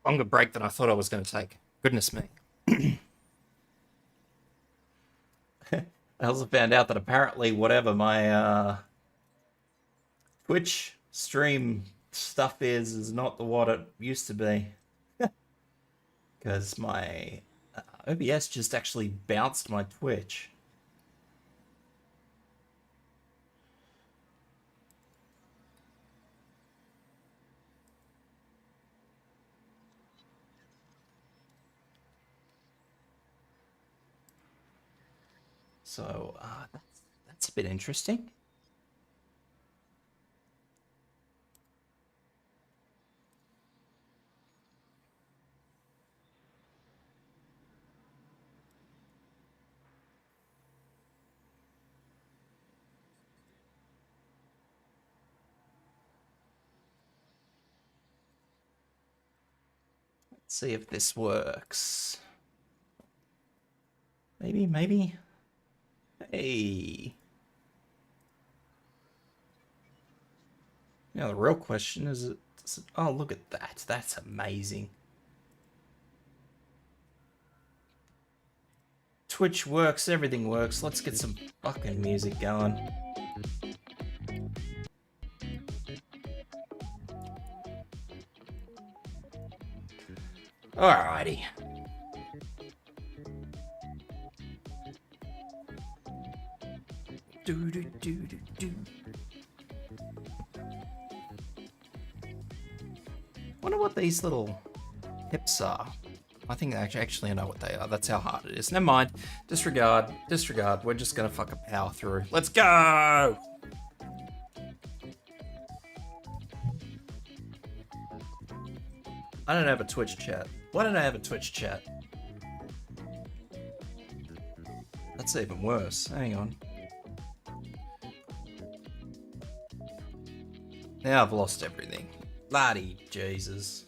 longer break than I thought I was going to take. Goodness me. I also found out that apparently whatever my Twitch stream stuff is not what it used to be. Because my OBS just actually bounced my Twitch. So that's a bit interesting. Let's see if this works. Maybe. Hey. Now the real question is, oh, look at that. That's amazing. Twitch works, everything works. Let's get some fucking music going. Alrighty. Do. Wonder what these little hips are. I think actually I know what they are. That's how hard it is. Never mind. Disregard. We're just gonna fucking power through. Let's go! I don't have a Twitch chat. Why don't I have a Twitch chat? That's even worse. Hang on. Now I've lost everything. Bloody Jesus.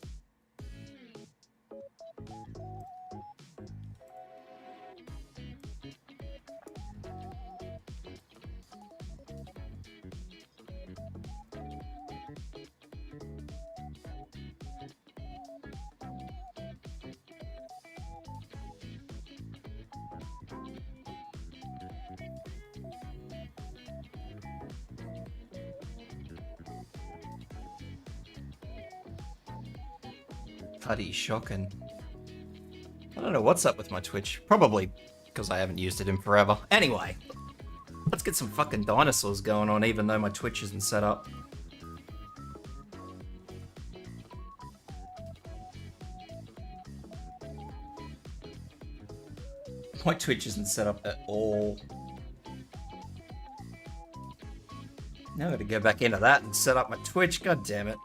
Bloody shocking. I don't know what's up with my Twitch. Probably because I haven't used it in forever. Anyway, let's get some fucking dinosaurs going on even though my Twitch isn't set up. My Twitch isn't set up at all. Now I gotta go back into that and set up my Twitch. God damn it.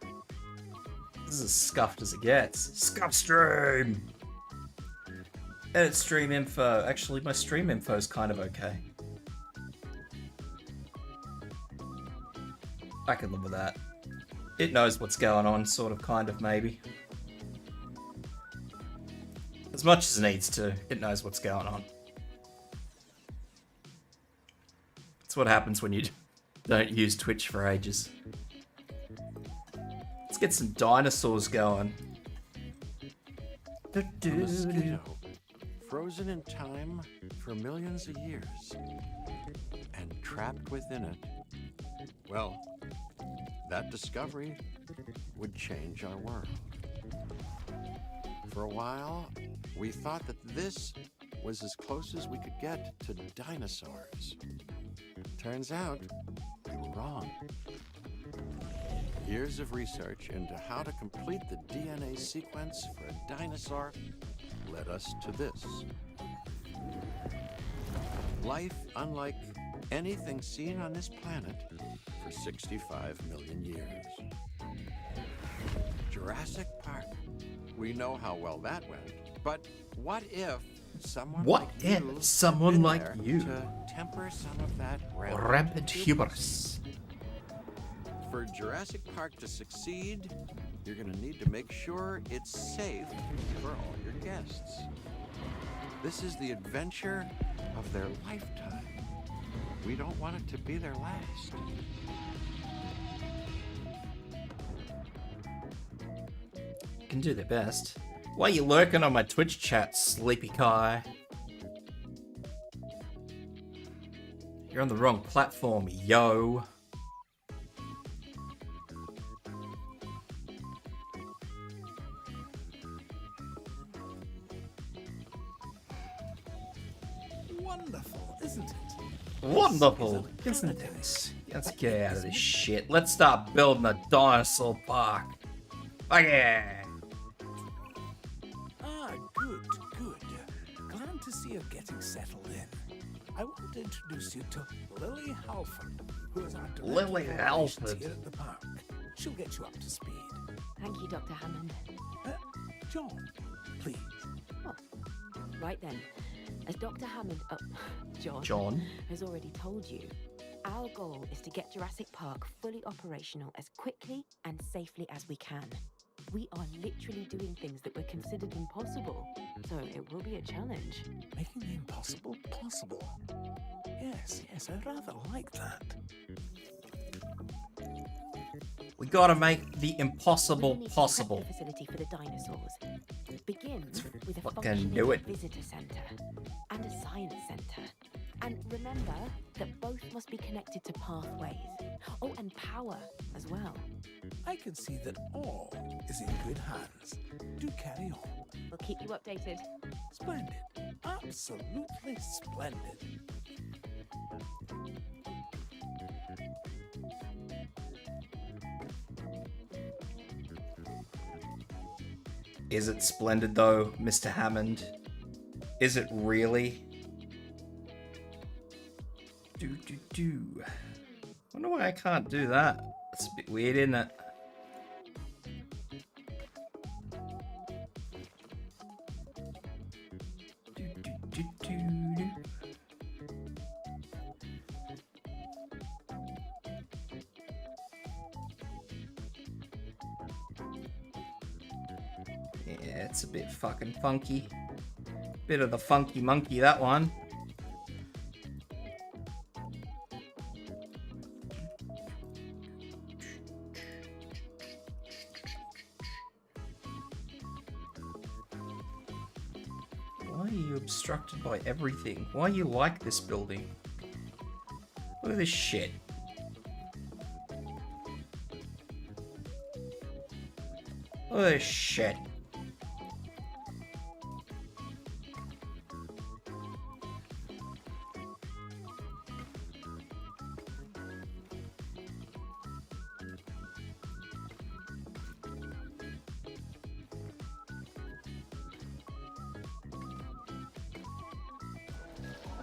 This is as scuffed as it gets. Scuff stream! Edit stream info. Actually, my stream info is kind of okay. I can live with that. It knows what's going on, sort of, kind of, maybe. As much as it needs to, it knows what's going on. That's what happens when you don't use Twitch for ages. Let's get some dinosaurs going. A mosquito, frozen in time for millions of years, and trapped within it. Well, that discovery would change our world. For a while, we thought that this was as close as we could get to dinosaurs. Turns out, we were wrong. Years of research into how to complete the DNA sequence for a dinosaur led us to this. Life unlike anything seen on this planet for 65 million years. Jurassic Park. We know how well that went, but what if someone like you to temper some of that rampant hubris? For Jurassic Park to succeed, you're going to need to make sure it's safe for all your guests. This is the adventure of their lifetime. We don't want it to be their last. can do their best. Why are you lurking on my Twitch chat, Sleepy Kai? You're on the wrong platform, yo. Wonderful, isn't it? Wonderful, isn't it? Let's get out of this shit. Let's start building a dinosaur park. Oh yeah! Ah, good, good. Glad to see you getting settled in. I want to introduce you to Lily Halford, who is our director Lily of Halford. operations here at the park. She'll get you up to speed. Thank you, Dr. Hammond. John, please. Oh, right then. As Dr. Hammond, John. has already told you, our goal is to get Jurassic Park fully operational as quickly and safely as we can. We are literally doing things that were considered impossible, so it will be a challenge. Making the impossible possible. Yes, I rather like that. We gotta make the impossible We need to possible. prep the facility for the dinosaurs. Begin with a Fucking functioning do it. visitor center and a science center. And remember that both must be connected to pathways. Oh, and power as well. I can see that all is in good hands. Do carry on. We'll keep you updated. Splendid. Absolutely splendid. Is it splendid though, Mr. Hammond? Is it really? Do. Wonder why I can't do that. That's a bit weird, isn't it? Do. Yeah, it's a bit fucking funky. Bit of the funky monkey, that one. Why are you obstructed by everything? Why are you like this building? Look at this shit. Look at this shit.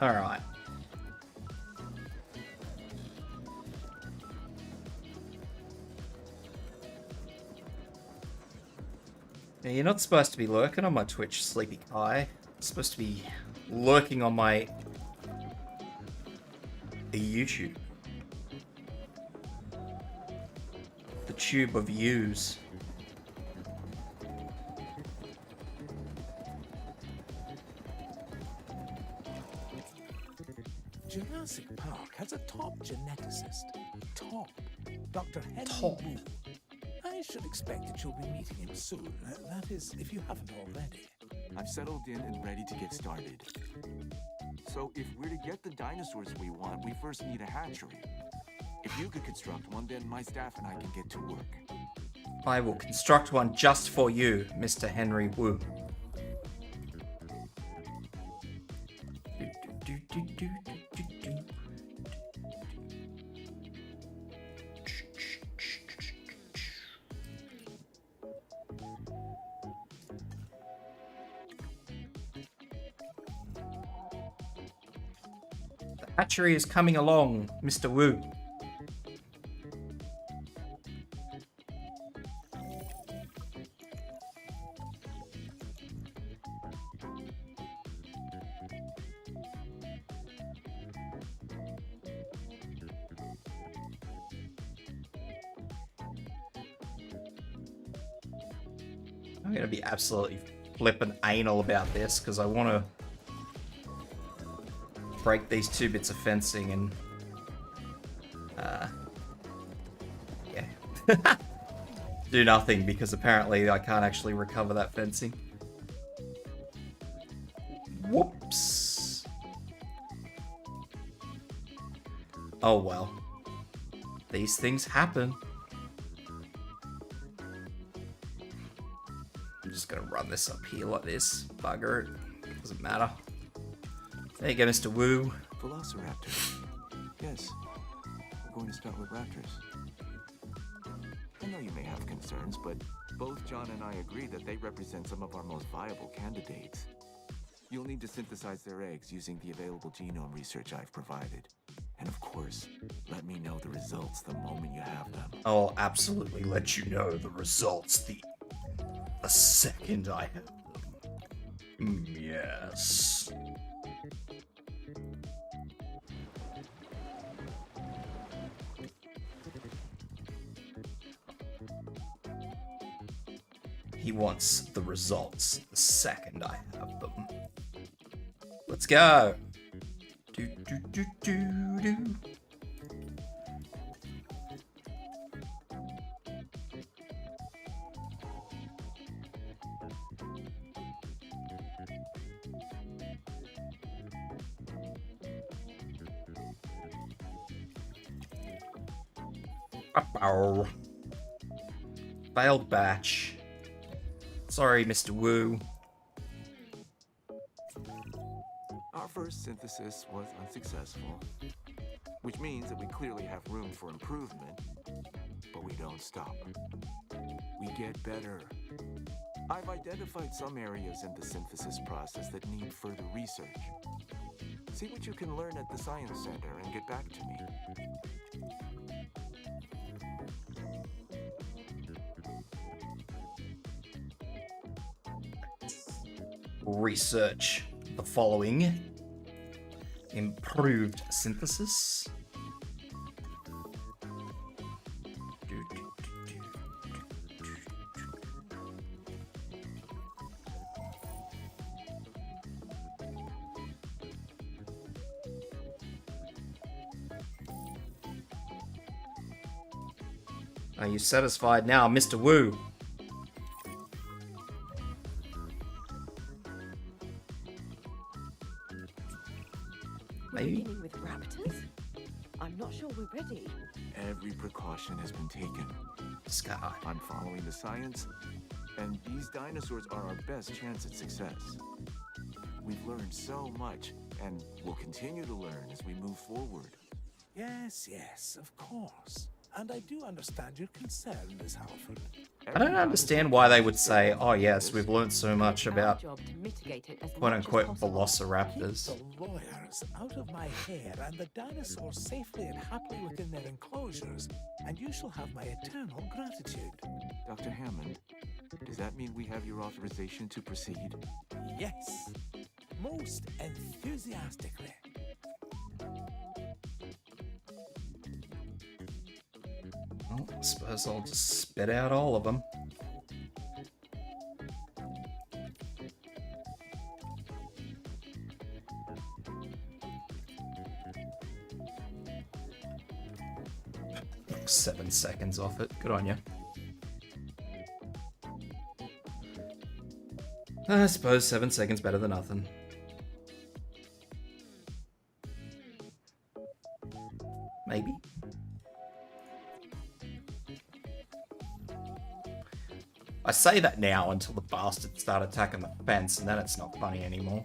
All right. Now, you're not supposed to be lurking on my Twitch, Sleepy Kai. You're supposed to be lurking on my YouTube. The tube of views. Jurassic Park has a top geneticist. Top. Dr. Henry Top. Wu. I should expect that you'll be meeting him soon. That is, if you haven't already. I've settled in and ready to get started. So if we're to get the dinosaurs we want, we first need a hatchery. If you could construct one, then my staff and I can get to work. I will construct one just for you, Mr. Henry Wu. The hatchery is coming along, Mr. Wu. I'm gonna be absolutely flippin' anal about this because I want to break these 2 bits of fencing and yeah. do nothing because apparently I can't actually recover that fencing. Whoops. Oh well. These things happen. I'm just gonna run this up here like this. Bugger it. Doesn't matter. There you go, Mr. Wu. Velociraptor. Yes. We're going to start with raptors. I know you may have concerns, but both John and I agree that they represent some of our most viable candidates. You'll need to synthesize their eggs using the available genome research I've provided. And of course, let me know the results the moment you have them. I'll absolutely let you know the results the second I have them. Yes. He wants the results the second I have them. Let's go. Do, do, do, do, do. Ow. Failed batch. Sorry, Mr. Wu. Our first synthesis was unsuccessful, which means that we clearly have room for improvement, but we don't stop. We get better. I've identified some areas in the synthesis process that need further research. See what you can learn at the Science Center and get back to me. Research the following. Improved synthesis. Are you satisfied now, Mr. Wu? We're beginning with raptors? I'm not sure we're ready. Every precaution has been taken. Sky. I'm following the science, and these dinosaurs are our best chance at success. We've learned so much, and we'll continue to learn as we move forward. Yes, yes, of course. And I do understand your concern, Miss Halford. I don't understand why they would say, oh yes, we've learned so much Our about job to mitigate it as quote much as unquote possible. velociraptors. Keep the lawyers out of my hair and the dinosaurs safely and happily within their enclosures, and you shall have my eternal gratitude. Dr. Hammond, does that mean we have your authorization to proceed? Yes, most enthusiastically. Well, I suppose I'll just spit out all of them. Knock 7 seconds off it. Good on you. I suppose 7 seconds better than nothing. Maybe. I say that now until the bastards start attacking the fence, and then it's not funny anymore.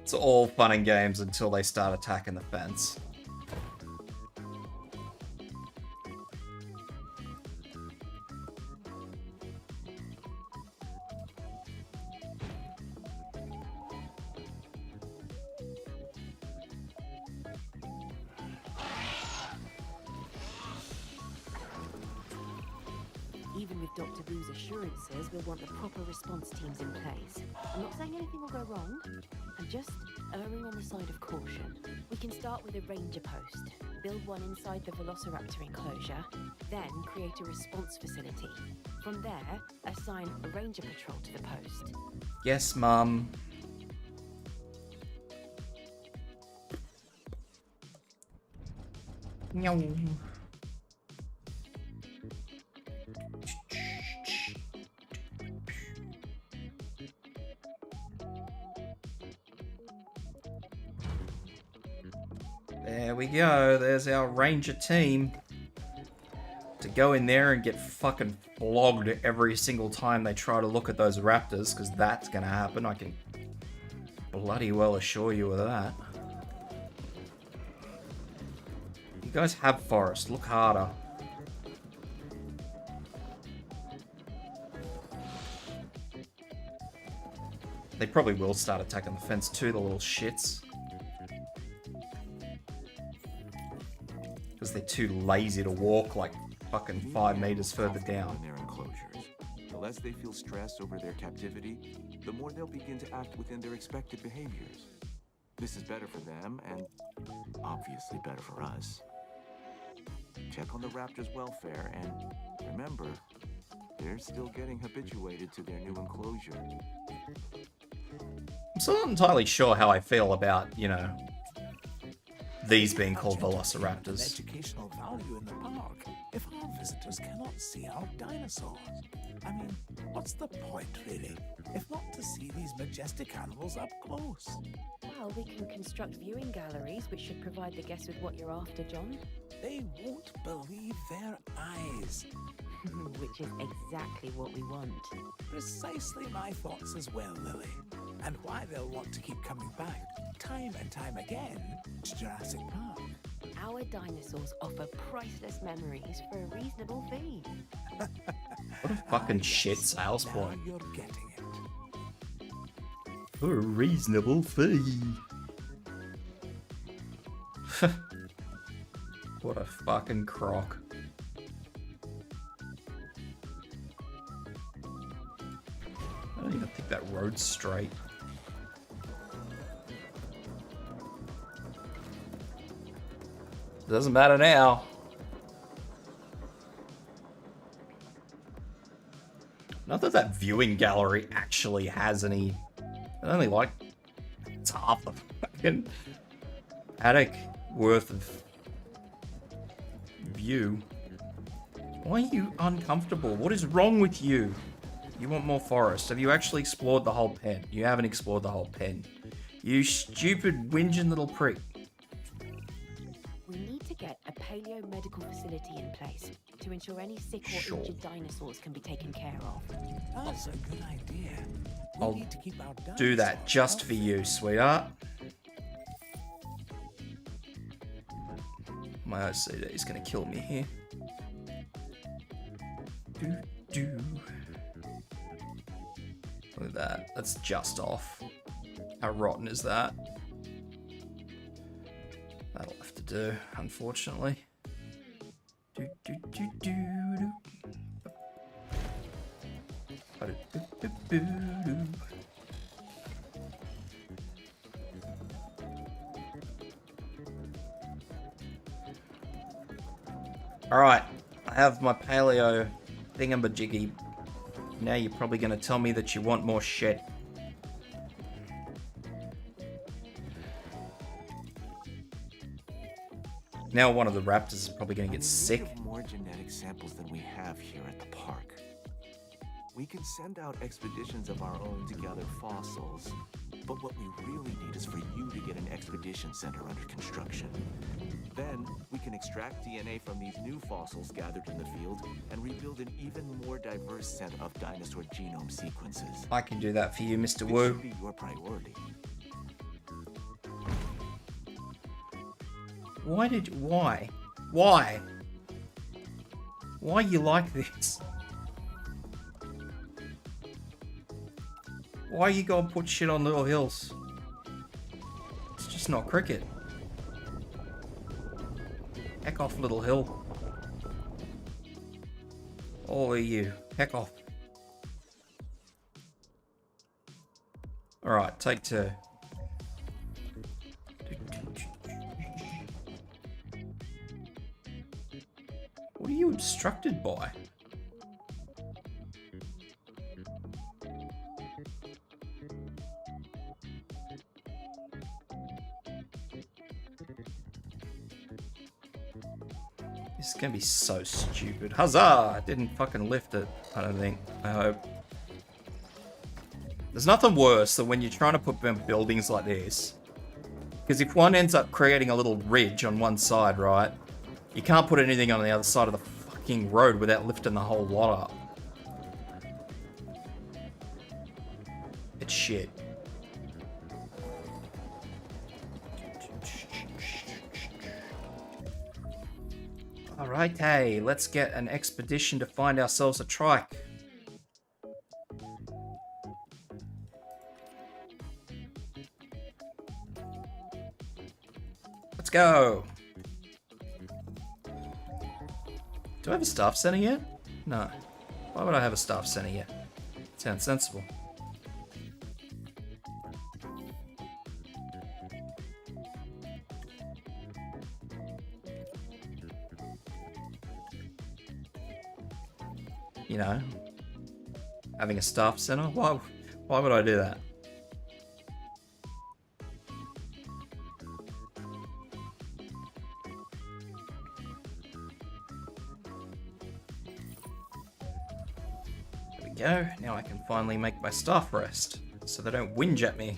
It's all fun and games until they start attacking the fence. Even with Dr. Wu's assurances, we'll want the proper response teams in place. I'm not saying anything will go wrong. I'm just erring on the side of caution. We can start with a ranger post. Build one inside the Velociraptor enclosure, then create a response facility. From there, assign a ranger patrol to the post. Yes, Mum. Meow. There we go. There's our ranger team. To go in there and get fucking flogged every single time they try to look at those raptors, because that's gonna happen. I can bloody well assure you of that. You guys have forest. Look harder. They probably will start attacking the fence too, the little shits. Because they're too lazy to walk like fucking 5 meters further down. In their enclosures. The less they feel stress over their captivity, the more they'll begin to act within their expected behaviors. This is better for them and obviously better for us. Check on the raptors' welfare and remember, they're still getting habituated to their new enclosure. I'm still not entirely sure how I feel about, you know, these being called velociraptors. Educational value in the park if our visitors cannot see our dinosaurs. I mean, what's the point, really, if not to see these majestic animals up close? Well, we can construct viewing galleries, which should provide the guests with what you're after, John. They won't believe their eyes. Which is exactly what we want. Precisely my thoughts as well, Lily. And why they'll want to keep coming back time and time again to Jurassic Park. Our dinosaurs offer priceless memories for a reasonable fee. What a fucking shit sales Now point. you're getting it. For a reasonable fee. What a fucking crock. I don't even think that road's straight. Doesn't matter now. Not that that viewing gallery actually has any. I only like it's half a fucking attic worth of view. Why are you uncomfortable? What is wrong with you? You want more forest. Have you actually explored the whole pen? You haven't explored the whole pen. You stupid whinging little prick. We need to get a paleo-medical facility in place to ensure any sick or Sure. injured dinosaurs can be taken care of. That's a good idea. We I'll need to keep our do that dinosaurs just for you, sweetheart. My OCD is gonna kill me here. Do. Look at that. That's just off. How rotten is that? That'll have to do, unfortunately. Do. Ba-do-do-do-do-do. Alright, I have my paleo thingamajiggy. Now you're probably going to tell me that you want more shit. Now one of the raptors is probably going to get sick. We need more genetic samples than we have here at the park. We can send out expeditions of our own to gather fossils, but what we really need is for you to get an expedition center under construction. Then we can extract DNA from these new fossils gathered in the field and rebuild an even more diverse set of dinosaur genome sequences. I can do that for you, Mr. This Wu. should be your priority. Why? Why you like this? Why you go and put shit on little hills? It's just not cricket. Heck off, little hill. All of you, heck off. Alright, take two. What are you obstructed by? This is gonna be so stupid. Huzzah! I didn't fucking lift it, I don't think. I hope. There's nothing worse than when you're trying to put buildings like this. Because if one ends up creating a little ridge on one side, right? You can't put anything on the other side of the fucking road without lifting the whole lot up. It's shit. Alright, hey, let's get an expedition to find ourselves a trike. Let's go. Do I have a staff center yet? No. Why would I have a staff center yet? Sounds sensible. You know, having a staff center? Why would I do that? There we go. Now I can finally make my staff rest, so they don't whinge at me.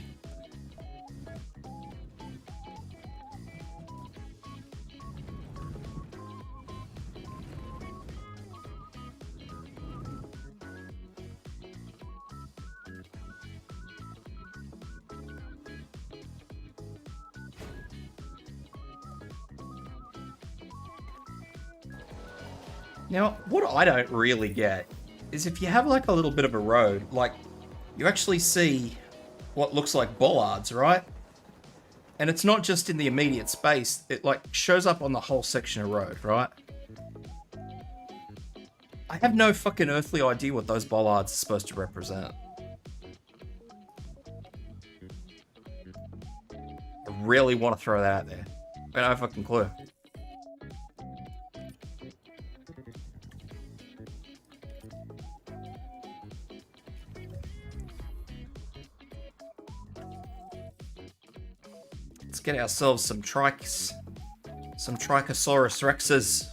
Now, what I don't really get is if you have like a little bit of a road, like you actually see what looks like bollards, right? And it's not just in the immediate space, it like shows up on the whole section of road, right? I have no fucking earthly idea what those bollards are supposed to represent. I really want to throw that out there. I have no fucking clue. Let's get ourselves some trikes. Some Trichosaurus rexes.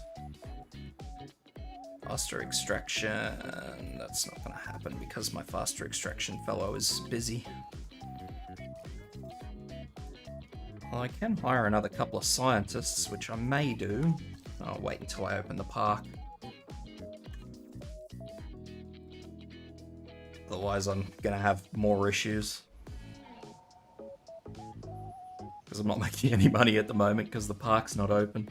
Faster extraction. That's not going to happen because my faster extraction fellow is busy. Well, I can hire another couple of scientists, which I may do. I'll wait until I open the park. Otherwise, I'm going to have more issues. Because I'm not making any money at the moment because the park's not open.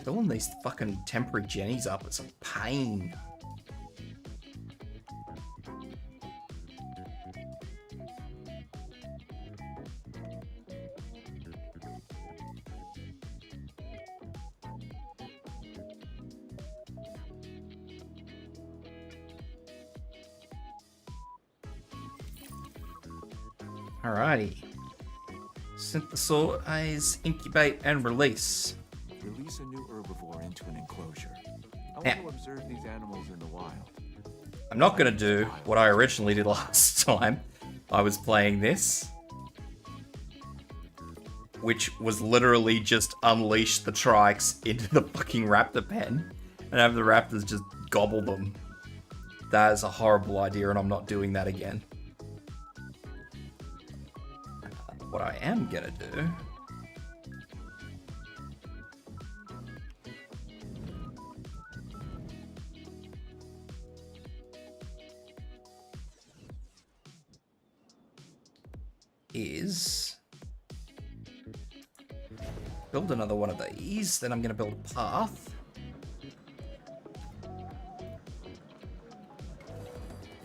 Filling these fucking temporary jennies up, it's a pain. Alrighty. Synthesize, incubate, and release. Release a new herbivore into an enclosure. I Now, want to observe these animals in the wild. I'm not going to do what I originally did last time I was playing this, which was literally just unleash the trikes into the fucking raptor pen and have the raptors just gobble them. That is a horrible idea, and I'm not doing that again. What I am gonna do is build another one of these, then I'm gonna build a path.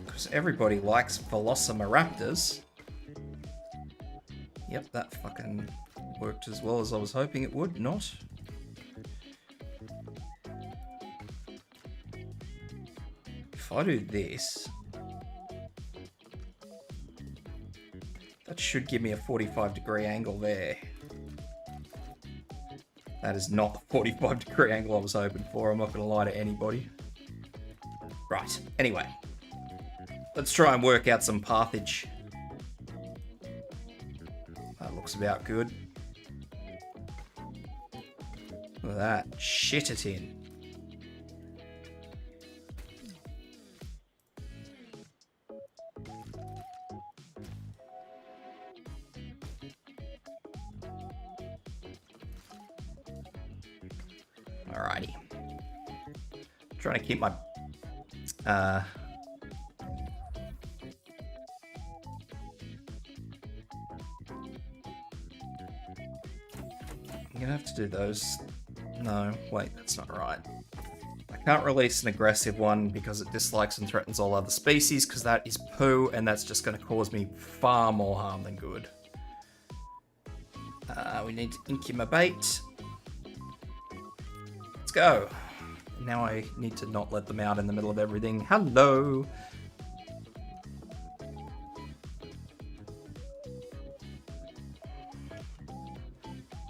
Because everybody likes Velociraptors. Yep, that fucking worked as well as I was hoping it would. Not. If I do this, That should give me a 45-degree angle there. That is not the 45-degree angle I was hoping for. I'm not going to lie to anybody. Right, anyway. Let's try and work out some pathage. That looks about good. Look at that. Shit it in. Alrighty. Trying to keep my I'm gonna have to do those. No, wait, that's not right. I can't release an aggressive one because it dislikes and threatens all other species, because that is poo, and that's just going to cause me far more harm than good. We need to incubate. Let's go. Now I need to not let them out in the middle of everything. Hello!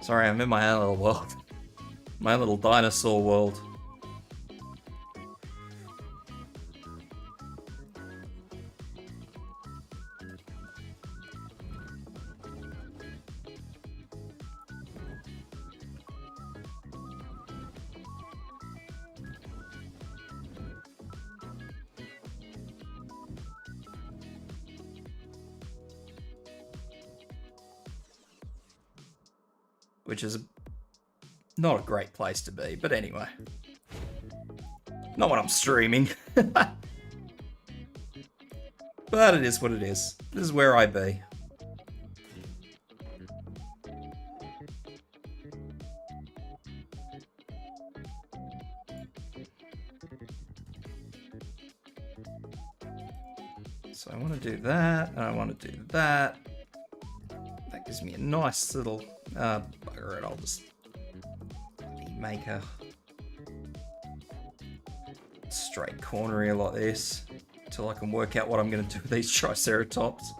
Sorry, I'm in my own little world. My little dinosaur world. Which is not a great place to be, but anyway. Not when I'm streaming. But it is what it is. This is where I be. So I want to do that, and I want to do that. That gives me a nice little... bugger it, I'll just make a straight corner here like this until I can work out what I'm going to do with these Triceratops.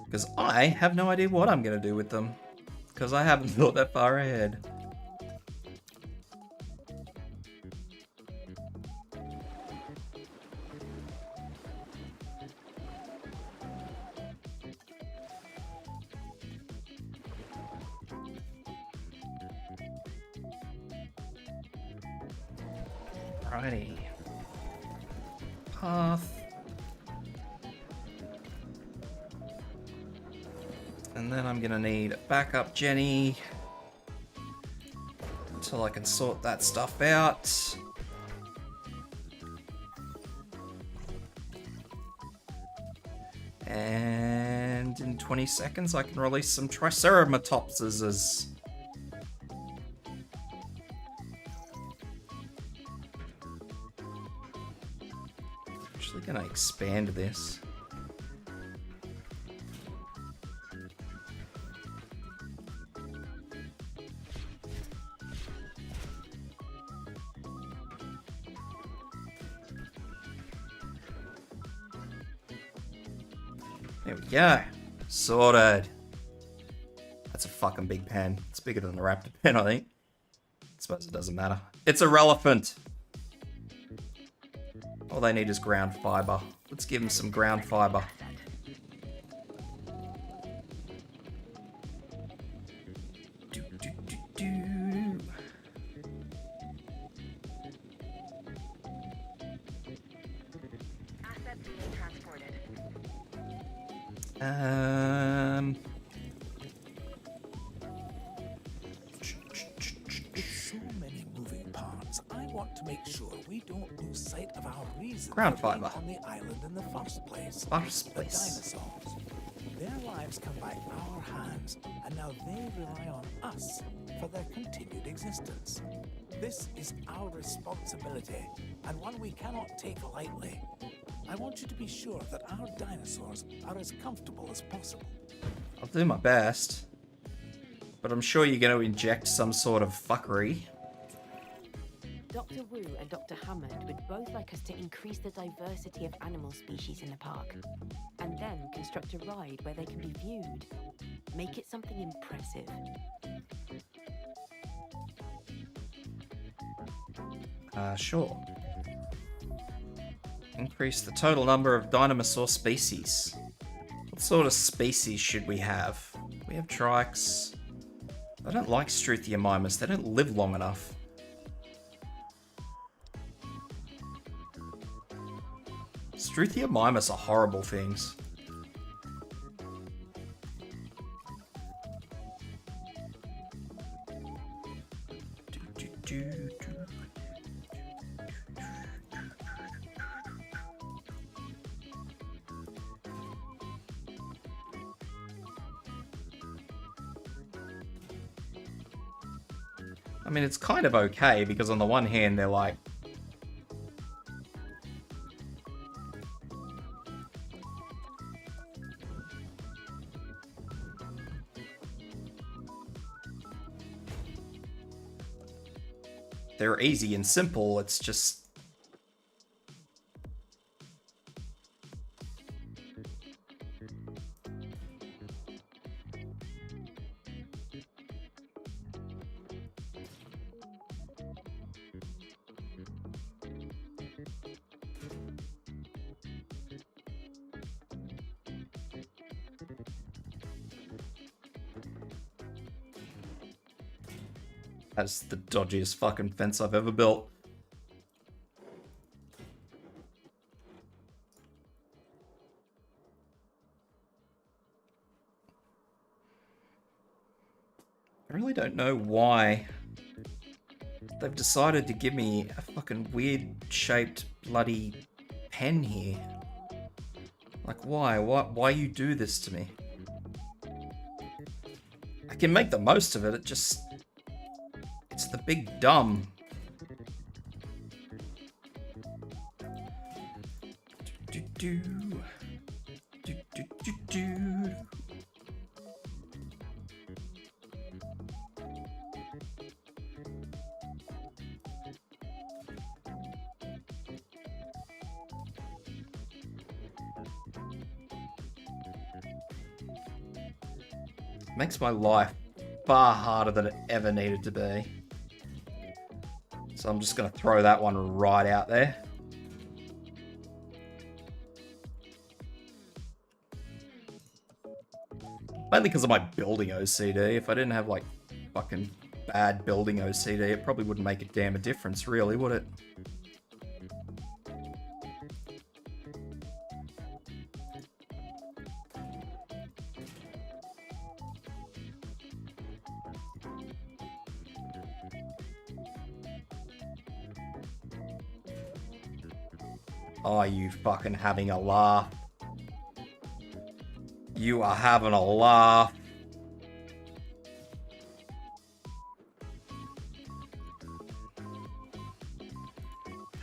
Because I have no idea what I'm going to do with them. Because I haven't thought that far ahead. Righty. Path. And then I'm gonna need a backup Jenny until I can sort that stuff out. And in 20 seconds I can release some Triceratopses. Actually gonna expand this. There we go. Sorted. That's a fucking big pen. It's bigger than the Raptor pen, I think. I suppose it doesn't matter. It's irrelevant. All they need is ground fiber. Let's give them some ground fiber. Ground fiber. On the island in the first place. The dinosaurs. Their lives come by our hands, and now they rely on us for their continued existence. This is our responsibility, and one we cannot take lightly. I want you to be sure that our dinosaurs are as comfortable as possible. I'll do my best. But I'm sure you're going to inject some sort of fuckery. Dr. Wu and Dr. Hammond would both like us to increase the diversity of animal species in the park, and then construct a ride where they can be viewed. Make it something impressive. Sure. Increase the total number of dinosaur species. What sort of species should we have? We have trikes. I don't like Struthiomimus. They don't live long enough. Struthiomimus are horrible things. I mean, it's kind of okay because on the one hand, they're like, they're easy and simple. It's just that's the dodgiest fucking fence I've ever built. I really don't know why they've decided to give me a fucking weird shaped bloody pen here. Like, why? Why you do this to me? I can make the most of it, it's the big dumb. Do, do, do, do, do, do. Makes my life far harder than it ever needed to be. So I'm just going to throw that one right out there. Mainly because of my building OCD. If I didn't have like fucking bad building OCD, it probably wouldn't make a damn difference, really, would it? Are you fucking having a laugh? You are having a laugh.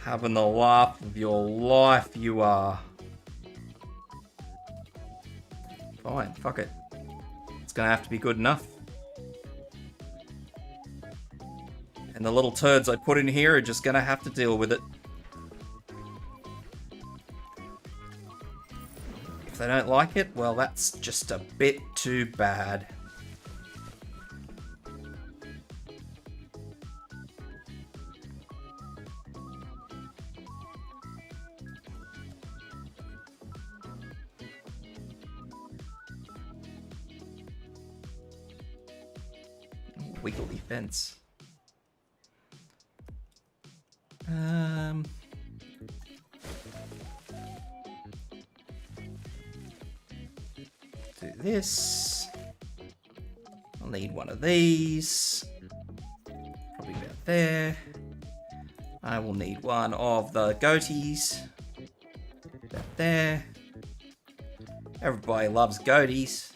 Having the laugh of your life, you are. Fine, fuck it. It's gonna have to be good enough. And the little turds I put in here are just gonna have to deal with it. If they don't like it, well, that's just a bit too bad. Wiggly fence. Do this. I'll need one of these. Probably about there. I will need one of the goatees. About there. Everybody loves goatees.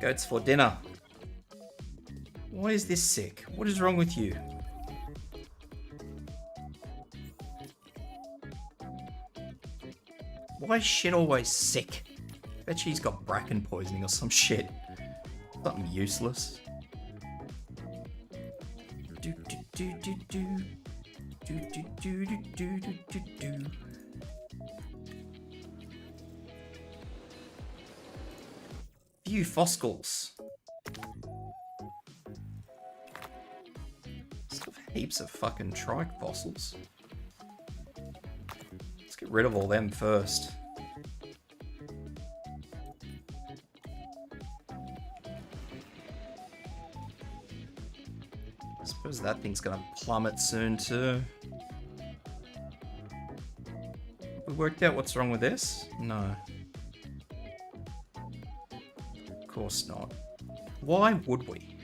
Goats for dinner. Why is this sick? What is wrong with you? Why is shit always sick? Bet she's got bracken poisoning or some shit. Something useless. Do do do do do. Do do do do do do do do. Few fossils. Still have heaps of fucking trike fossils. Let's get rid of all them first. I suppose that thing's gonna plummet soon too. We worked out what's wrong with this? No. Of course not. Why would we?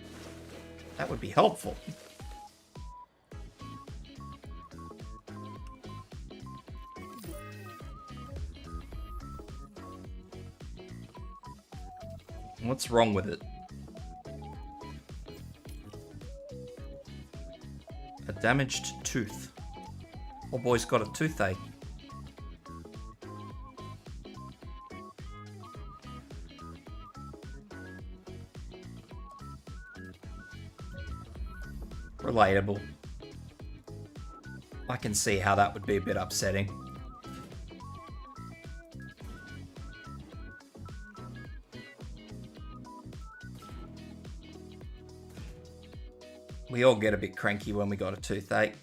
That would be helpful. What's wrong with it? A damaged tooth. Old boy's got a toothache. Relatable. I can see how that would be a bit upsetting. We all get a bit cranky when we got a toothache.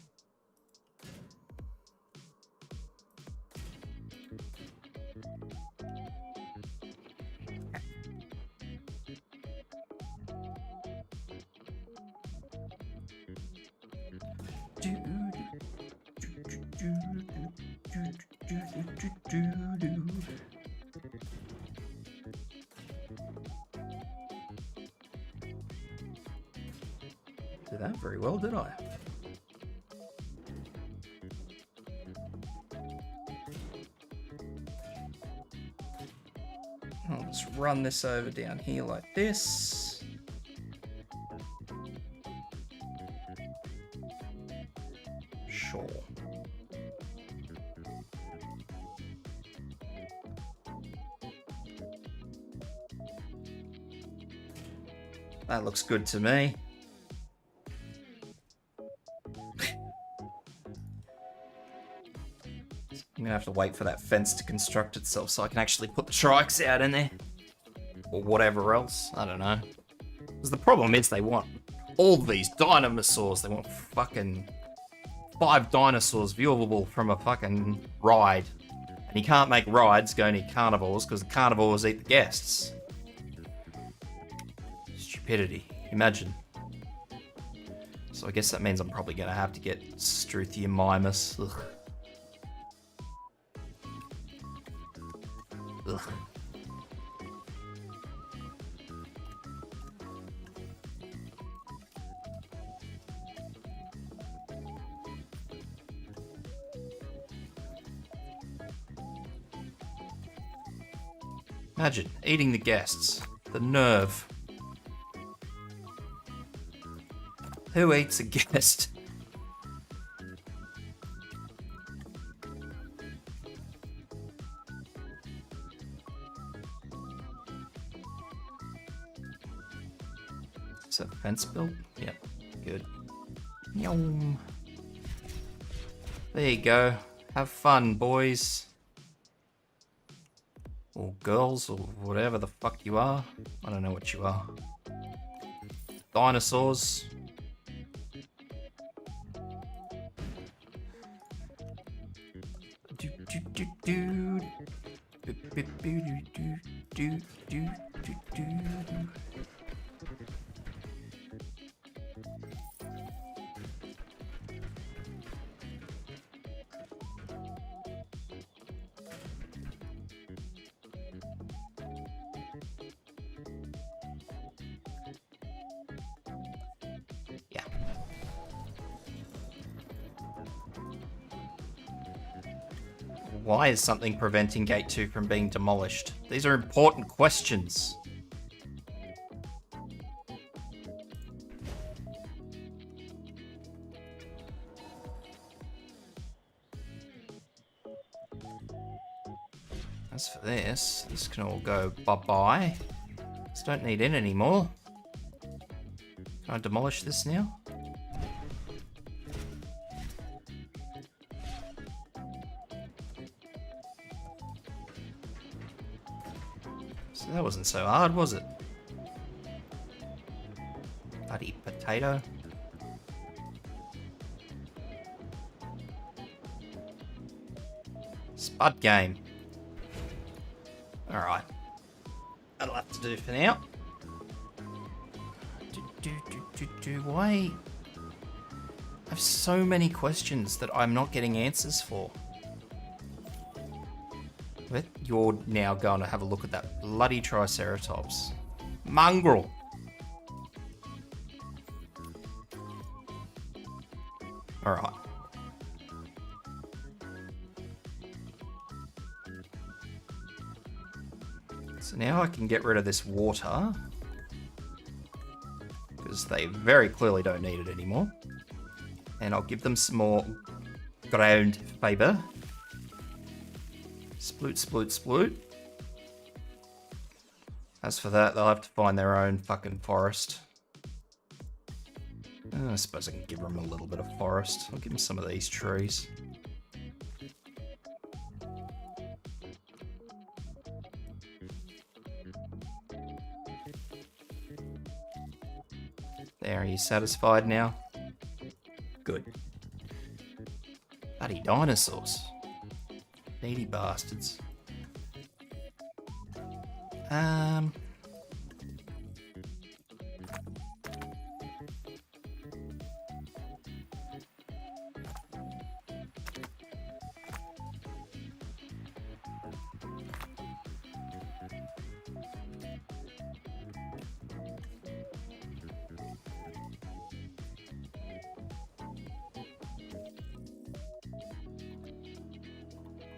Did that very well, did I? I'll just run this over down here like this. Sure. That looks good to me. I'm gonna have to wait for that fence to construct itself so I can actually put the trikes out in there. Or whatever else, I don't know. Because the problem is they want all these dinosaurs. They want fucking 5 dinosaurs viewable from a fucking ride. And you can't make rides go near carnivores because the carnivores eat the guests. Stupidity, imagine. So I guess that means I'm probably gonna have to get Struthia mimus. Ugh. Ugh. Imagine eating the guests. The nerve. Who eats a guest? Is that fence built? Yep, good. Yum. There you go. Have fun, boys. Or girls, or whatever the fuck you are. I don't know what you are. Dinosaurs. Do do do do. Do do do do do do do. Yeah. Why is something preventing Gate 2 from being demolished? These are important questions. As for this can all go bye-bye. Just don't need it anymore. Can I demolish this now? So that wasn't so hard, was it? Bloody potato. Spud game. Alright. That'll have to do for now. Why? I have so many questions that I'm not getting answers for. But you're now going to have a look at that bloody Triceratops. Mongrel! Alright. So now I can get rid of this water. Because they very clearly don't need it anymore. And I'll give them some more ground fibre. Sploot, sploot, sploot. As for that, they'll have to find their own fucking forest. I suppose I can give them a little bit of forest. I'll give them some of these trees. There, are you satisfied now? Good. Bloody dinosaurs. Needy bastards.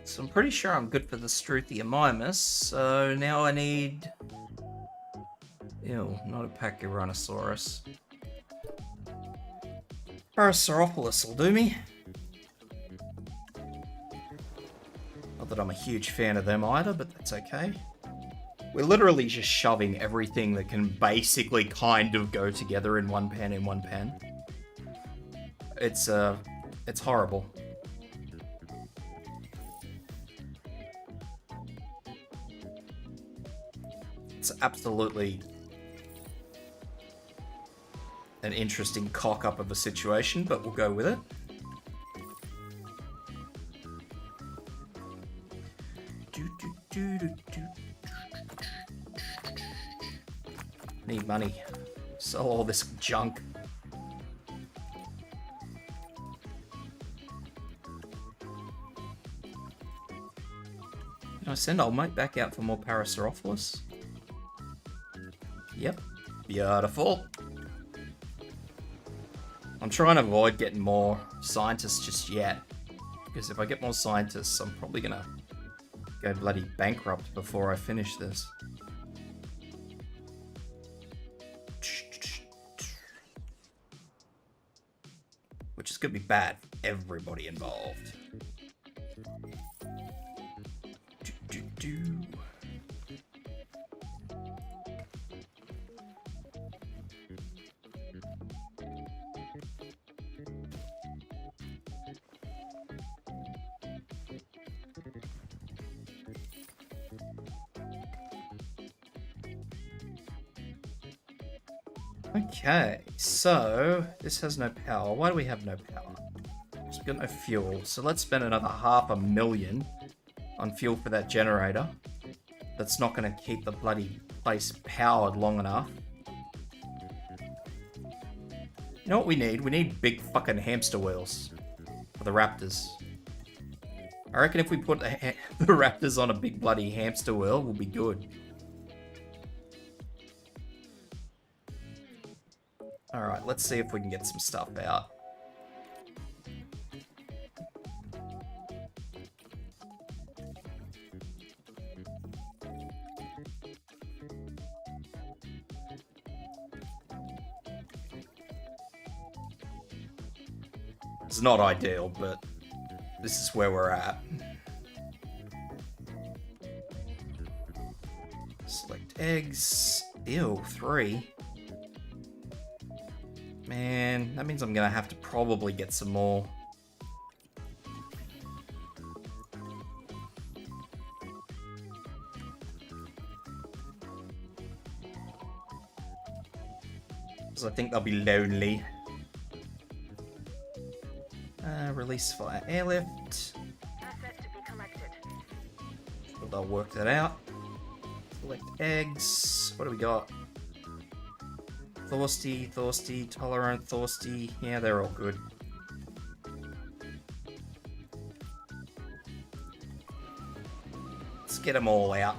So I'm pretty sure I'm good for the Struthiomimus, so now I need... Ew, not a Pachyrhinosaurus. Parasaurolophus will do me. Not that I'm a huge fan of them either, but that's okay. We're literally just shoving everything that can basically kind of go together in one pan. It's horrible. It's absolutely an interesting cock-up of a situation, but we'll go with it. Need money. Sell all this junk. Can I send old mate back out for more Parasaurolophus? Yep. Beautiful. I'm trying to avoid getting more scientists just yet. Because if I get more scientists, I'm probably gonna go bloody bankrupt before I finish this. Which is gonna be bad for everybody involved. Okay, so this has no power. Why do we have no power? Because we've got no fuel. So let's spend another $500,000 on fuel for that generator. That's not going to keep the bloody place powered long enough. You know what we need? We need big fucking hamster wheels for the Raptors. I reckon if we put the Raptors on a big bloody hamster wheel, we'll be good. Alright, let's see if we can get some stuff out. It's not ideal, but this is where we're at. Select eggs. Ew, 3. Man, that means I'm gonna have to probably get some more. Because I think they'll be lonely. Release via airlift. But they'll work that out. Select eggs. What do we got? Thirsty, thirsty, tolerant, thirsty. Yeah, they're all good. Let's get them all out.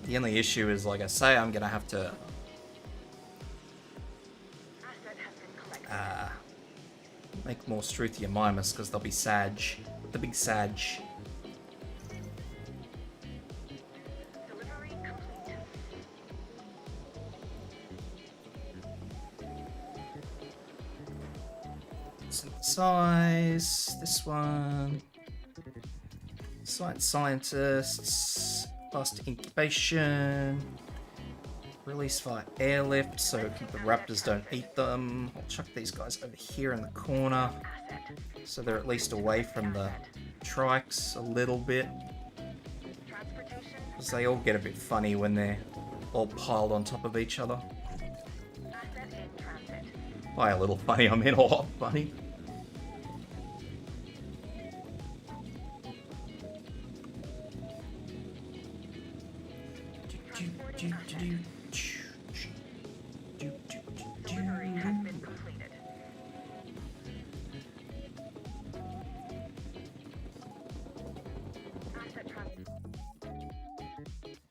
The only issue is, like I say, I'm gonna have to make more Struthia Mimus because they'll be Sag. The big Sag. Synthesize. This one. Science scientists. Fast incubation. Release via airlift so the raptors don't eat them. I'll chuck these guys over here in the corner so they're at least away from the trikes a little bit. Because they all get a bit funny when they're all piled on top of each other. By a little funny, I mean a lot funny.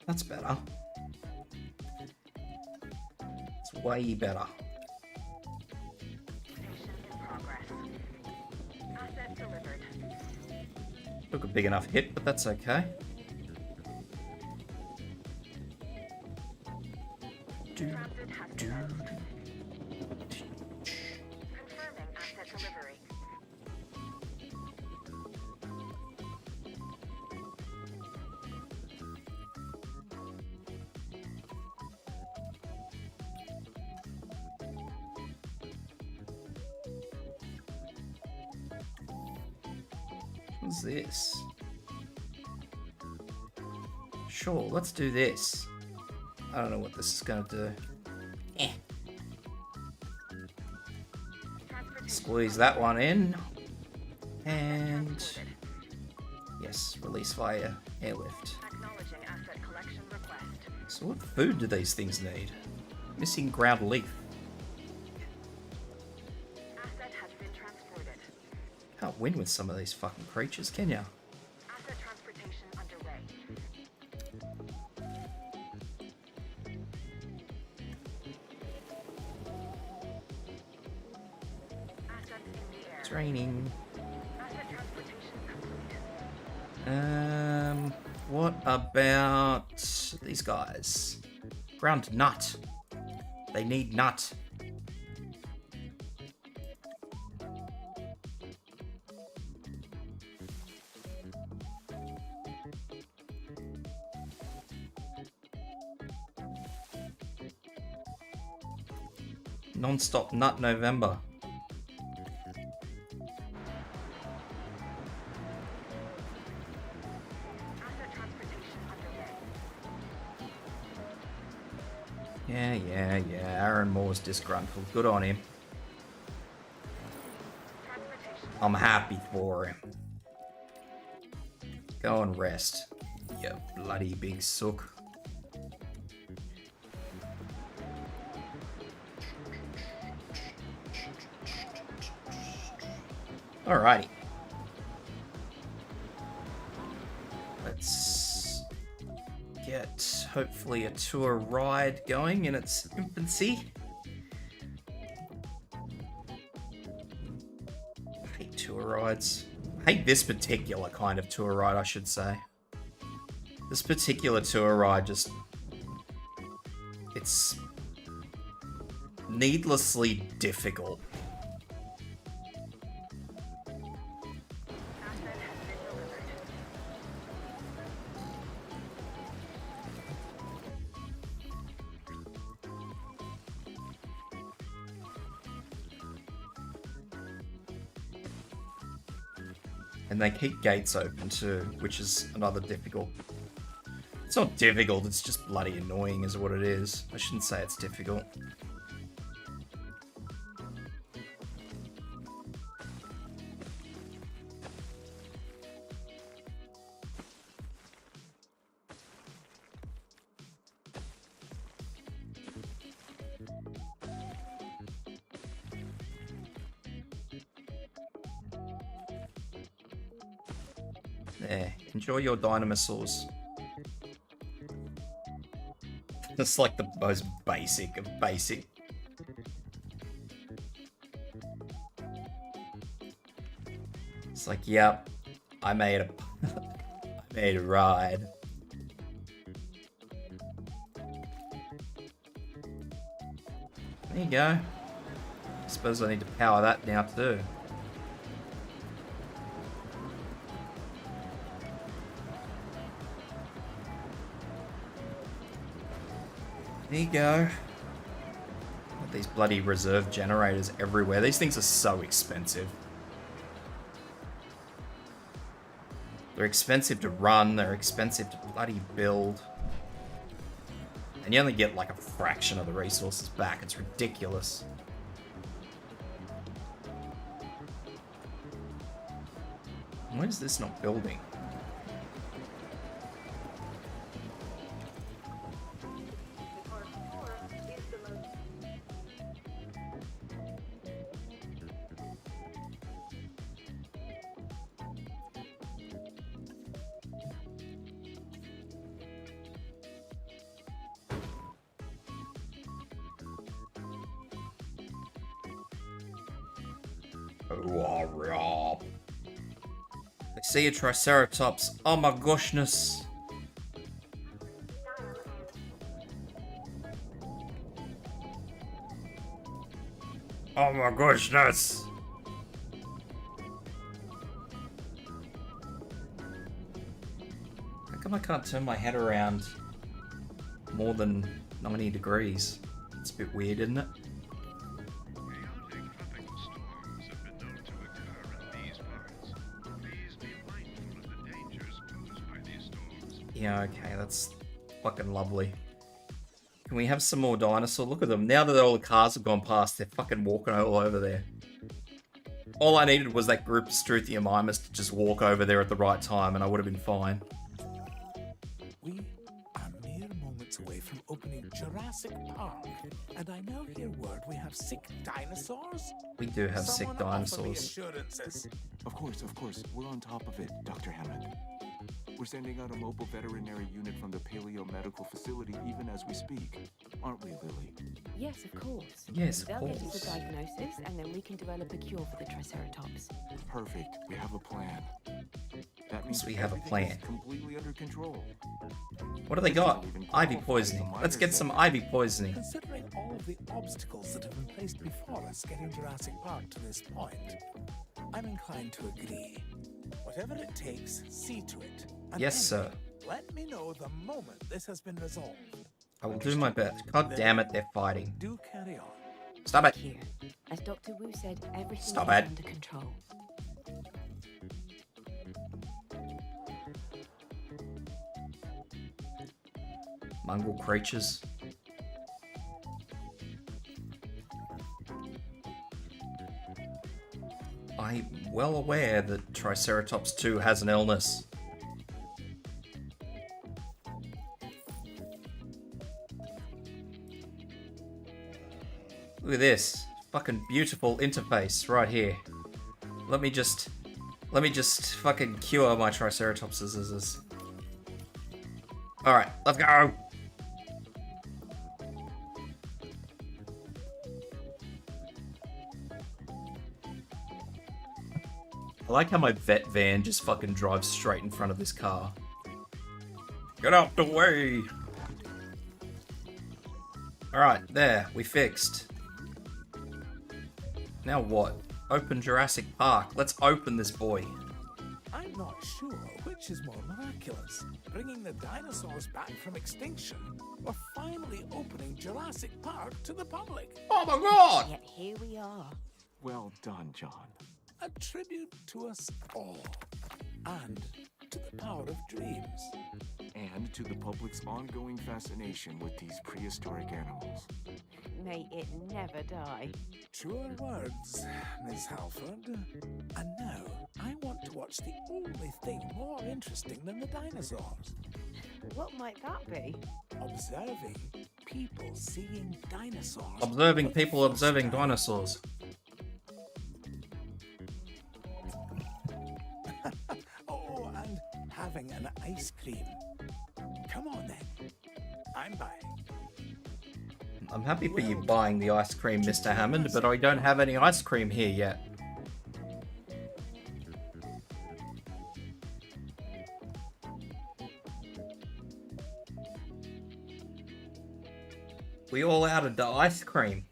That's better. It's way better. Took a big enough hit, but that's okay. What's this? Sure, let's do this. I don't know what this is going to do. Squeeze that one in. And yes, release via airlift. So what food do these things need? Missing ground leaf. Can't win with some of these fucking creatures, can ya? Asset transportation underway. Assets in the air. It's raining. Asset transportation complete. What about these guys? Ground nut. They need nut. Non-stop nut November. Asset transportation underway. Yeah. Aaron Moore's disgruntled. Good on him. Transportation. I'm happy for him. Go and rest, you bloody big sook. Alrighty. Let's get, hopefully, a tour ride going in its infancy. I hate tour rides. I hate this particular kind of tour ride, I should say. This particular tour ride just... it's needlessly difficult. Asset has And they keep gates open too, which is another difficult. It's not difficult, it's just bloody annoying is what it is. I shouldn't say it's difficult. There, enjoy your dinosaurs. It's like the most basic of basic. It's like, yep, I made a I made a ride. There you go. I suppose I need to power that now too. There you go. Got these bloody reserve generators everywhere. These things are so expensive. They're expensive to run, they're expensive to bloody build. And you only get like a fraction of the resources back. It's ridiculous. Why is this not building? I see a Triceratops. Oh my goshness. Oh my goshness. How come I can't turn my head around more than 90 degrees? It's a bit weird, isn't it? Yeah, okay, that's fucking lovely. Can we have some more dinosaurs? Look at them. Now that all the cars have gone past, they're fucking walking all over there. All I needed was that group of Struthiomimus to just walk over there at the right time and I would have been fine. We are mere moments away from opening Jurassic Park, and I now hear word we have sick dinosaurs. We do have sick Someone offer me dinosaurs. assurances. Of course. We're on top of it, Dr. Hammond. We're sending out a mobile veterinary unit from the Paleo Medical Facility even as we speak. Aren't we, Lily? Yes, of course. Yes, of They'll get us course. a diagnosis, and then we can develop a cure for the Triceratops. Perfect. We have a plan. That means we have a everything plan. is completely under control. What do they got? Ivy poisoning. Let's get some ivy poisoning. Considering all of the obstacles that have been placed before us getting Jurassic Park to this point, I'm inclined to agree. Whatever it takes, see to it. And Yes, sir. let me know the moment this has been resolved. I will do my best. God damn it, they're fighting. Do carry on. Stop it. Here, as Dr. Wu said, everything Stop is it. under control. Mongrel creatures. I'm well aware that Triceratops 2 has an illness. Look at this. Fucking beautiful interface right here. Let me just fucking cure my Triceratopses. Alright, let's go! I like how my vet van just fucking drives straight in front of this car. Get out the way! Alright, there, we fixed. Now what? Open Jurassic Park. Let's open this boy. I'm not sure which is more miraculous, bringing the dinosaurs back from extinction, or finally opening Jurassic Park to the public. Oh my god! Yet here we are. Well done, John. A tribute to us all. and to the power of dreams. And to the public's ongoing fascination with these prehistoric animals. May it never die. Truer words, Miss Halford. And now, I want to watch the only thing more interesting than the dinosaurs. What might that be? Observing people seeing dinosaurs. Observing for the people first observing time. dinosaurs. Oh, and having an ice cream. Come on then. I'm buying. I'm happy for you buying the ice cream, Mr. Hammond, but I don't have any ice cream here yet. We all out of the ice cream.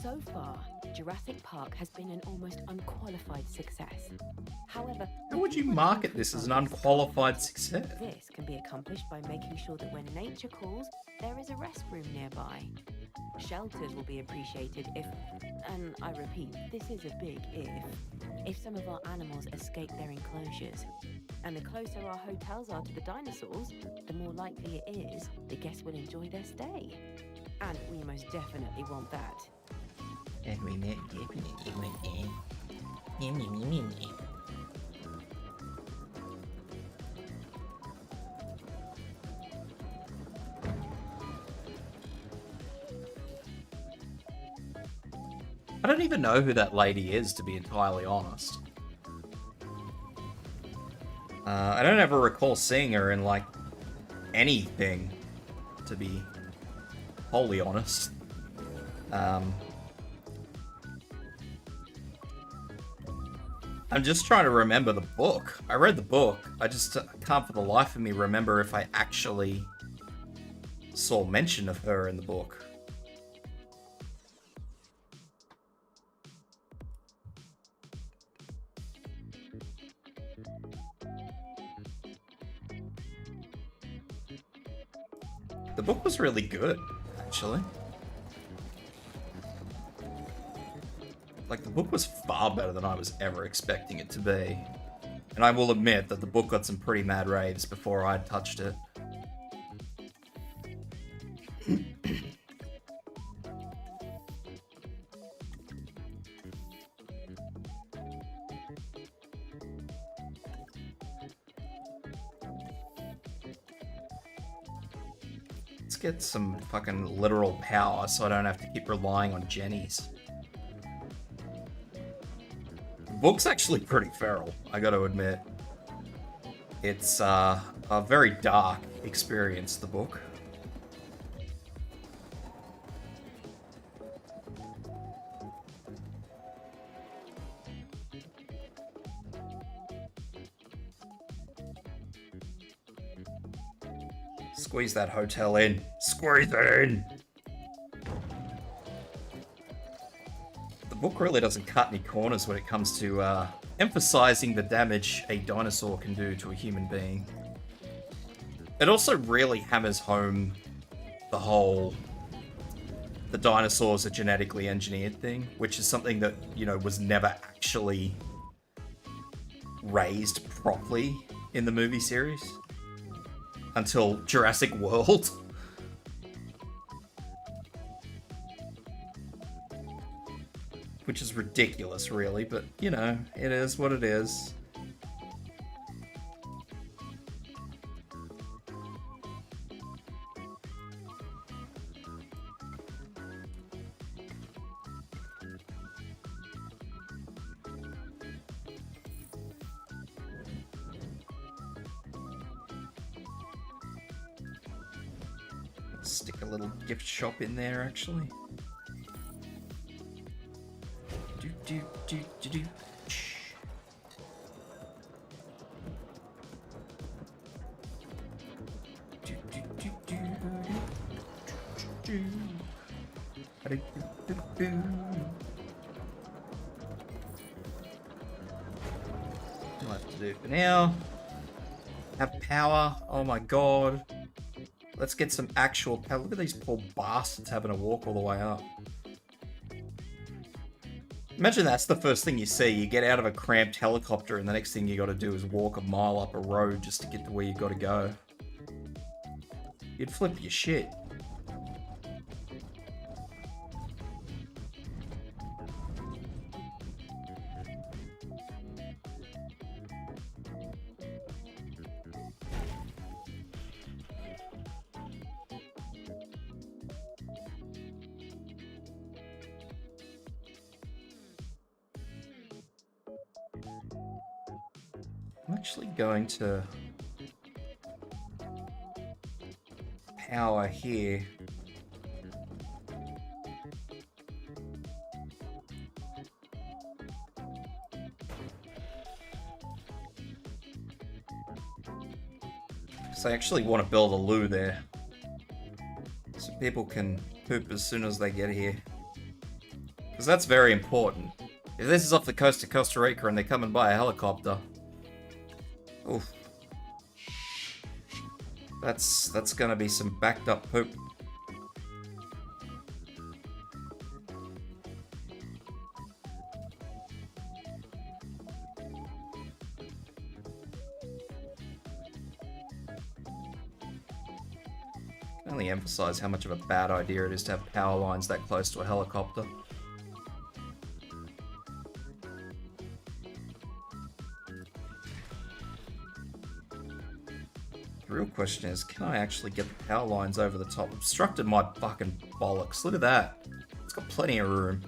So far, Jurassic Park has been an almost unqualified success. However, How would you if want to market this as an improve unqualified success? This can be accomplished by making sure that when nature calls, there is a restroom nearby. Shelters will be appreciated if, and I repeat, this is a big if some of our animals escape their enclosures. And the closer our hotels are to the dinosaurs, the more likely it is the guests will enjoy their stay. And we most definitely want that. And we met I don't even know who that lady is, to be entirely honest. I don't ever recall seeing her in, like, anything, to be wholly honest. I'm just trying to remember the book. I read the book. I just can't for the life of me remember if I actually saw mention of her in the book. The book was really good, actually. Like, the book was far better than I was ever expecting it to be. And I will admit that the book got some pretty mad raves before I'd touched it. Let's get some fucking literal power so I don't have to keep relying on Jennies. The book's actually pretty feral, I gotta admit. It's a very dark experience, the book. Squeeze that hotel in. Squeeze it in! The book really doesn't cut any corners when it comes to emphasizing the damage a dinosaur can do to a human being. It also really hammers home the dinosaurs are genetically engineered thing, which is something that, you know, was never actually raised properly in the movie series until Jurassic World. Which is ridiculous, really, but, you know, it is what it is. Stick a little gift shop in there, actually. Do. I'll have to do for now. Have power. Oh my god. Let's get some actual power. Look at these poor bastards having to walk all the way up. Imagine that's the first thing you see. You get out of a cramped helicopter and the next thing you gotta do is walk a mile up a road just to get to where you gotta go. You'd flip your shit. I'm actually going to power here. Because I actually want to build a loo there. So people can poop as soon as they get here. Because that's very important. If this is off the coast of Costa Rica and they're coming by a helicopter, oof. That's gonna be some backed up poop. Can only emphasize how much of a bad idea it is to have power lines that close to a helicopter. The real question is, can I actually get the power lines over the top? Obstructed my fucking bollocks. Look at that. It's got plenty of room.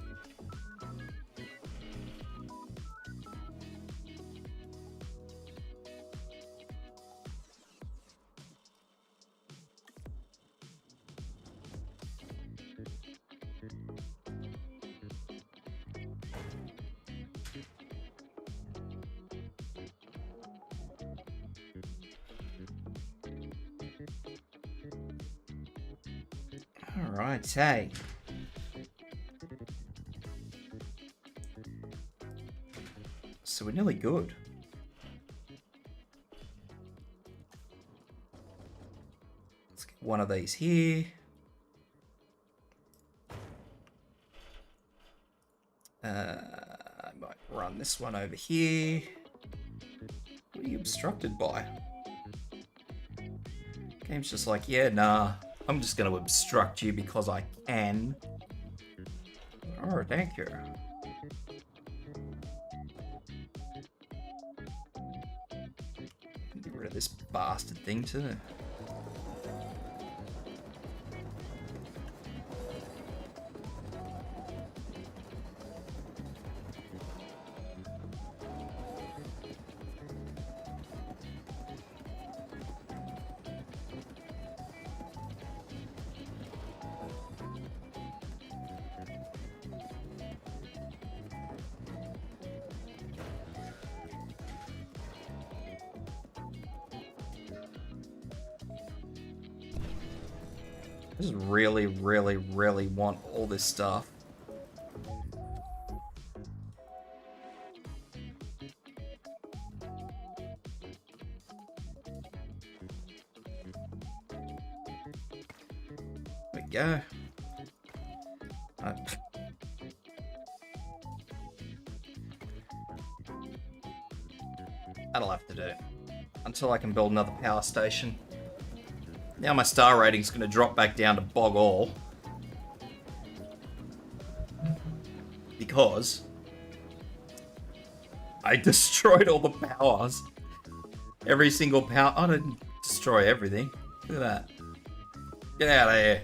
Alright, hey. So we're nearly good. Let's get one of these here. I might run this one over here. What are you obstructed by? Game's just like, yeah, nah. I'm just going to obstruct you because I can. Oh, thank you. Get rid of this bastard thing too. I just really, really, really want all this stuff. There we go. That'll have to do. Until I can build another power station. Now my star rating's going to drop back down to bog all. Because I destroyed all the powers. Every single power. I didn't destroy everything. Look at that. Get out of here.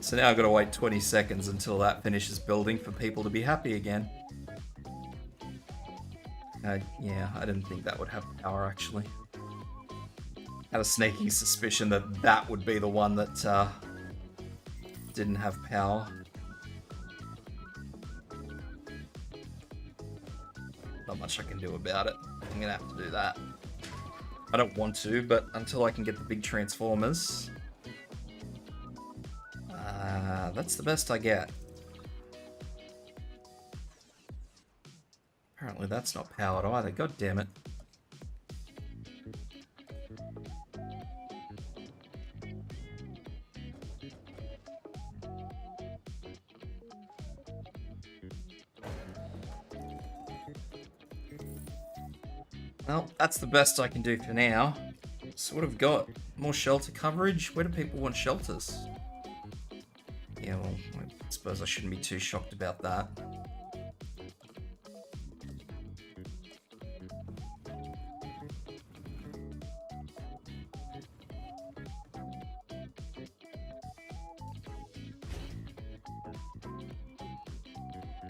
So now I've got to wait 20 seconds until that finishes building for people to be happy again. Yeah, I didn't think that would have power actually. Had a sneaking suspicion that that would be the one that didn't have power. Not much I can do about it. I'm gonna have to do that. I don't want to, but until I can get the big transformers, that's the best I get. Apparently that's not powered either. God damn it. Well, that's the best I can do for now. So what have we got? More shelter coverage? Where do people want shelters? Yeah, well, I suppose I shouldn't be too shocked about that.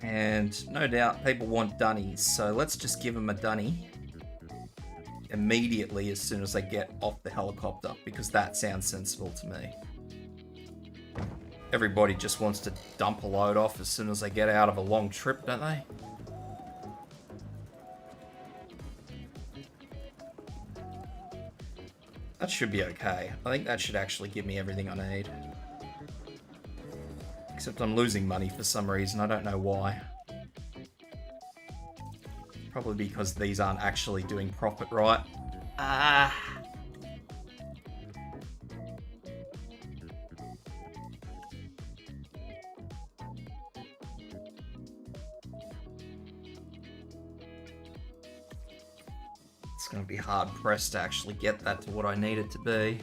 And no doubt people want dunnies, so let's just give them a dunny immediately as soon as they get off the helicopter, because that sounds sensible to me. Everybody just wants to dump a load off as soon as they get out of a long trip, don't they? That should be okay. I think that should actually give me everything I need. Except I'm losing money for some reason, I don't know why. Probably because these aren't actually doing profit right. It's going to be hard pressed to actually get that to what I need it to be.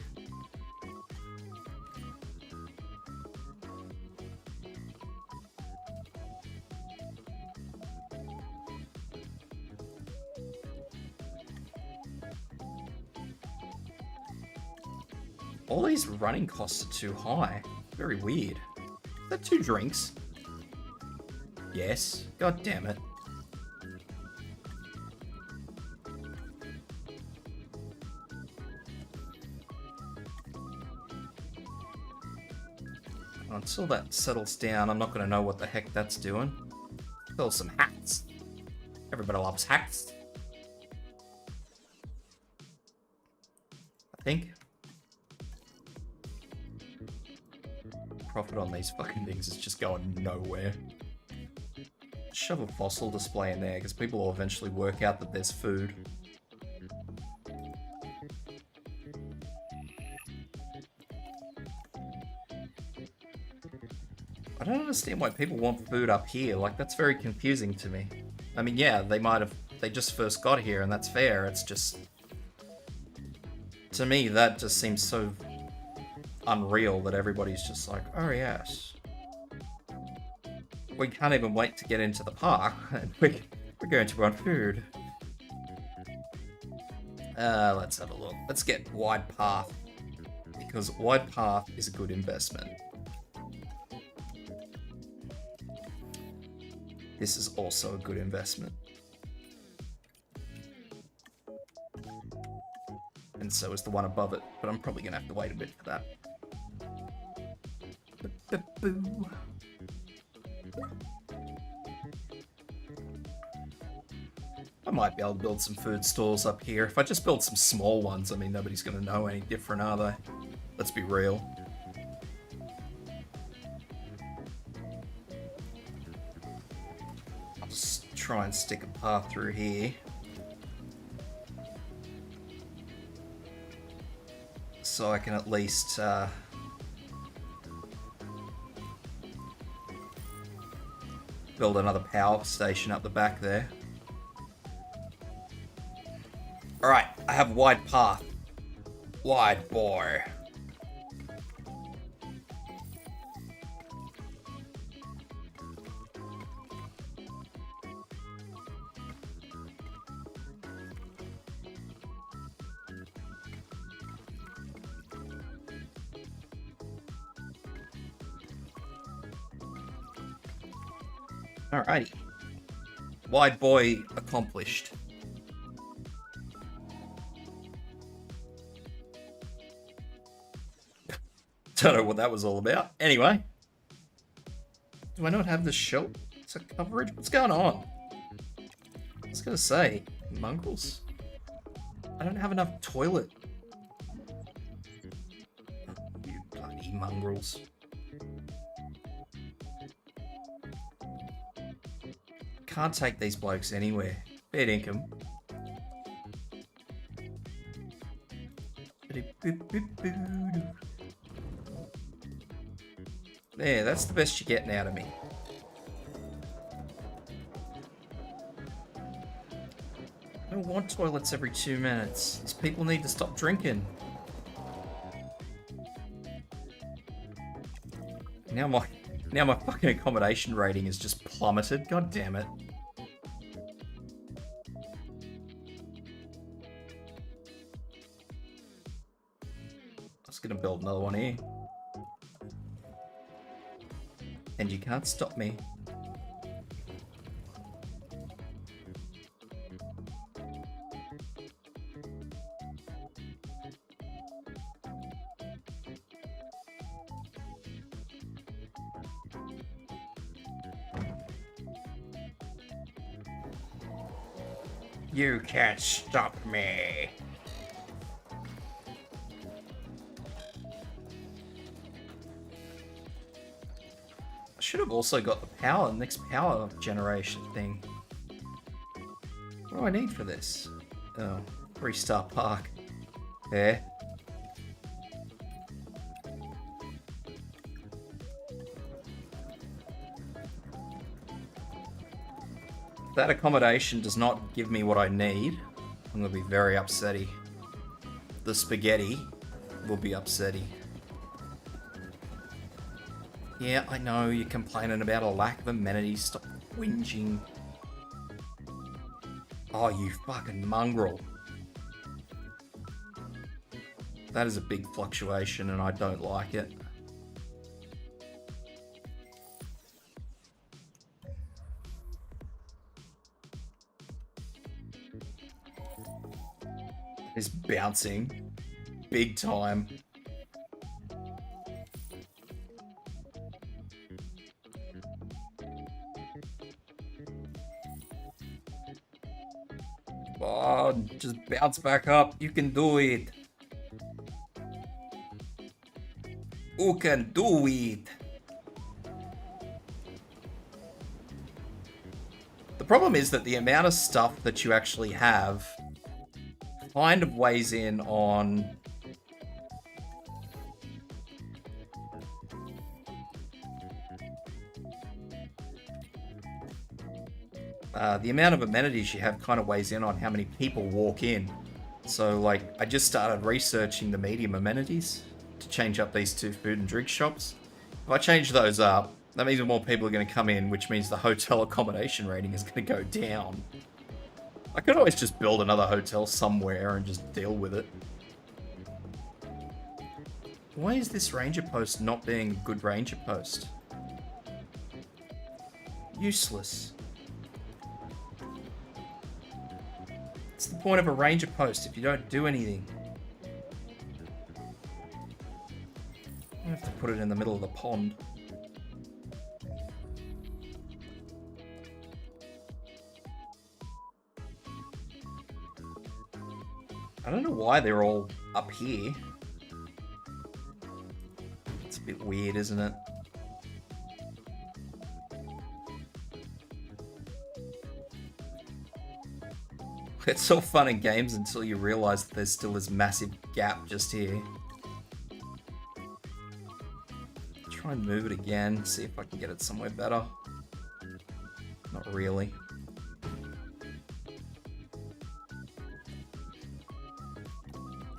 All these running costs are too high. Very weird. Is that 2 drinks? Yes. God damn it. Until that settles down, I'm not going to know what the heck that's doing. Sell some hats. Everybody loves hats. I think. Profit on these fucking things is just going nowhere. Shove a fossil display in there because people will eventually work out that there's food. I don't understand why people want food up here. Like, that's very confusing to me. I mean, yeah, they just first got here and that's fair. It's just, to me, that just seems so unreal that everybody's just like, oh yes. We can't even wait to get into the park and we're going to want food. Let's have a look. Let's get wide path, because wide path is a good investment. This is also a good investment. And so is the one above it, but I'm probably gonna have to wait a bit for that. Boo. I might be able to build some food stores up here. If I just build some small ones, I mean, nobody's gonna know any different, are they? Let's be real. I'll just try and stick a path through here. So I can at least build another power station up the back there. Alright, I have wide path. Wide boy. Alrighty. Wide boy accomplished. Don't know what that was all about. Anyway. Do I not have the shelter coverage? What's going on? I was gonna say, mongrels? I don't have enough toilet. You bloody mongrels. Can't take these blokes anywhere. Bad income. There, that's the best you're getting out of me. I don't want toilets every 2 minutes. These people need to stop drinking. Now my fucking accommodation rating is just plummeted. God damn it. I was gonna build another one here. And you can't stop me. You can't stop me. I should have also got the next power generation thing. What do I need for this? Oh, 3-star park. There. That accommodation does not give me what I need. I'm gonna be very upsetty. The spaghetti will be upsetty. Yeah, I know you're complaining about a lack of amenities. Stop whinging. Oh, you fucking mongrel. That is a big fluctuation and I don't like it. Is bouncing big time. Oh, just bounce back up. You can do it. You can do it. The problem is that the amount of stuff that you actually have kind of weighs in on the amount of amenities you have kind of weighs in on how many people walk in. So like I just started researching the medium amenities to change up these 2 food and drink shops. If I change those up, that means more people are going to come in, which means the hotel accommodation rating is going to go down. I could always just build another hotel somewhere and just deal with it. Why is this ranger post not being a good ranger post? Useless. What's the point of a ranger post if you don't do anything? I have to put it in the middle of the pond. I don't know why they're all up here. It's a bit weird, isn't it? It's all fun and games until you realize that there's still this massive gap just here. Try and move it again, see if I can get it somewhere better. Not really.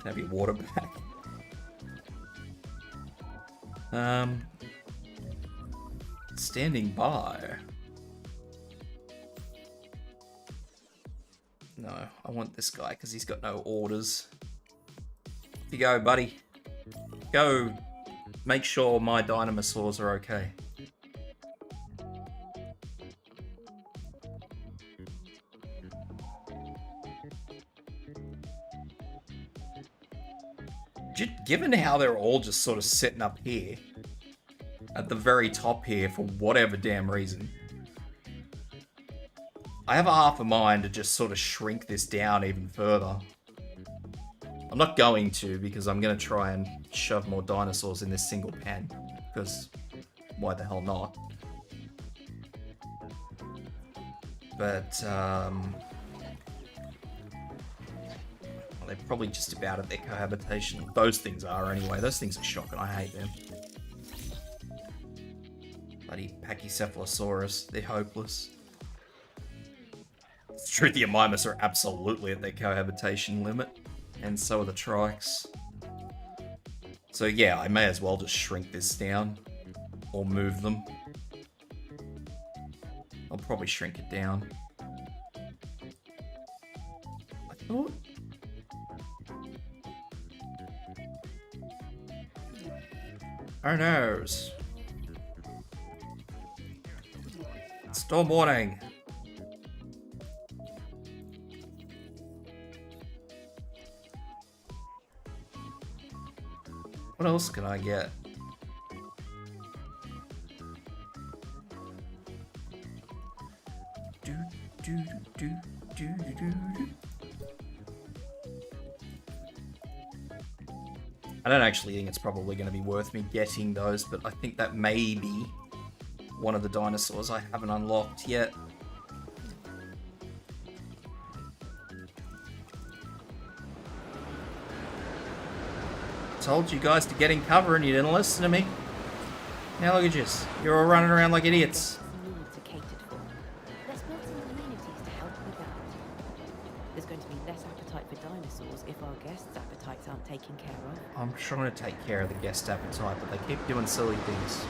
Have your water back. Standing by. No, I want this guy because he's got no orders. Here you go, buddy. Go make sure my dinosaurs are okay. Given how they're all just sort of sitting up here, at the very top here for whatever damn reason, I have a half a mind to just sort of shrink this down even further. I'm not going to, because I'm going to try and shove more dinosaurs in this single pen, because why the hell not? But, they're probably just about at their cohabitation. Those things are anyway. Those things are shocking. I hate them. Bloody Pachycephalosaurus. They're hopeless. Struthiomimus are absolutely at their cohabitation limit, and so are the trikes. So yeah, I may as well just shrink this down, or move them. I'll probably shrink it down. I thought... Who knows? Storm warning! What else can I get? I don't actually think it's probably going to be worth me getting those, but I think that may be one of the dinosaurs I haven't unlocked yet. Told you guys to get in cover and you didn't listen to me. Now look at you. You're all running around like idiots. Needs are catered for. Let's build some amenities to help with that. There's going to be less appetite for dinosaurs if our guests' appetites aren't taken care of. I'm trying to take care of the guest appetite, but they keep doing silly things.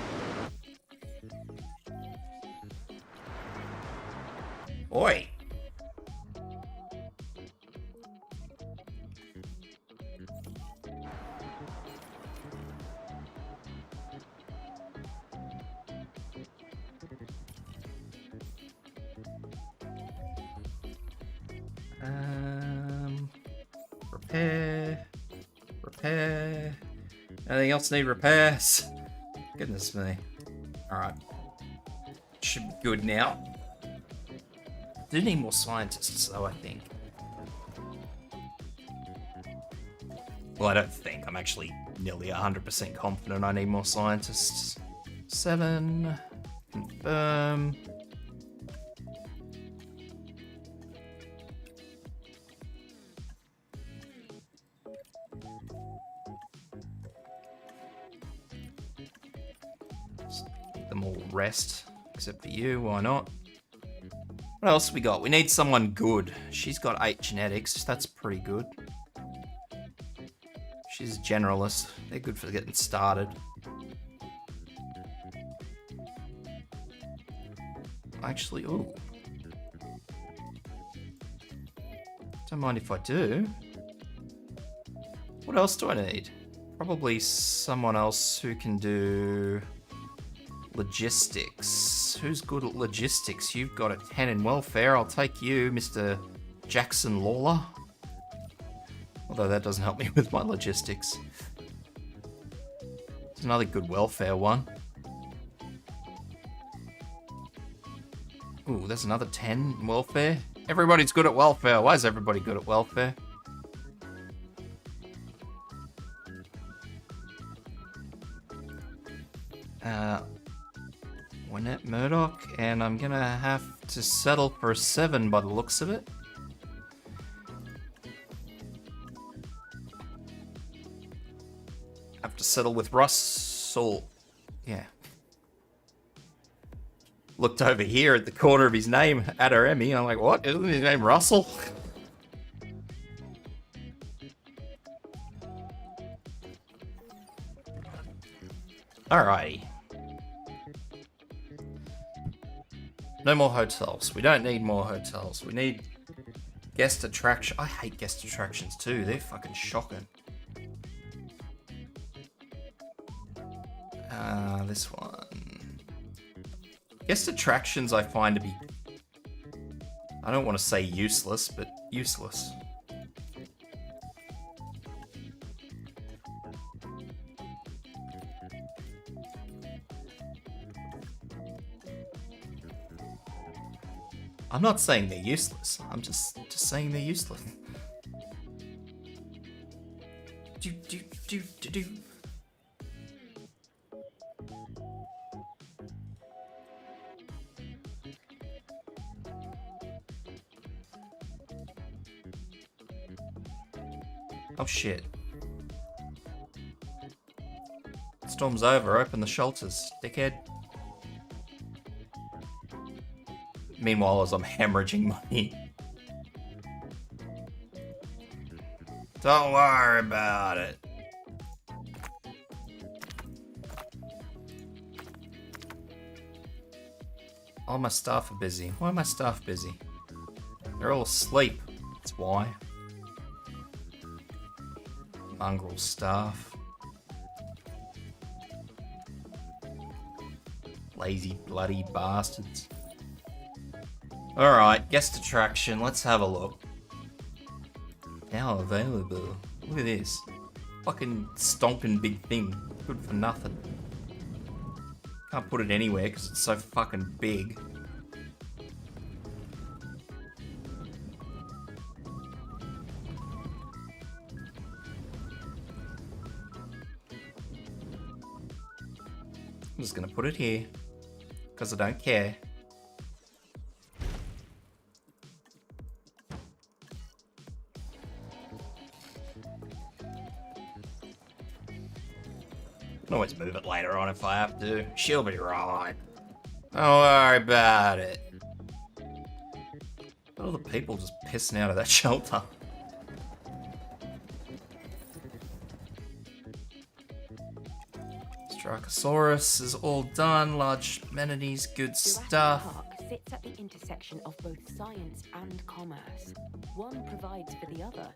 Oi! Repair. Anything else need repairs? Goodness me. Alright. Should be good now. Do need more scientists though, I think. Well, I don't think. I'm actually nearly 100% confident I need more scientists. 7. Confirm. Make them all rest, except for you. Why not? What else we got? We need someone good. She's got 8 genetics. That's pretty good. She's a generalist. They're good for getting started. Actually, ooh. Don't mind if I do. What else do I need? Probably someone else who can do logistics. Who's good at logistics? You've got a 10 in welfare. I'll take you, Mr. Jackson Lawler. Although that doesn't help me with my logistics. It's another good welfare one. Ooh, there's another 10 in welfare. Everybody's good at welfare. Why is everybody good at welfare? Wynette Murdoch, and I'm gonna have to settle for a 7 by the looks of it. Have to settle with Russell. Yeah. Looked over here at the corner of his name at her Emmy. I'm like, what? Isn't his name Russell? Alrighty. No more hotels. We don't need more hotels. We need guest attraction. I hate guest attractions too. They're fucking shocking. This one. Guest attractions I find to be, I don't want to say useless, but useless. I'm not saying they're useless. I'm just saying they're useless. Do. Oh shit. Storm's over. Open the shelters, dickhead. Meanwhile, as I'm hemorrhaging money Don't worry about it. All my staff are busy. Why are my staff busy? They're all asleep. That's why. Mongrel staff. Lazy bloody bastards. Alright, guest attraction. Let's have a look. Now available. Look at this. Fucking stonking big thing. Good for nothing. Can't put it anywhere because it's so fucking big. I'm just gonna put it here because I don't care. Can always move it later on if I have to. She'll be right. Don't worry about it. All the people just pissing out of that shelter. Strichosaurus is all done. Large amenities, good Jurassic stuff. Park sits at the intersection of both science and commerce. One provides for the other.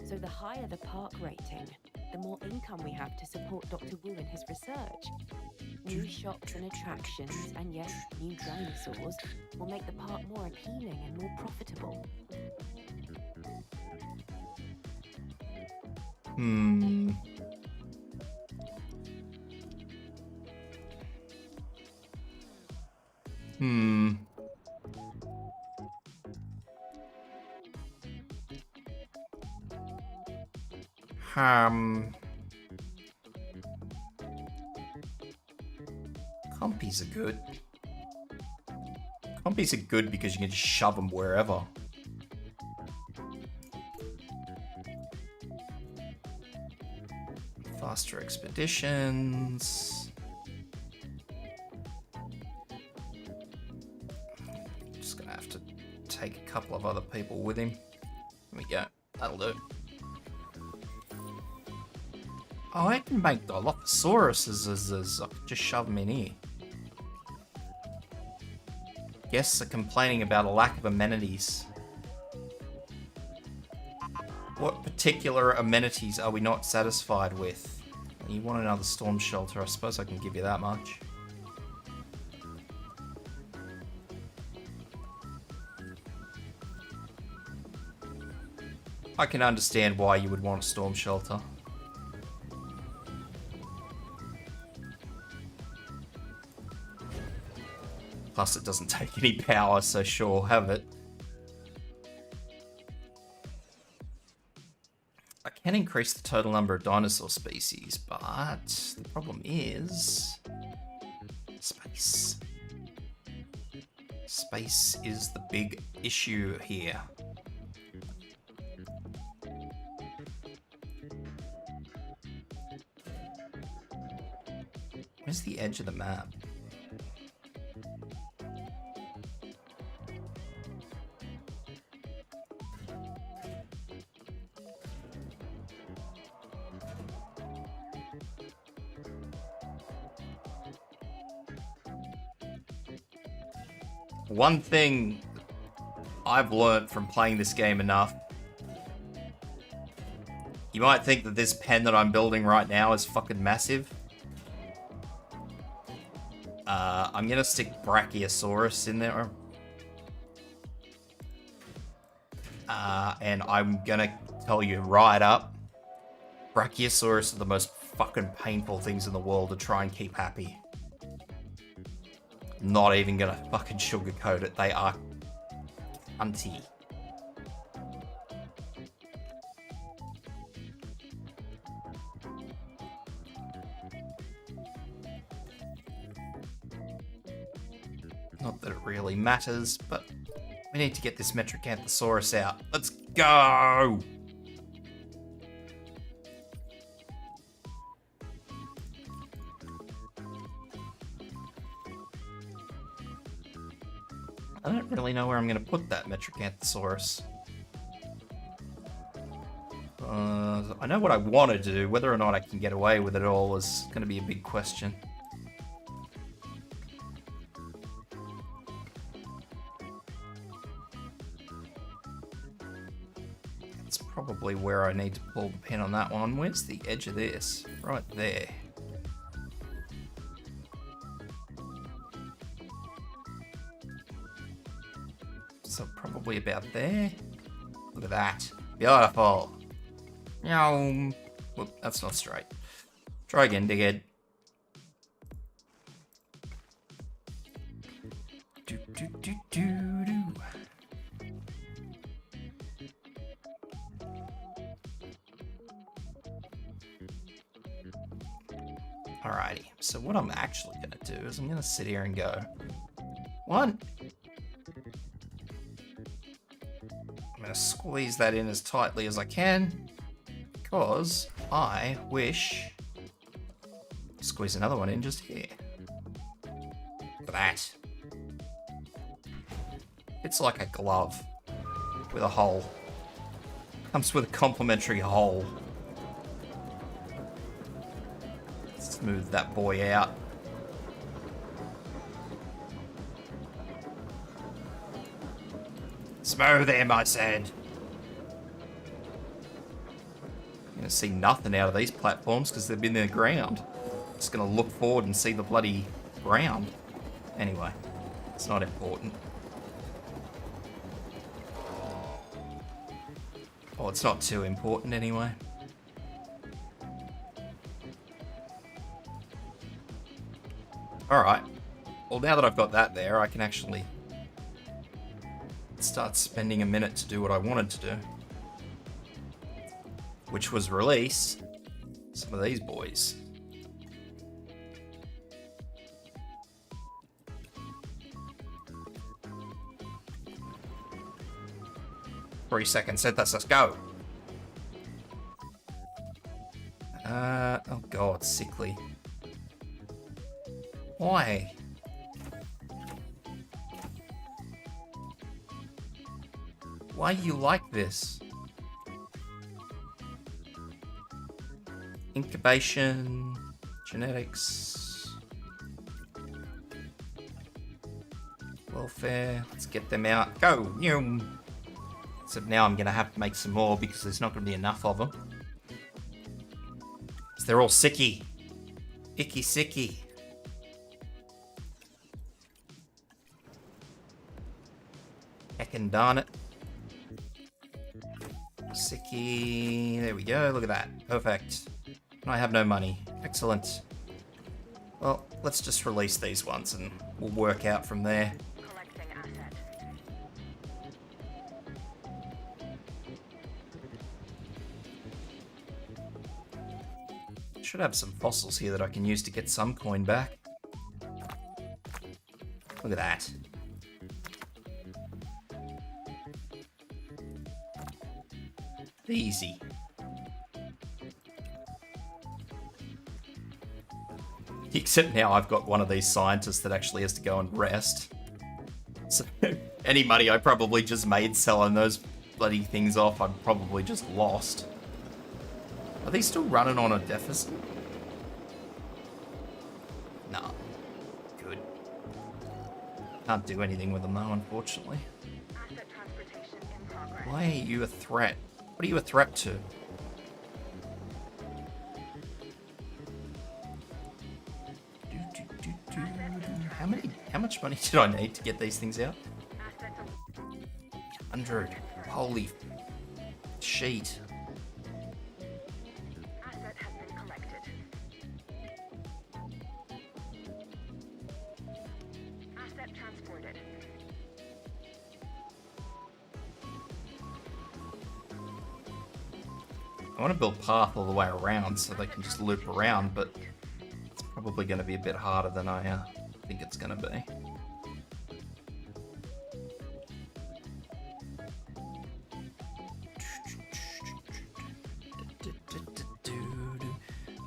So the higher the park rating, the more income we have to support Dr. Wu in his research. New shops and attractions, and yes, new dinosaurs, will make the park more appealing and more profitable. Compies are good. Compies are good because you can just shove them wherever. Faster expeditions. Just gonna have to take a couple of other people with him. There we go. That'll do. Oh, I can make Dilophosaurus. I could just shove them in here. Guests are complaining about a lack of amenities. What particular amenities are we not satisfied with? You want another storm shelter, I suppose I can give you that much. I can understand why you would want a storm shelter. Plus it doesn't take any power, so sure, have it. I can increase the total number of dinosaur species, but the problem is space. Space is the big issue here. Where's the edge of the map? One thing I've learnt from playing this game enough, you might think that this pen that I'm building right now is fucking massive. I'm gonna stick Brachiosaurus in there. And I'm gonna tell you right up, Brachiosaurus are the most fucking painful things in the world to try and keep happy. Not even gonna fucking sugarcoat it, they are cunty. Not that it really matters, but we need to get this Metricanthosaurus out. Let's go! I don't really know where I'm going to put that Metricanthosaurus. I know what I want to do. Whether or not I can get away with it all is going to be a big question. That's probably where I need to pull the pin on that one. Where's the edge of this? Right there. So probably about there. Look at that. Beautiful. Meow. Whoop, that's not straight. Try again, dickhead. Do, do, do, do, do. Alrighty, so what I'm actually going to do is I'm going to sit here and go, one. I'm going to squeeze that in as tightly as I can, because I wish to squeeze another one in just here. Look at that. It's like a glove with a hole. Comes with a complimentary hole. Smooth that boy out. Smooth him, I said. You're gonna see nothing out of these platforms because they've been in the ground. Just gonna look forward and see the bloody ground. Anyway, it's not important. Oh, it's not too important anyway. Alright. Well, now that I've got that there, I can actually start spending a minute to do what I wanted to do. Which was release some of these boys. Three seconds, let's go. Oh god, sickly. Why? Why are you like this? Incubation, genetics, welfare, let's get them out. Go! Except now I'm gonna have to make some more because there's not gonna be enough of them. Because they're all sicky. Icky sicky. Heckin' darn it. Sicky. There we go. Look at that. Perfect. I have no money. Excellent. Well, let's just release these ones and we'll work out from there. Collecting asset. Should have some fossils here that I can use to get some coin back. Look at that. Easy. Except now I've got one of these scientists that actually has to go and rest. So any money I probably just made selling those bloody things off, I've probably just lost. Are they still running on a deficit? Nah. Good. Can't do anything with them though, unfortunately. Asset transportation in progress. Why are you a threat? What are you a threat to? How much money did I need to get these things out? Assets of 100. Holy sheet. asset has been collected. Asset transported. I want to build path all the way around so they can just loop around, but it's probably going to be a bit harder than I think it's going to be.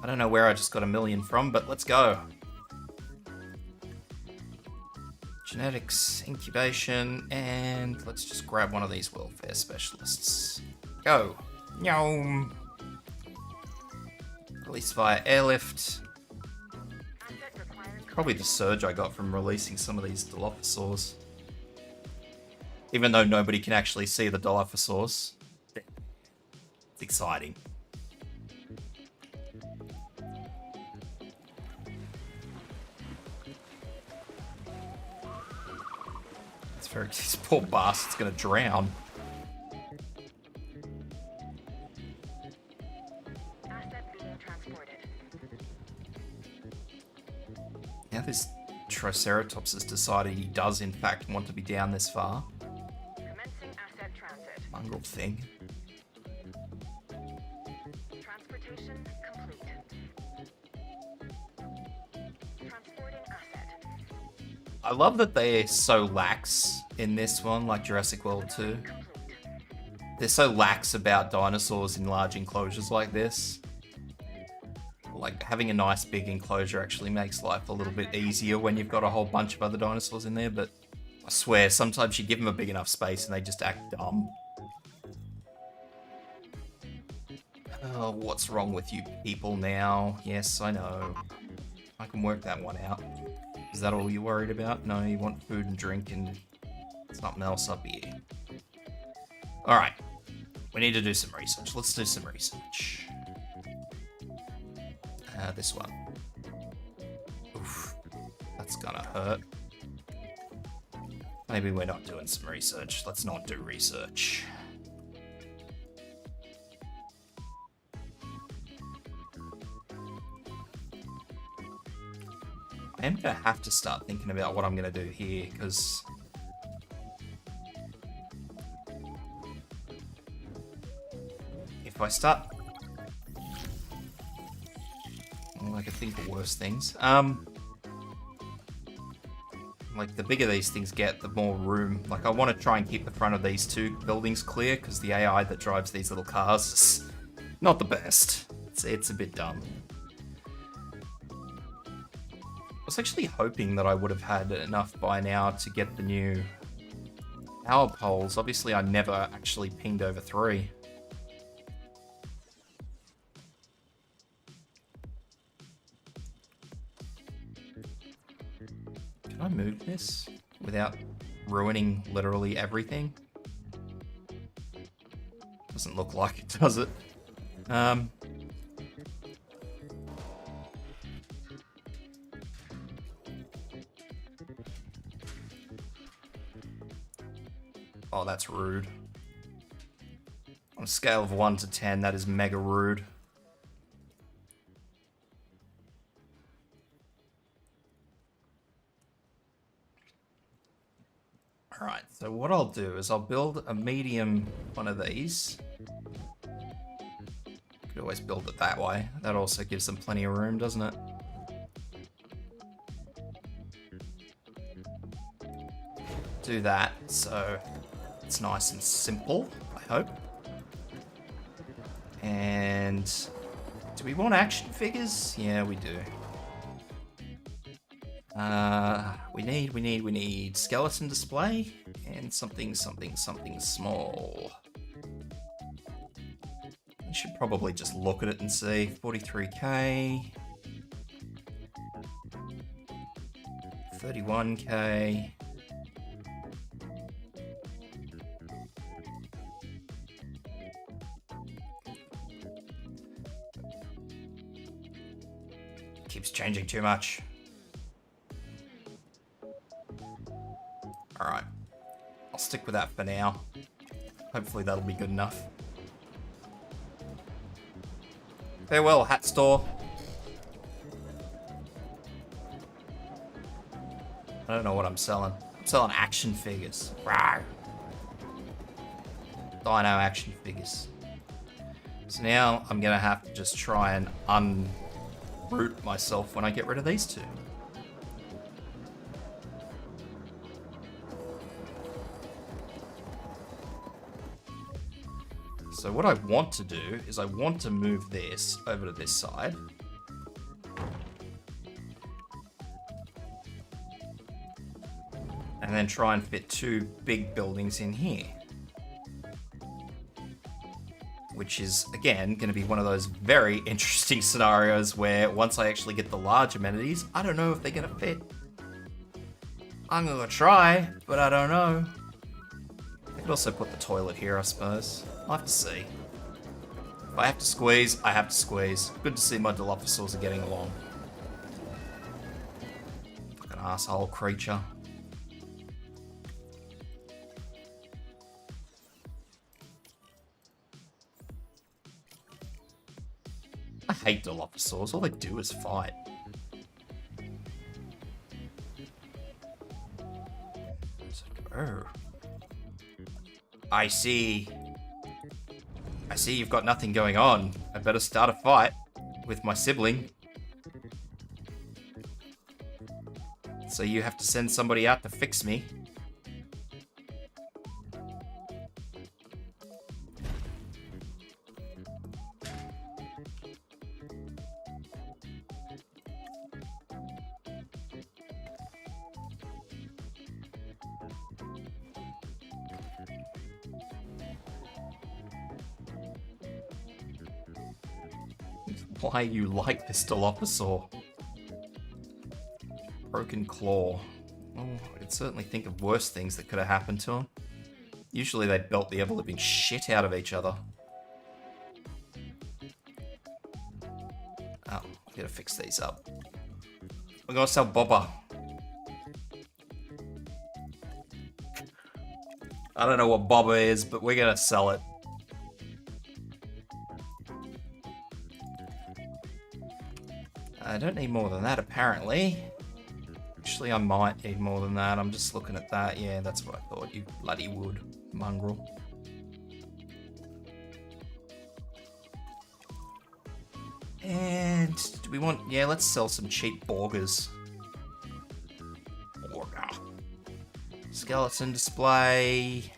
I don't know where I just got a million from, but let's go. Genetics, incubation, and let's just grab one of these welfare specialists. Go. Nyom. Release via airlift. Asset requiring Probably the surge I got from releasing some of these Dilophosaurs. Even though nobody can actually see the Dilophosaurs. It's exciting. It's very... This poor bastard's gonna drown. asset being transported. Now this Triceratops has decided he does in fact want to be down this far. Commencing asset transit. Mongrel thing. Transportation complete. Transporting asset. I love that they're so lax in this one, like Jurassic World 2. Complete. They're so lax about dinosaurs in large enclosures like this. Like, having a nice big enclosure actually makes life a little bit easier when you've got a whole bunch of other dinosaurs in there, but I swear, sometimes you give them a big enough space and they just act dumb. Oh, what's wrong with you people now? Yes, I know. I can work that one out. Is that all you're worried about? No, you want food and drink and something else up here. Alright. We need to do some research. Let's do some research. This one. Oof. That's gonna hurt. Maybe we're not doing some research. Let's not do research. I am gonna have to start thinking about what I'm gonna do here, because if I start, well, I could think of worse things. Like, the bigger these things get, the more room. Like, I want to try and keep the front of these two buildings clear, because the AI that drives these little cars is not the best. It's a bit dumb. I was actually hoping that I would have had enough by now to get the new power poles. Obviously, I never actually pinged over 3. Can I move this without ruining literally everything? Doesn't look like it, does it? Oh, that's rude. On a scale of 1 to 10, that is mega rude. Alright, so what I'll do is I'll build a medium one of these. Could always build it that way. That also gives them plenty of room, doesn't it? Do that, so it's nice and simple, I hope. And do we want action figures? Yeah, we do. We need skeleton display and something small. I should probably just look at it and see. 43k. 31k. Keeps changing too much. Alright. I'll stick with that for now. Hopefully that'll be good enough. Farewell, hat store. I don't know what I'm selling. I'm selling action figures. Rawr. Dino action figures. So now I'm gonna have to just try and unroot myself when I get rid of these two. So what I want to do is I want to move this over to this side. And then try and fit 2 big buildings in here. which is, again, going to be one of those very interesting scenarios where once I actually get the large amenities, I don't know if they're going to fit. I'm going to try, but I don't know. I could also put the toilet here, I suppose. I'll have to see. If I have to squeeze, I have to squeeze. Good to see my Dilophosaurs are getting along. Fucking asshole creature. I hate Dilophosaurs. All they do is fight. Oh. I see. I see you've got nothing going on. I better start a fight with my sibling. So you have to send somebody out to fix me. Why you like this Dilophosaur? Broken claw. Oh, I could certainly think of worse things that could have happened to him. Usually they belt the ever-living shit out of each other. Oh, I gotta fix these up. We're gonna sell Bobber. I don't know what Bobber is, but we're gonna sell it. I don't need more than that, apparently. Actually, I might need more than that. I'm just looking at that. Yeah, that's what I thought. You bloody would, mongrel. And do we want... Yeah, let's sell some cheap Borgers. Borger. Skeleton display.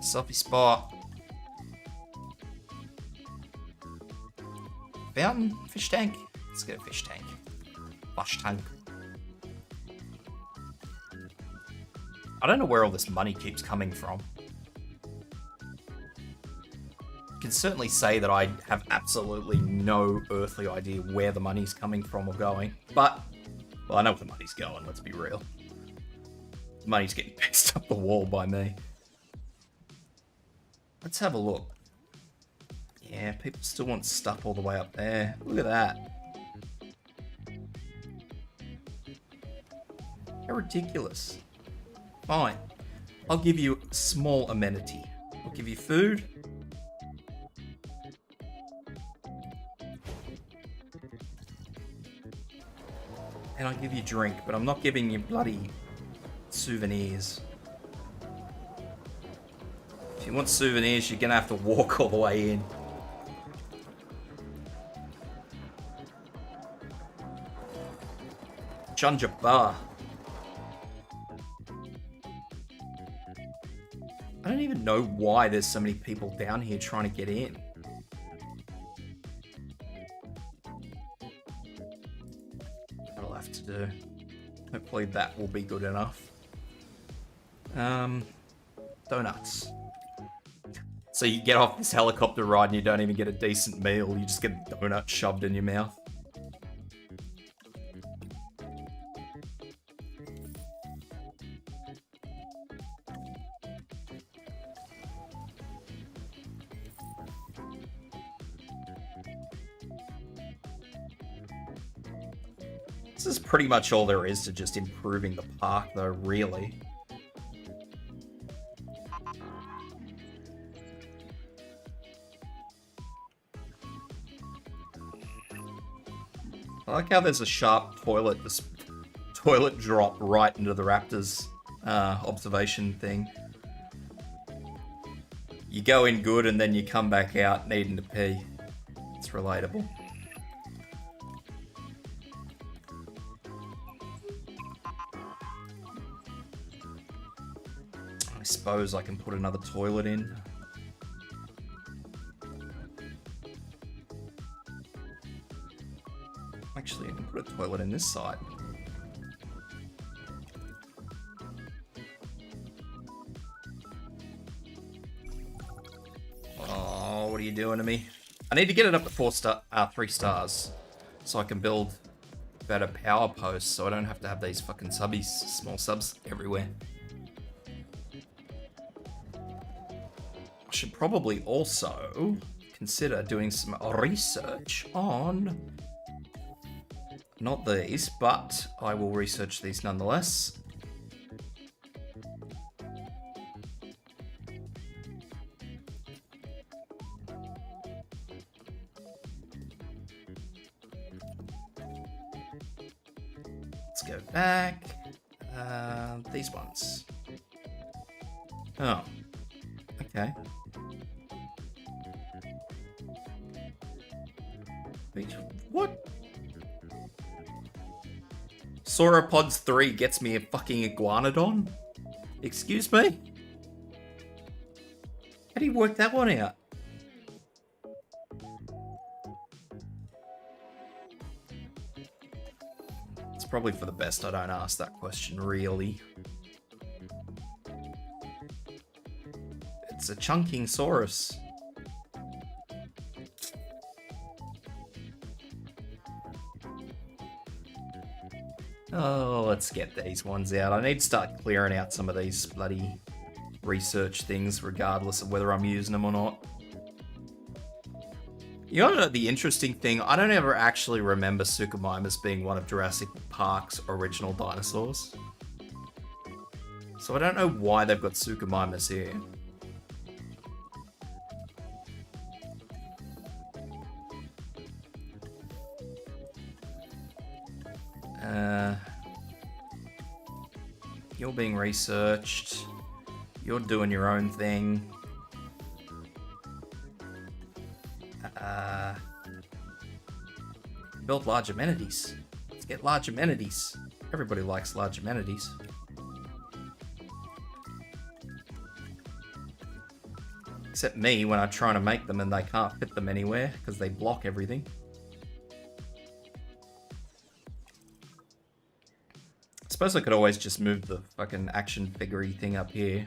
Selfie spot. Fountain? Fish tank? Let's go fish tank. Flush tank. I don't know where all this money keeps coming from. You can certainly say that I have absolutely no earthly idea where the money's coming from or going. But, well, I know where the money's going, let's be real. The money's getting passed up the wall by me. Let's have a look. Yeah, people still want stuff all the way up there. Look at that. How ridiculous. Fine. I'll give you a small amenity. I'll give you food. And I'll give you drink, but I'm not giving you bloody souvenirs. If you want souvenirs, you're gonna have to walk all the way in. Chunja Bar. I don't even know why there's so many people down here trying to get in. That'll have to do. Hopefully that will be good enough. Donuts. So you get off this helicopter ride and you don't even get a decent meal, you just get a donut shoved in your mouth. This is pretty much all there is to just improving the park, though, really. I like how there's a sharp toilet drop right into the Raptor's observation thing. You go in good and then you come back out needing to pee. It's relatable. I suppose I can put another toilet in. Actually, I can put a toilet in this side. are you doing to me? I need to get it up to 3 stars so I can build better power posts so I don't have to have these fucking subbies, small subs everywhere. I should probably also consider doing some research on not these, but I will research these nonetheless. Let's go back. These ones. Oh, okay. What? Sauropods 3 gets me a fucking iguanodon? Excuse me? How do you work that one out? It's probably for the best I don't ask that question, really. It's a chunking saurus. Oh, let's get these ones out. I need to start clearing out some of these bloody research things, regardless of whether I'm using them or not. You know the interesting thing? I don't ever actually remember Suchomimus being one of Jurassic Park's original dinosaurs. So I don't know why they've got Suchomimus here. You're being researched. You're doing your own thing. Build large amenities. Let's get large amenities. Everybody likes large amenities. Except me when I'm trying to make them and they can't fit them anywhere because they block everything. I suppose I could always just move the fucking action figure-y thing up here.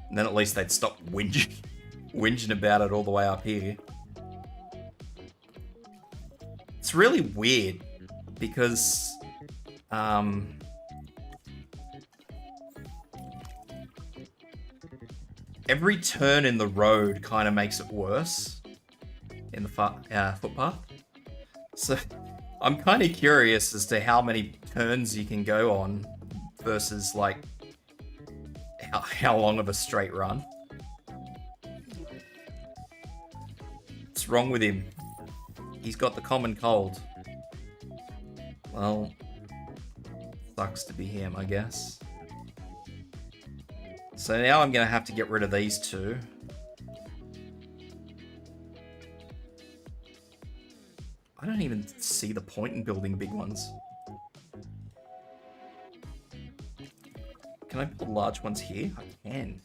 And then at least they'd stop whinging about it all the way up here. It's really weird because every turn in the road kind of makes it worse in the footpath. So I'm kind of curious as to how many turns you can go on versus like how long of a straight run. What's wrong with him? He's got the common cold. Well, sucks to be him, I guess. So now I'm going to have to get rid of these two. I don't even see the point in building big ones. Can I put large ones here? I can.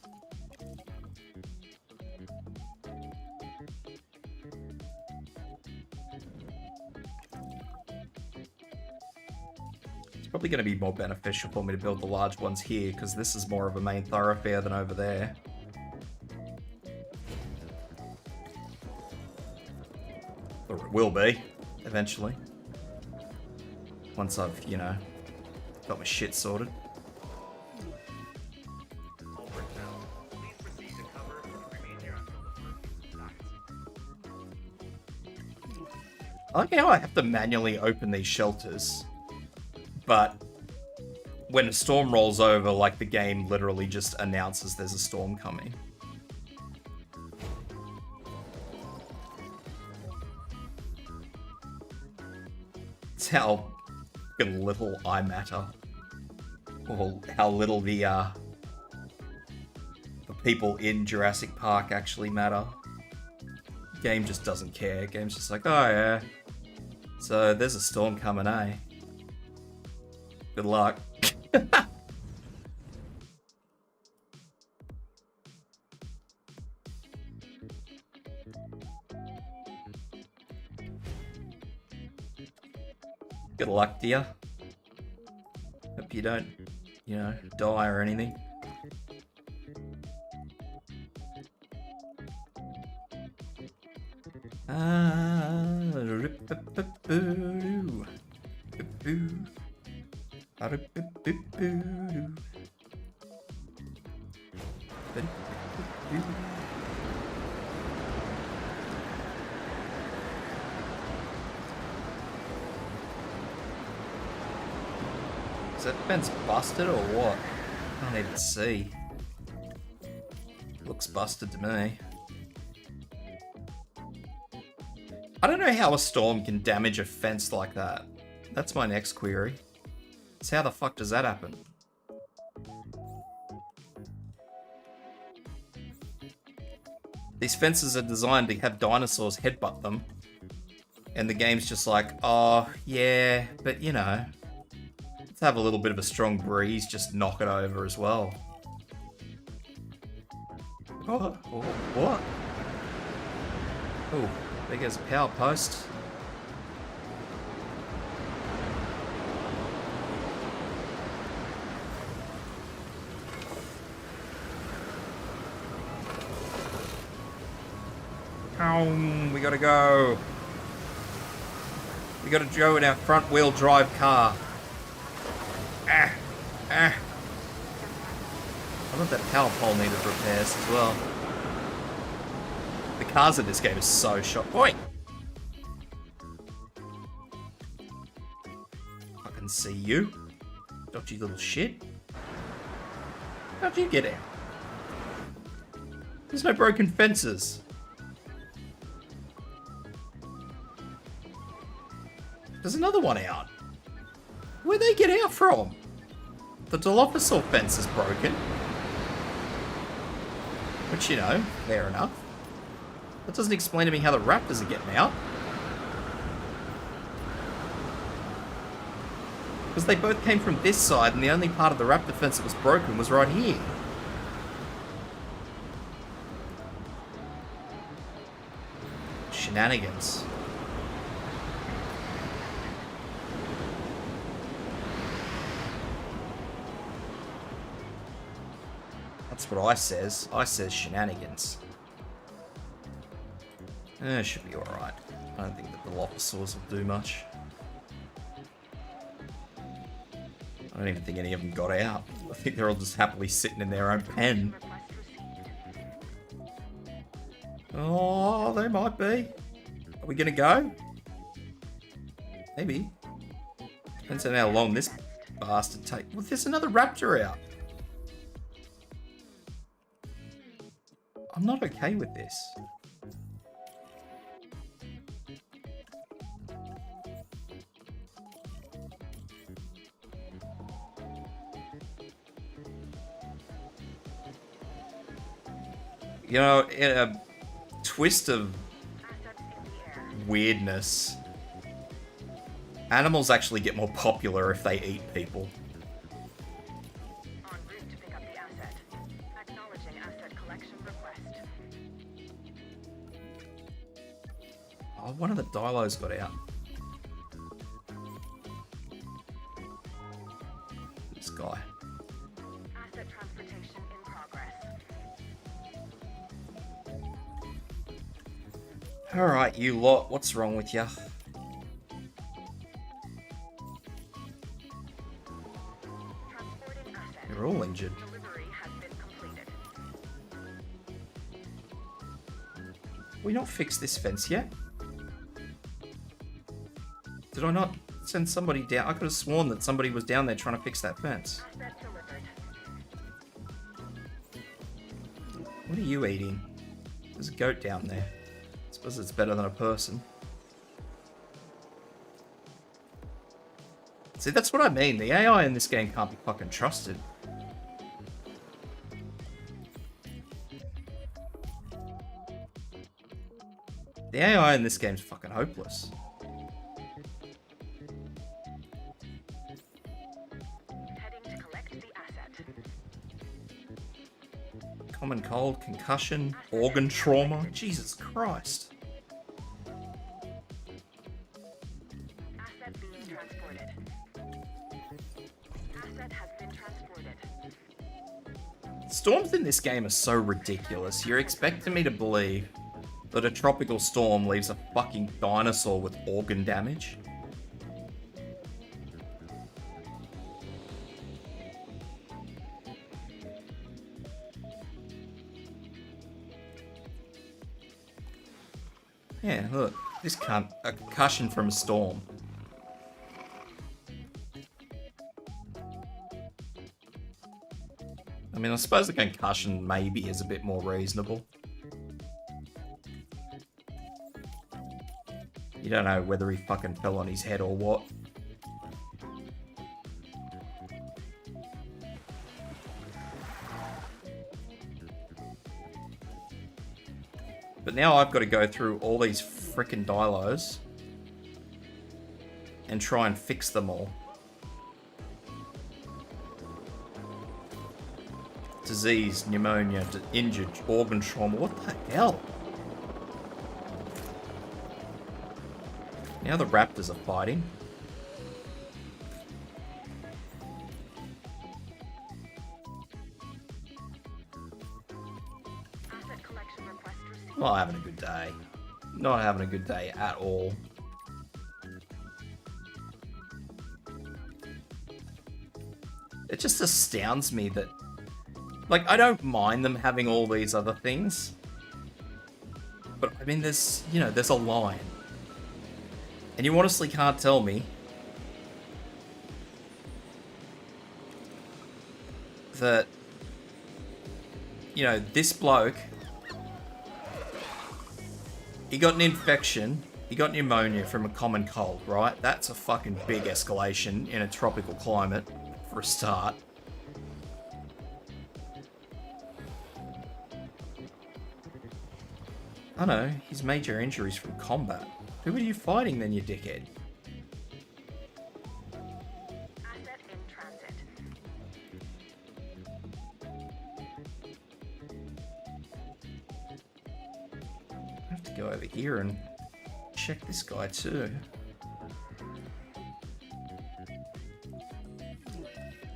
It's probably going to be more beneficial for me to build the large ones here because this is more of a main thoroughfare than over there. Or it will be, eventually. Once I've, you know, got my shit sorted. I like how I have to manually open these shelters, but when a storm rolls over, like the game literally just announces there's a storm coming. It's how little I matter, or how little the people in Jurassic Park actually matter. Game just doesn't care. Game's just like, oh yeah, so there's a storm coming, eh? Good luck. Good luck, dear. Hope you don't, you know, die or anything. Is that fence busted or what? I can't even see. Looks busted to me. I don't know how a storm can damage a fence like that. That's my next query. So how the fuck does that happen? These fences are designed to have dinosaurs headbutt them. And the game's just like, oh, yeah, but you know, let's have a little bit of a strong breeze, just knock it over as well. Oh, what? Oh, there goes a power post. We gotta go. We gotta go in our front wheel drive car. I thought that power pole needed repairs as well. The cars in this game are so shot. Oi! I can see you. Dodgy little shit. How'd you get out? There's no broken fences. There's another one out. Where'd they get out from? The Dilophosaur fence is broken. Which, you know, fair enough. That doesn't explain to me how the Raptors are getting out. Because they both came from this side, and the only part of the Raptor fence that was broken was right here. Shenanigans. That's what I says. I says shenanigans. It should be alright. I don't think that the Dilophosaurs will do much. I don't even think any of them got out. I think they're all just happily sitting in their own pen. Request received. Oh, they might be. Are we gonna go? Maybe. Depends on how long this bastard takes. Well, there's another Raptor out. I'm not okay with this. You know, in a twist of Assets in the air. weirdness, animals actually get more popular if they eat people. En route to pick up the asset. Acknowledging asset collection request. Oh, one of the Dilos got out. This guy. Asset transportation in progress. Alright, you lot, what's wrong with ya? Transporting asset. You're all injured. Delivery has been completed. We not fixed this fence yet? Did I not send somebody down? I could have sworn that somebody was down there trying to fix that fence. Asset delivered. What are you eating? There's a goat down there. I suppose it's better than a person. See, that's what I mean. The AI in this game can't be fucking trusted. The AI in this game's fucking hopeless. Heading to collect the asset. Common cold, concussion, organ trauma. Jesus Christ. Asset being transported. Asset has been transported. Storms in this game are so ridiculous. You're expecting me to believe that a tropical storm leaves a fucking dinosaur with organ damage? Yeah, look. This cunt, a concussion from a storm. I mean, I suppose a concussion maybe is a bit more reasonable. You don't know whether he fucking fell on his head or what. But now I've got to go through all these frickin' dilos and try and fix them all. Disease, pneumonia, injured, organ trauma. What the hell? Now the raptors are fighting. Asset collection request received. Not having a good day. Not having a good day at all. It just astounds me that... Like, I don't mind them having all these other things. But, I mean, there's, you know, there's a line. And you honestly can't tell me that, you know, this bloke, he got an infection, he got pneumonia from a common cold, right? That's a fucking big escalation in a tropical climate, for a start. I know, his major injuries from combat. Who are you fighting then, you dickhead? Asset in transit. I have to go over here and check this guy too.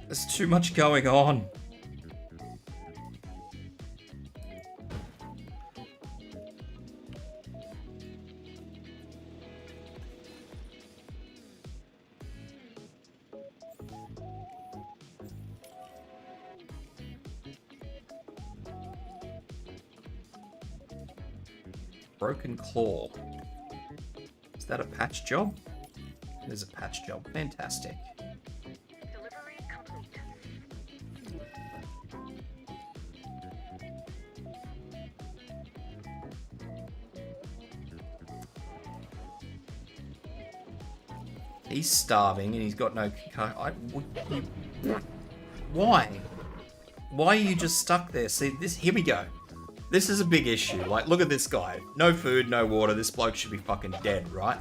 There's too much going on. Broken claw. Is that a patch job? It is a patch job. Fantastic. Delivery complete. He's starving and he's got no... Why? Why are you just stuck there? See, this. Here we go. This is a big issue. Like, look at this guy. No food, no water. This bloke should be fucking dead, right?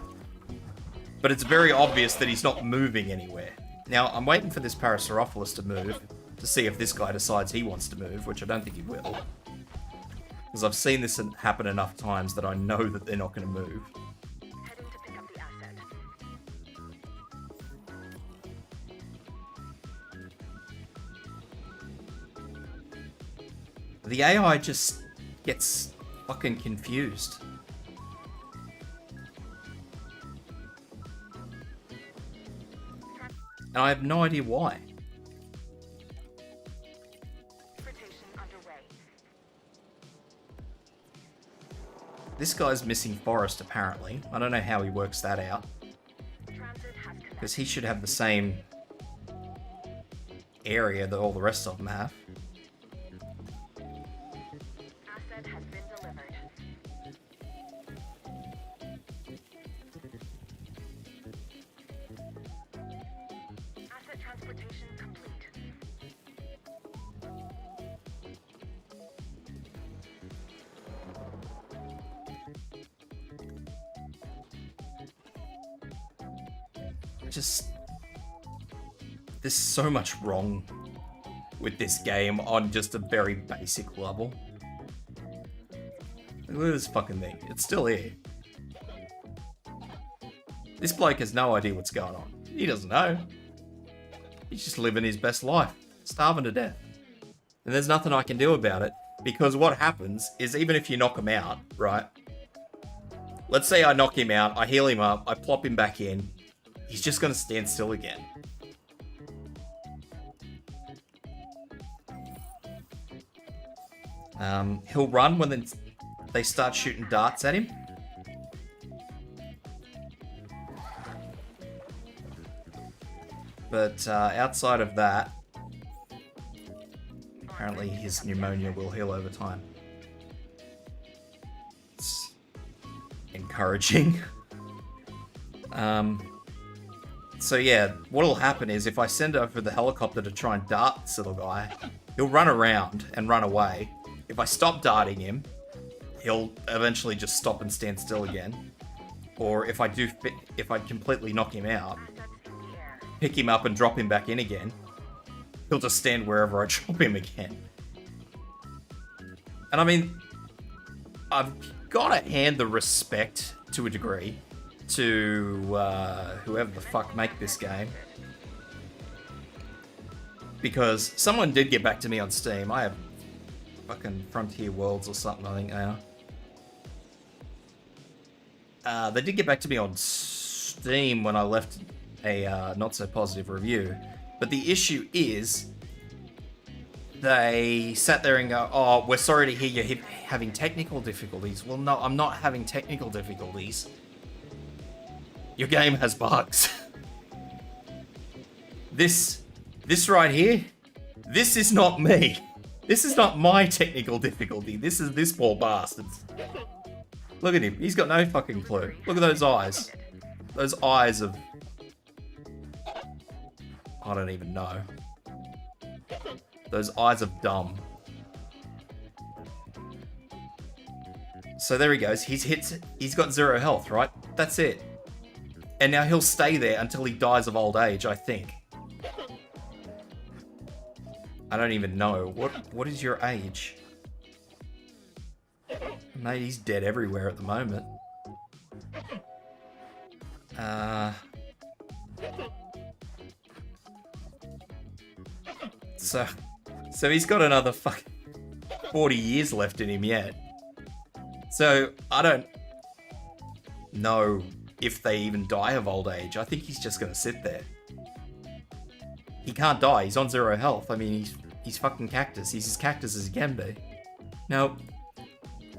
But it's very obvious that he's not moving anywhere. Now, I'm waiting for this Parasaurolophus to move to see if this guy decides he wants to move, which I don't think he will. Because I've seen this happen enough times that I know that they're not going to move. Heading to pick up the asset. The AI just gets fucking confused. And I have no idea why. Transportation underway. This guy's missing forest, apparently. I don't know how he works that out. Transit has Because connected. he should have the same area that all the rest of them have. Asset has been delivered. Asset transportation complete. Just... There's so much wrong with this game on just a very basic level. Look at this fucking thing. It's still here. This bloke has no idea what's going on. He doesn't know. He's just living his best life. Starving to death. And there's nothing I can do about it. Because what happens is even if you knock him out, right? Let's say I knock him out, I heal him up, I plop him back in. He's just going to stand still again. He'll run when they start shooting darts at him. But outside of that, apparently his pneumonia will heal over time. It's encouraging. So yeah, what'll happen is if I send over the helicopter to try and dart this little guy, he'll run around and run away. If I stop darting him, he'll eventually just stop and stand still again. Or if I completely knock him out, pick him up and drop him back in again, he'll just stand wherever I drop him again. And I mean, I've got to hand the respect to a degree to whoever the fuck make this game. Because someone did get back to me on Steam. I have fucking Frontier Worlds or something, I think now. They did get back to me on Steam when I left a not so positive review. But the issue is, they sat there and go, oh, we're sorry to hear you're having technical difficulties. Well, no, I'm not having technical difficulties. Your game has bugs. This right here, this is not me. This is not my technical difficulty. This is this poor bastard. Look at him. He's got no fucking clue. Look at those eyes. Those eyes of... I don't even know. Those eyes of dumb. So there he goes. He's got 0 health, right? That's it. And now he'll stay there until he dies of old age, I think. I don't even know. What is your age? Mate, he's dead everywhere at the moment. So he's got another fucking 40 years left in him yet. So I don't know if they even die of old age. I think he's just gonna sit there. He can't die. He's on 0 health. I mean, he's fucking cactus. He's as cactus as he can be. Nope.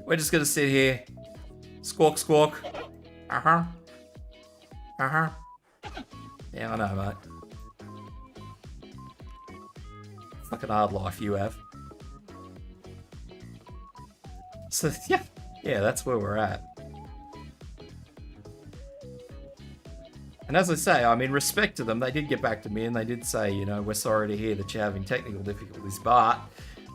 We're just gonna sit here. Squawk, squawk. Uh-huh. Uh-huh. Yeah, I know, mate. Fucking hard life you have. So, yeah, that's where we're at. And as I say, I mean, respect to them, they did get back to me and they did say, you know, we're sorry to hear that you're having technical difficulties, but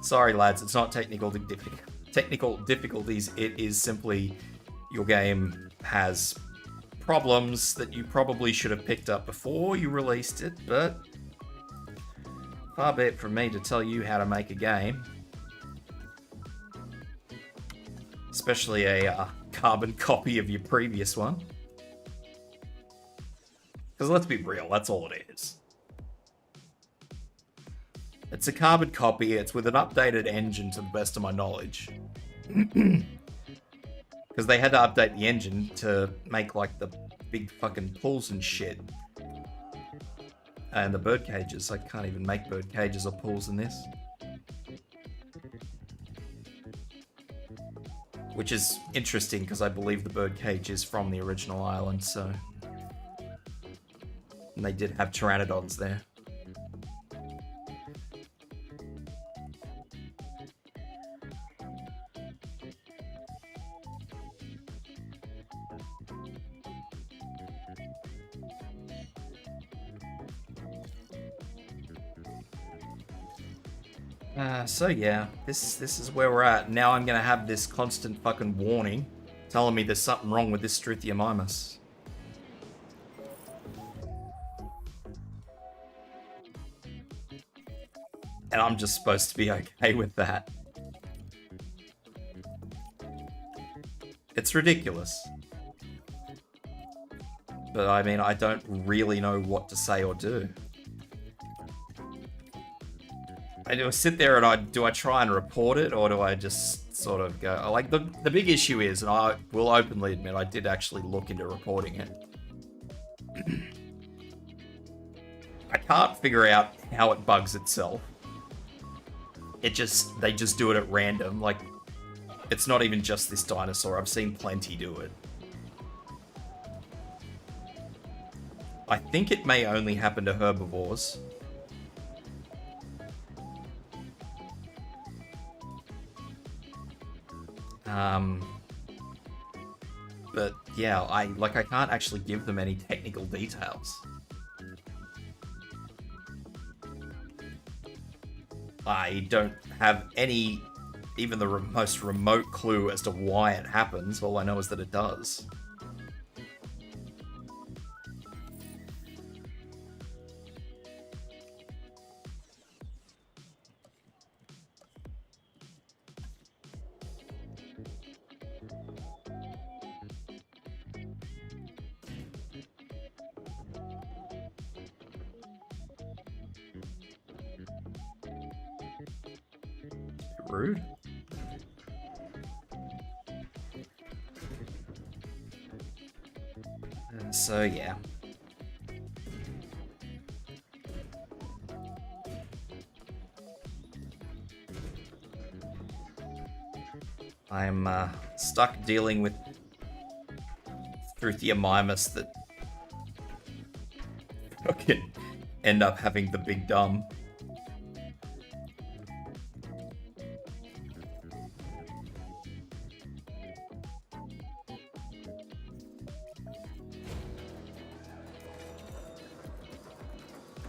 sorry, lads, it's not technical difficulties. It is simply your game has problems that you probably should have picked up before you released it, but far be it from me to tell you how to make a game. Especially a carbon copy of your previous one. Because let's be real, that's all it is. It's a carbon copy, it's with an updated engine to the best of my knowledge. Because they had to update the engine to make like the big fucking pools and shit. And the bird cages. I can't even make bird cages or pools in this. Which is interesting because I believe the bird cage is from the original island, so... And they did have pteranodons there. So yeah, this is where we're at. Now I'm gonna have this constant fucking warning telling me there's something wrong with this Struthiomimus. And I'm just supposed to be okay with that. It's ridiculous. But I mean, I don't really know what to say or do. Do I sit there and do I try and report it, or do I just sort of go. Like, the big issue is, and I will openly admit, I did actually look into reporting it. I can't figure out how it bugs itself. They just do it at random. Like, it's not even just this dinosaur. I've seen plenty do it. I think it may only happen to herbivores. But yeah, I can't actually give them any technical details. I don't have any, even the most remote clue as to why it happens. All I know is that it does. Rude. So yeah. I'm stuck dealing with Struthiomimus that fucking end up having the big dumb.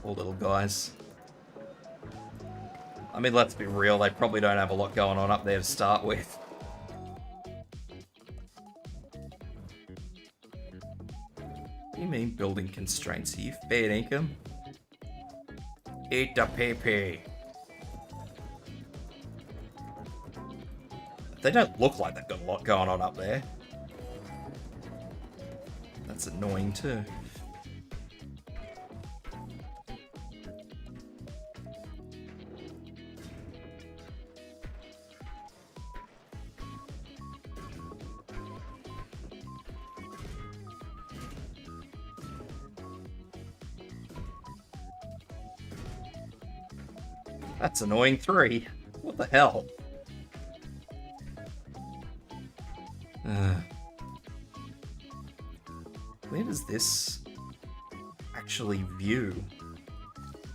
Poor little guys. I mean, let's be real, they probably don't have a lot going on up there to start with. What do you mean building constraints? Are you fair income? Eat the pee-pee. They don't look like they've got a lot going on up there. That's annoying too. That's annoying 3. What the hell? Where does this actually view?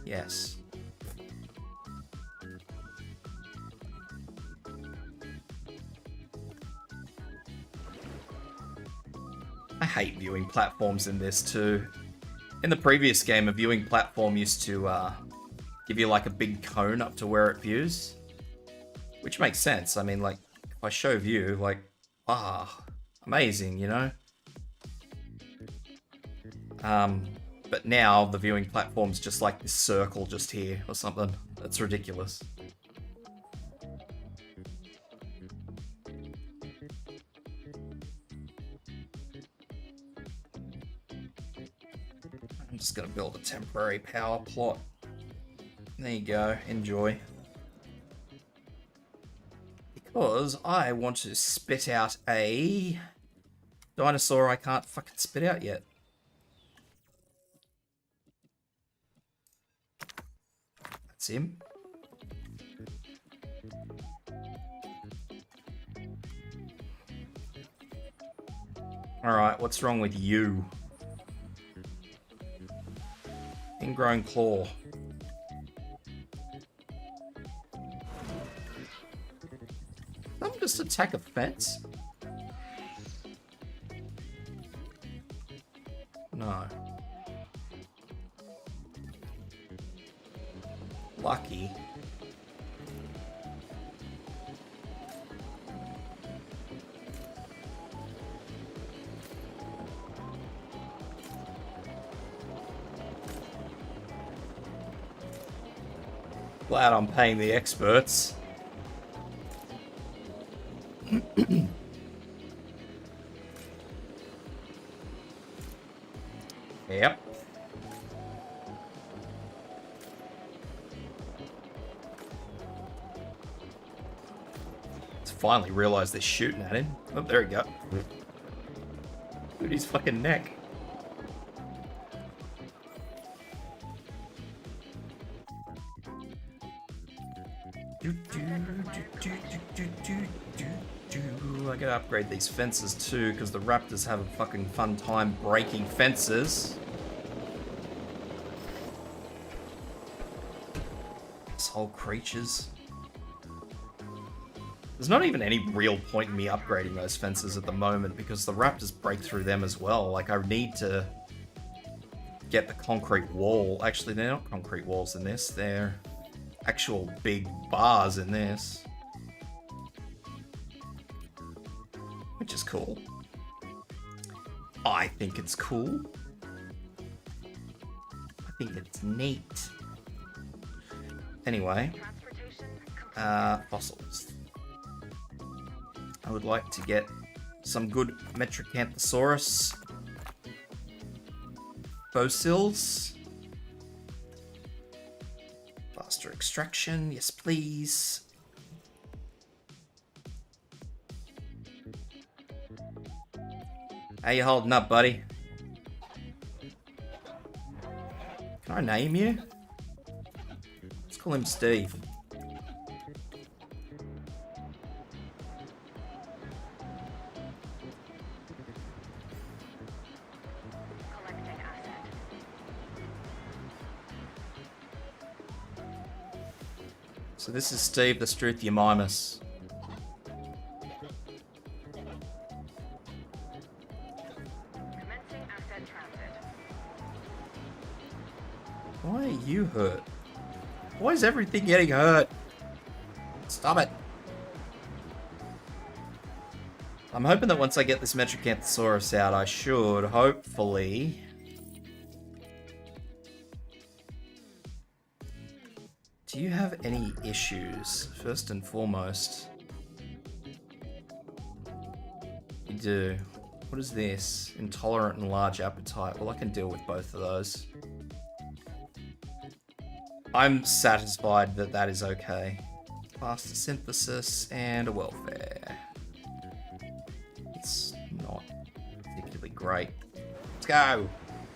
Yes. I hate viewing platforms in this too. In the previous game, a viewing platform used to give you like a big cone up to where it views, which makes sense. I mean, like, if I show view, like, amazing, you know? But now the viewing platform's just like this circle just here or something. That's ridiculous. I'm just gonna build a temporary power plot. There you go, enjoy. Because I want to spit out a dinosaur I can't fucking spit out yet. That's him. Alright, what's wrong with you? Ingrown claw. Don't just attack a fence? No. Lucky. Glad I'm paying the experts. Yep. It's finally realised they're shooting at him. Oh, there we go. Look at his fucking neck. I gotta upgrade these fences too, because the raptors have a fucking fun time breaking fences. This whole creatures. There's not even any real point in me upgrading those fences at the moment, because the raptors break through them as well. Like, I need to get the concrete wall. Actually, they're not concrete walls in this. They're actual big bars in this. Which is cool. I think it's cool. I think it's neat. Anyway, fossils. I would like to get some good Metricanthosaurus fossils. Faster extraction, yes please. How you holding up, buddy? Can I name you? Let's call him Steve. Collecting asset. So this is Steve the Struthiomimus. Commencing asset transit. Why are you hurt? Why is everything getting hurt? Stop it. I'm hoping that once I get this Metricanthosaurus out, I should, hopefully... Do you have any issues, first and foremost? You do. What is this? Intolerant and large appetite. Well, I can deal with both of those. I'm satisfied that that is okay. Faster synthesis and a welfare. It's not particularly great. Let's go!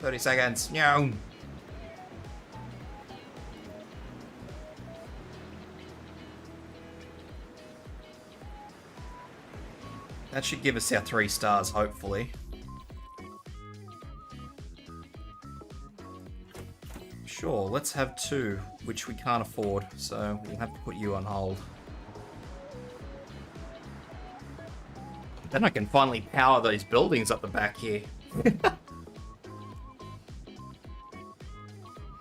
30 seconds. No! That should give us our 3 stars, hopefully. Sure, let's have 2, which we can't afford, so we'll have to put you on hold. Then I can finally power those buildings up the back here.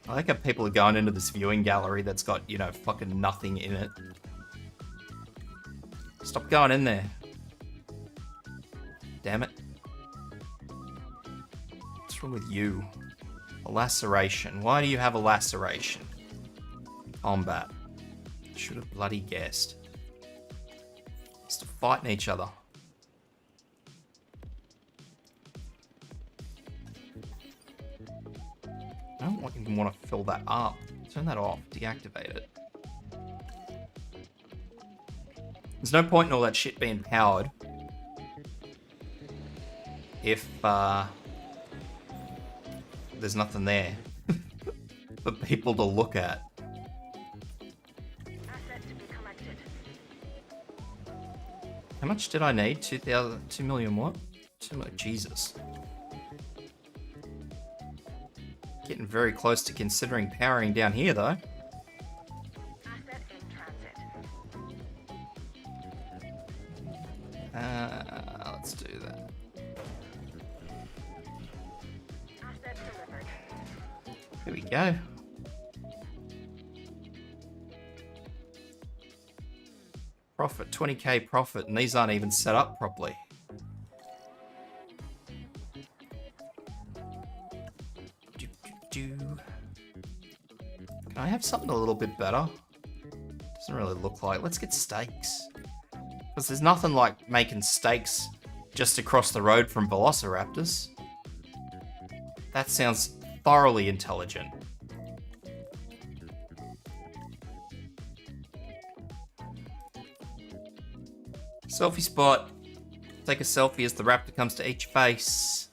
I like how people are going into this viewing gallery that's got, you know, fucking nothing in it. Stop going in there. Damn it. What's wrong with you? A laceration. Why do you have a laceration? Combat. Should have bloody guessed. Still fighting each other. I don't even want to fill that up. Turn that off. Deactivate it. There's no point in all that shit being powered if there's nothing there for people to look at. Asset to be collected. How much did I need? 2 million what? 2 million. Jesus. Getting very close to considering powering down here though. Asset in transit. Let's do that. Asset delivered. Here we go. Profit, 20k profit, and these aren't even set up properly. Can I have something a little bit better? Doesn't really look like. Let's get steaks. Because there's nothing like making steaks just across the road from Velociraptors. That sounds thoroughly intelligent. Selfie spot. Take a selfie as the raptor comes to each face.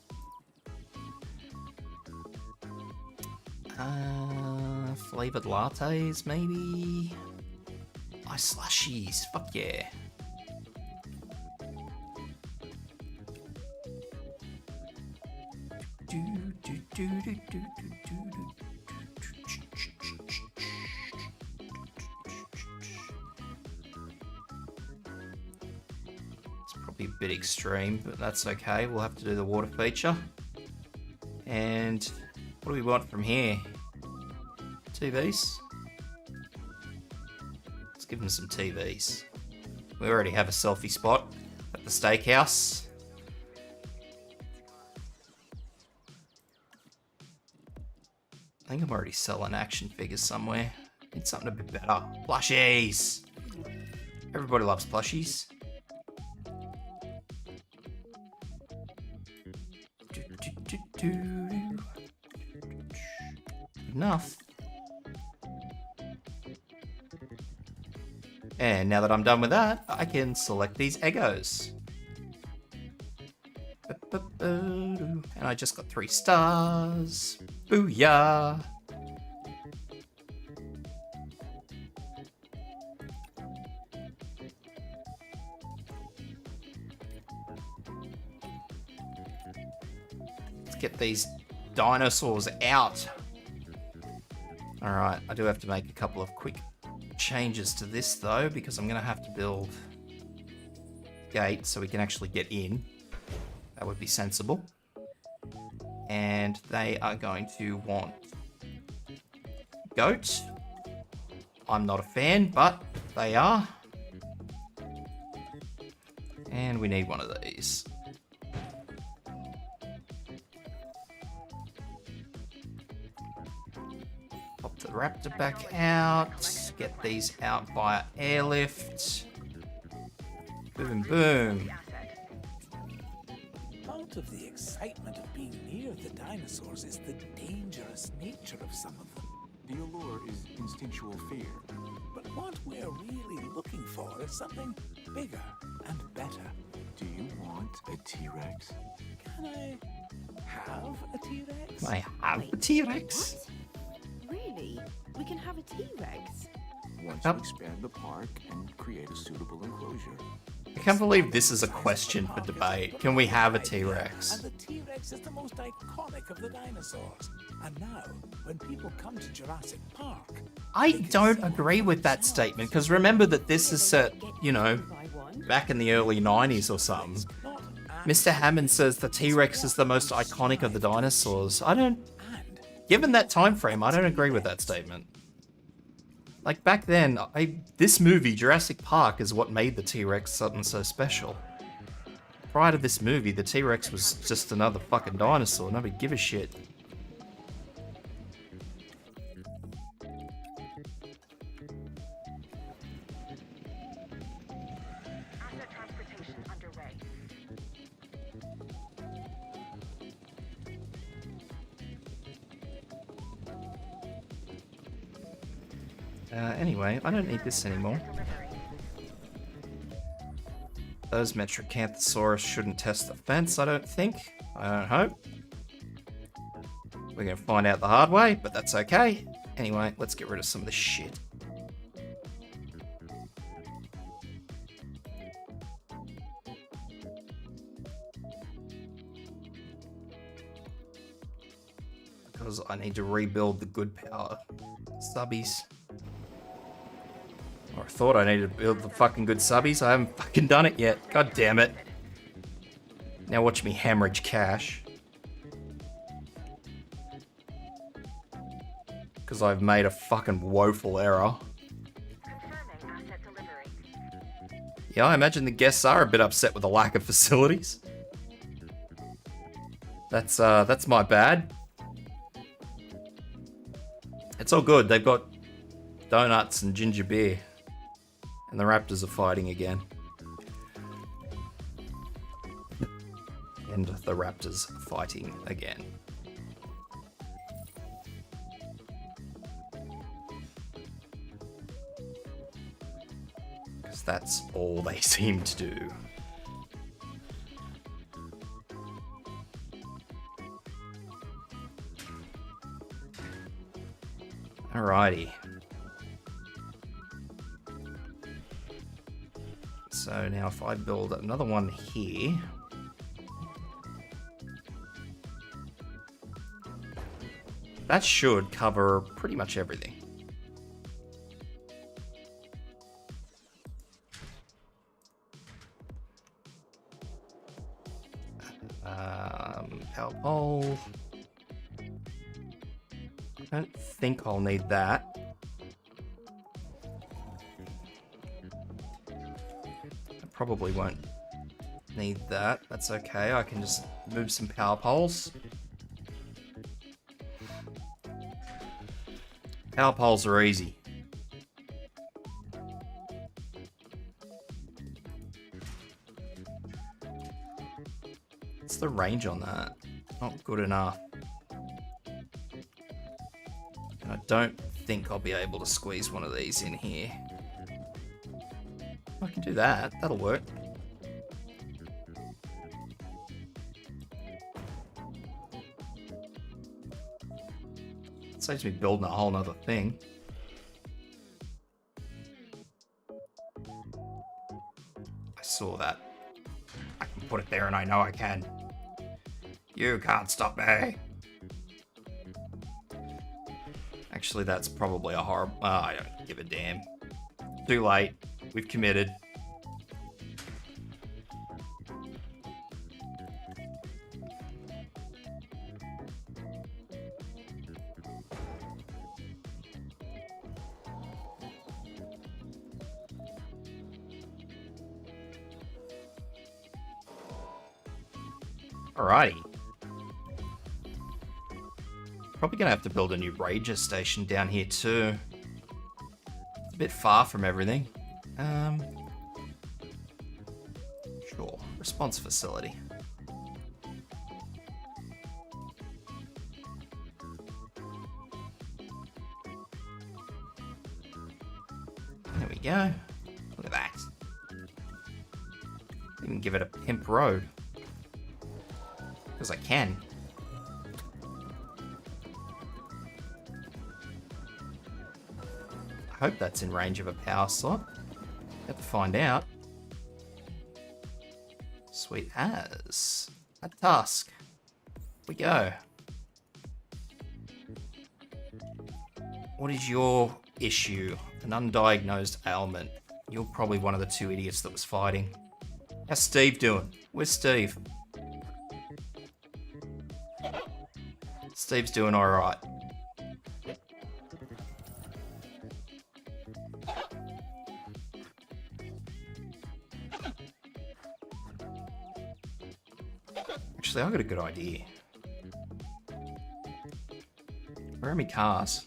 Flavored lattes, maybe? Ice slushies, fuck yeah. It's probably a bit extreme, but that's okay. We'll have to do the water feature. And what do we want from here? TVs? Let's give them some TVs. We already have a selfie spot at the steakhouse. I think I'm already selling action figures somewhere. Need something a bit better. Plushies! Everybody loves plushies. Enough. And now that I'm done with that, I can select these Eggos. And I just got 3 stars. Booyah! Let's get these dinosaurs out. Alright, I do have to make a couple of quick changes to this though, because I'm going to have to build a gate so we can actually get in. That would be sensible. And they are going to want goat. I'm not a fan, but they are. And we need one of these. Pop the raptor back out. Get these out via airlift. Boom, boom. Part of the excitement of being near the dinosaurs is the dangerous nature of some of them. The allure is instinctual fear. But what we're really looking for is something bigger and better. Do you want a T-Rex? Can I have a T-Rex? I have a T-Rex. What? Really? We can have a T-Rex? Once Yep. you expand the park and create a suitable enclosure. I can't believe this is a question for debate. Can we have a T-Rex? And the T-Rex is the most iconic of the dinosaurs. And now, when people come to Jurassic Park, I don't agree with that statement, because remember that this is set, you know, back in the early 90s or something. Mr. Hammond says the T-Rex is the most iconic of the dinosaurs. Given that time frame, I don't agree with that statement. Like, back then, this movie, Jurassic Park, is what made the T-Rex something so special. Prior to this movie, the T-Rex was just another fucking dinosaur. Nobody give a shit. Asset transportation underway. Anyway, I don't need this anymore. Delivery. Those Metrocanthosaurus shouldn't test the fence, I don't think. I don't hope. We're gonna find out the hard way, but that's okay. Anyway, let's get rid of some of this shit. Because I need to rebuild the good power subbies. Or I thought I needed to build the fucking good subbies. I haven't fucking done it yet. God damn it. Now watch me hemorrhage cash. Because I've made a fucking woeful error. Confirming asset delivery. Yeah, I imagine the guests are a bit upset with the lack of facilities. That's my bad. It's all good. They've got donuts and ginger beer. And the raptors are fighting again. And the raptors fighting again. Because 'Cause that's all they seem to do. Alrighty. So now if I build another one here, that should cover pretty much everything. Power pole. I don't think I'll need that. I probably won't need that. That's okay. I can just move some power poles. Power poles are easy. What's the range on that? Not good enough. And I don't think I'll be able to squeeze one of these in here. I can do that. That'll work. It saves me building a whole nother thing. I saw that. I can put it there and I know I can. You can't stop me. Actually, that's probably a horrible... I don't give a damn. Too late. We've committed. Alrighty. Probably gonna have to build a new ranger station down here too. It's a bit far from everything. Sure. Response facility. There we go. Look at that. Even give it a pimp road. Because I can. I hope that's in range of a power slot. Have to find out. Sweet as. A task. We go. What is your issue? An undiagnosed ailment. You're probably one of the two idiots that was fighting. How's Steve doing? Where's Steve? Steve's doing alright. Actually, I've got a good idea. Where are my cars?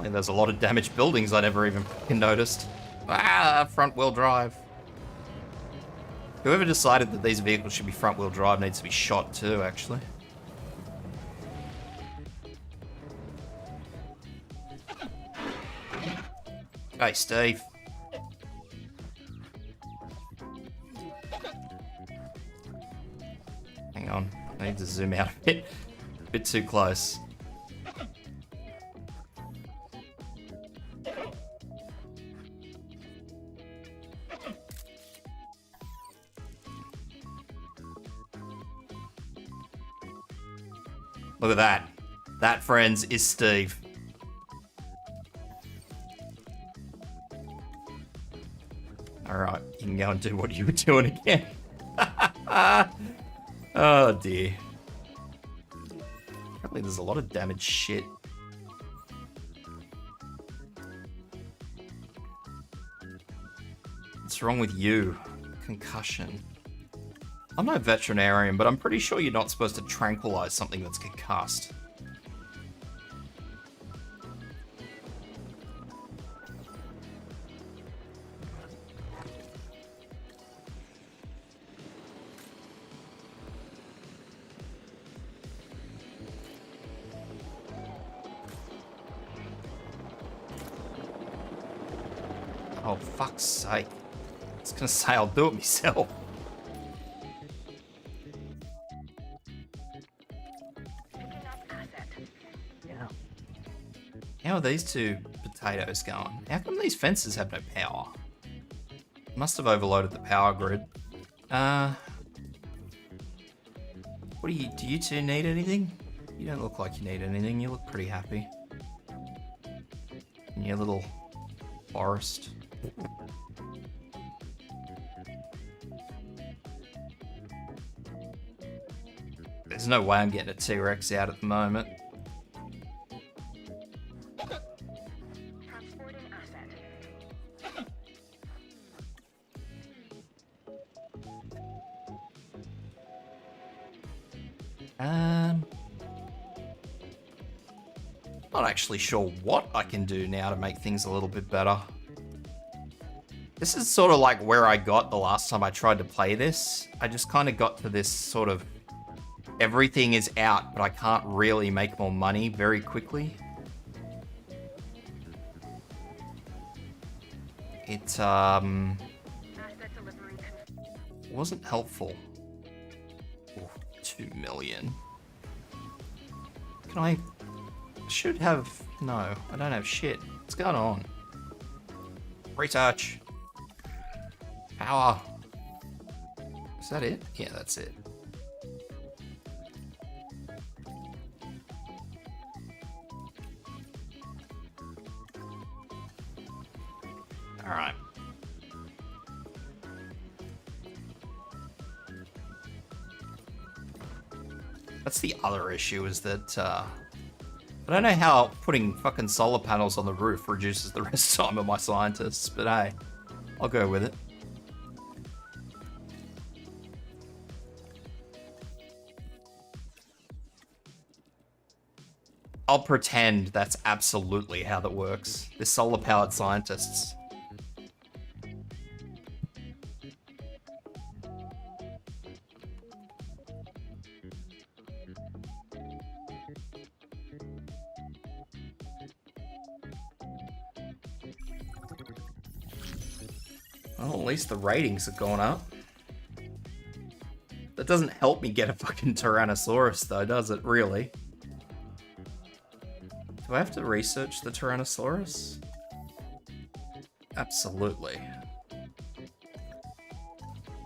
And there's a lot of damaged buildings I never even fucking noticed. Ah, front wheel drive. Whoever decided that these vehicles should be front wheel drive needs to be shot too, actually. Hey, Steve. Hang on, I need to zoom out a bit too close. Look at that. That, friends, is Steve. Alright, you can go and do what you were doing again. Oh dear. Apparently there's a lot of damaged shit. What's wrong with you? Concussion. I'm no veterinarian, but I'm pretty sure you're not supposed to tranquilize something that's concussed. Oh, fuck's sake. I was gonna say I'll do it myself. Picking up asset. Yeah. How are these two potatoes going? How come these fences have no power? Must have overloaded the power grid. What do you two need anything? You don't look like you need anything. You look pretty happy. In your little forest. There's no way I'm getting a T-Rex out at the moment. Transporting asset. Not actually sure what I can do now to make things a little bit better. This is sort of like where I got the last time I tried to play this. I just kind of got to this sort of everything is out, but I can't really make more money very quickly. It Asset delivery wasn't helpful. Ooh, 2 million. Can I should have no, I don't have shit. What's going on? Research. Power. Is that it? Yeah, that's it. Alright. That's the other issue, is that I don't know how putting fucking solar panels on the roof reduces the rest time of my scientists, but hey, I'll go with it. I'll pretend that's absolutely how that works. They're solar-powered scientists. Well, at least the ratings have gone up. That doesn't help me get a fucking Tyrannosaurus though, does it, really? Do I have to research the Tyrannosaurus? Absolutely.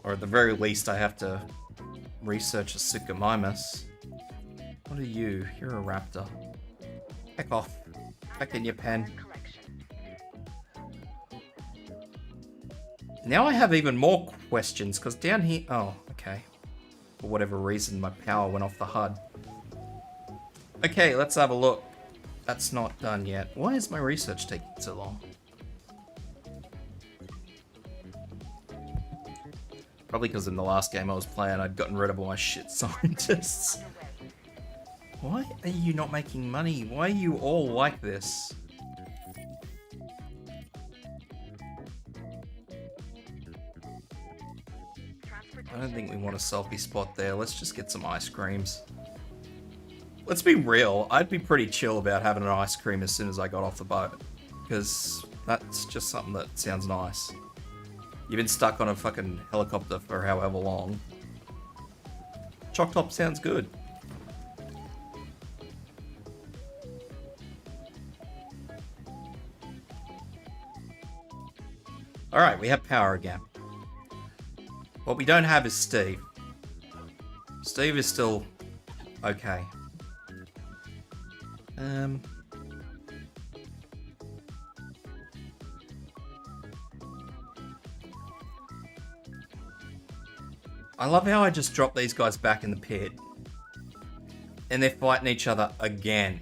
Or at the very least, I have to research a Suchomimus. What are you? You're a raptor. Heck off. Back in your pen. collection. Now I have even more questions, because down here... Oh, okay. For whatever reason, my power went off the HUD. Okay, let's have a look. That's not done yet. Why is my research taking so long? Probably because in the last game I was playing, I'd gotten rid of all my shit scientists. Why are you not making money? Why are you all like this? I don't think we want a selfie spot there. Let's just get some ice creams. Let's be real, I'd be pretty chill about having an ice cream as soon as I got off the boat. Because that's just something that sounds nice. You've been stuck on a fucking helicopter for however long. Choc top sounds good. Alright, we have power again. What we don't have is Steve. Steve is still okay. I love how I just dropped these guys back in the pit. And they're fighting each other again.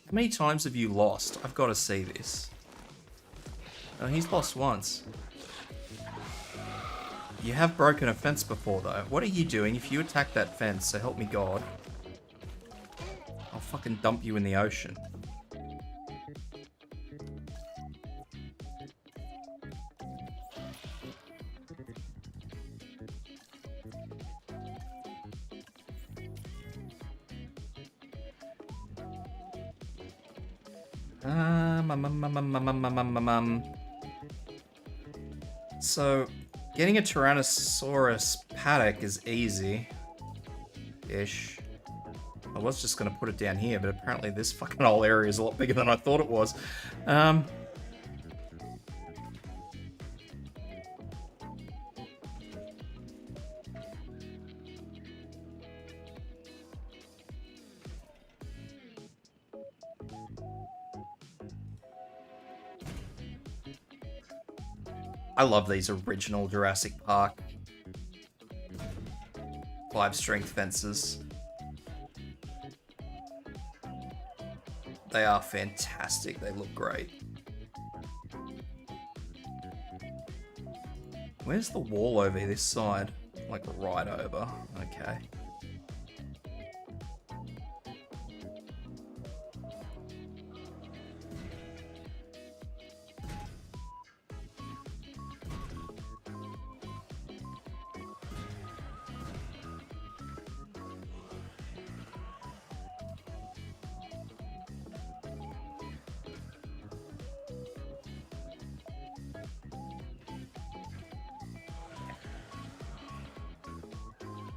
How many times have you lost? I've got to see this. Oh, he's lost once. You have broken a fence before, though. What are you doing if you attack that fence, so help me God? I'll fucking dump you in the ocean. So, getting a Tyrannosaurus paddock is easy-ish. I was just gonna put it down here, but apparently this fucking whole area is a lot bigger than I thought it was. I love these original Jurassic Park 5-strength fences. They are fantastic. They look great. Where's the wall over this side? Like right over. Okay.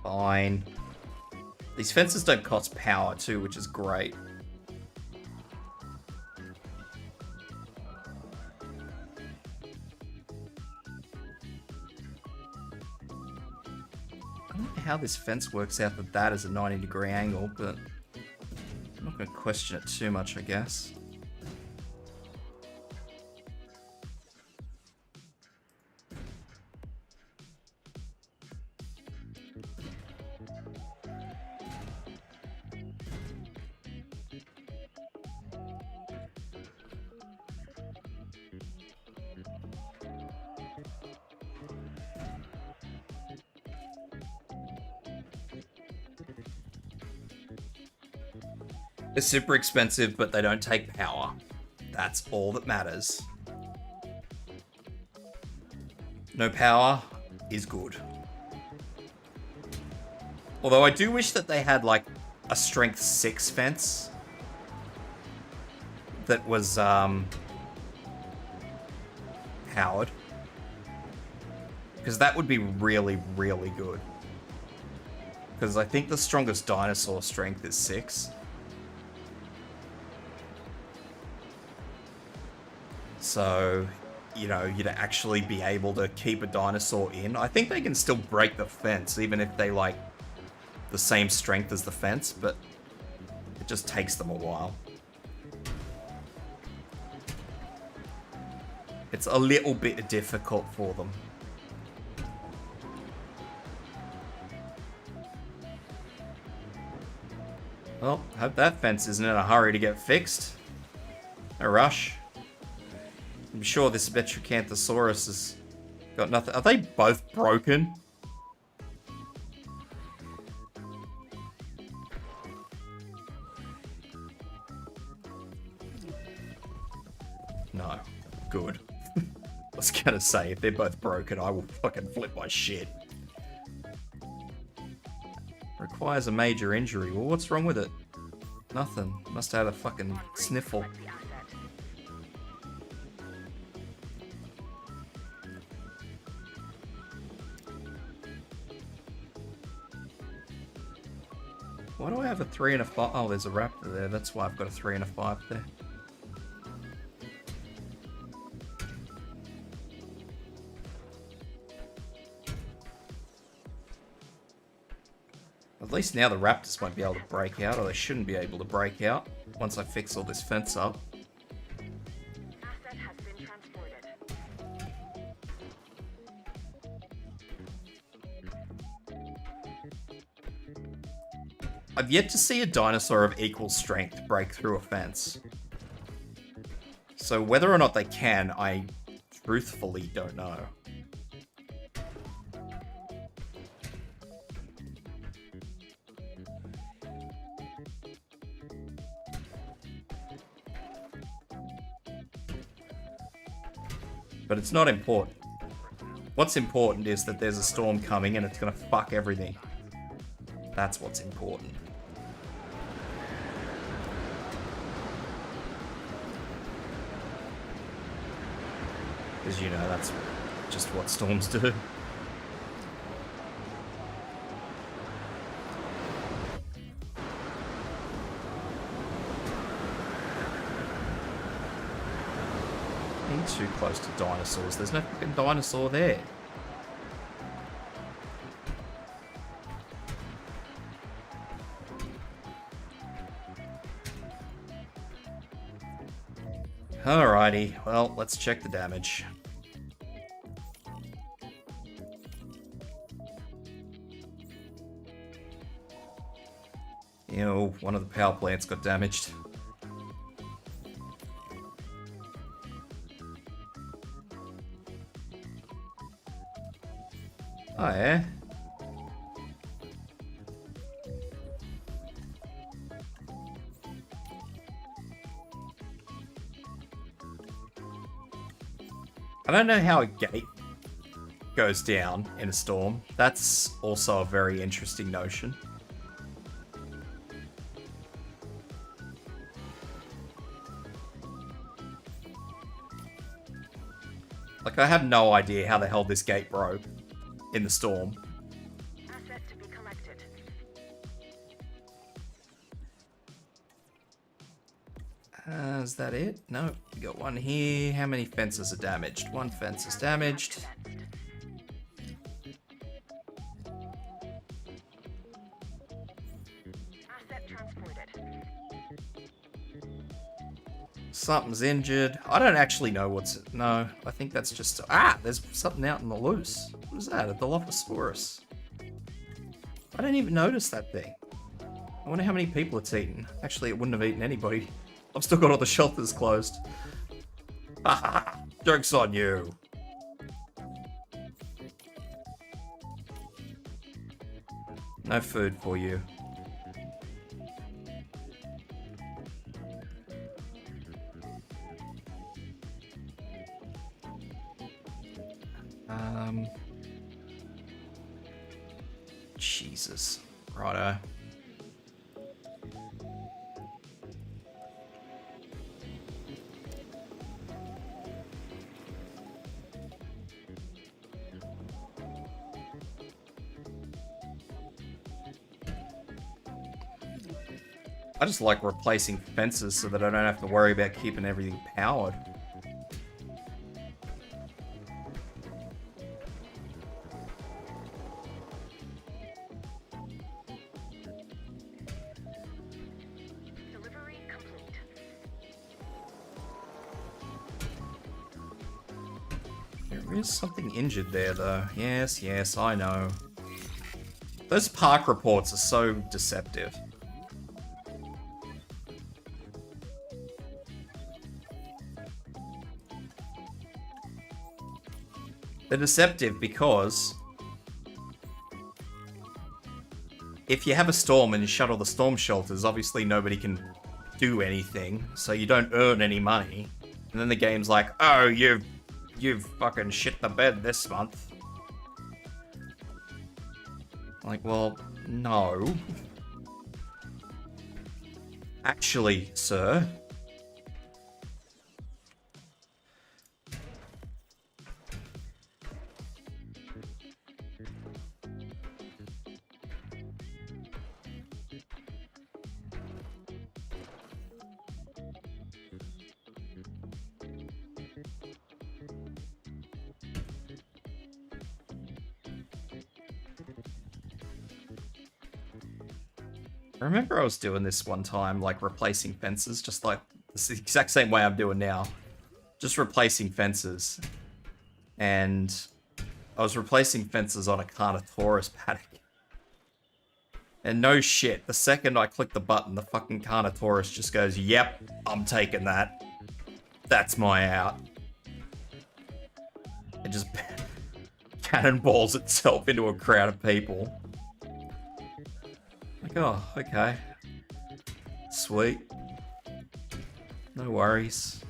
Fine. These fences don't cost power too, which is great. I don't know how this fence works out that is a 90-degree angle, but I'm not going to question it too much, I guess. They're super expensive, but they don't take power. That's all that matters. No power is good. Although I do wish that they had like a strength 6 fence that was powered. Because that would be really, really good. Because I think the strongest dinosaur strength is 6. So, you know, you'd actually be able to keep a dinosaur in. I think they can still break the fence, even if they, like, the same strength as the fence, but it just takes them a while. It's a little bit difficult for them. Well, hope that fence isn't in a hurry to get fixed. No rush. I'm sure this Metracanthosaurus has got nothing. Are they both broken? No. Good. I was gonna say, if they're both broken, I will fucking flip my shit. Requires a major injury. Well, what's wrong with it? Nothing. Must have had a fucking sniffle. Why do I have a 3 and a 5? Oh, there's a Raptor there. That's why I've got a 3 and a 5 there. At least now the Raptors won't be able to break out, or they shouldn't be able to break out once I fix all this fence up. Asset has been transported. I've yet to see a dinosaur of equal strength break through a fence. So whether or not they can, I truthfully don't know. But it's not important. What's important is that there's a storm coming and it's gonna fuck everything. That's what's important. Because, you know, that's just what storms do. Being too close to dinosaurs. There's no fucking dinosaur there. Alrighty, well, let's check the damage. Ew, one of the power plants got damaged. Oh, yeah? I don't know how a gate goes down in a storm. That's also a very interesting notion. Like, I have no idea how the hell this gate broke in the storm. Asset to be collected. Is that it? No, we got one here. How many fences are damaged? One fence is damaged. Asset transported. Something's injured. I don't actually know what's... No, I think that's just... Ah, there's something out in the loose. What is that? A Dilophosaurus. I didn't even notice that thing. I wonder how many people it's eaten. Actually, it wouldn't have eaten anybody. I've still got all the shelters closed. Haha, joke's on you. No food for you. Jesus. Righto. I just like replacing fences so that I don't have to worry about keeping everything powered. Delivery complete. There is something injured there, though. Yes, yes, I know. Those park reports are so deceptive. They're deceptive because if you have a storm and you shut all the storm shelters, obviously nobody can do anything, so you don't earn any money. And then the game's like, oh, you've fucking shit the bed this month. Like, well, no. Actually, sir. I remember I was doing this one time, like replacing fences, just like it's the exact same way I'm doing now. Just replacing fences. And I was replacing fences on a Carnotaurus paddock. And no shit, the second I click the button, the fucking Carnotaurus just goes, yep, I'm taking that. That's my out. It just cannonballs itself into a crowd of people. Like, oh, okay. Sweet. No worries.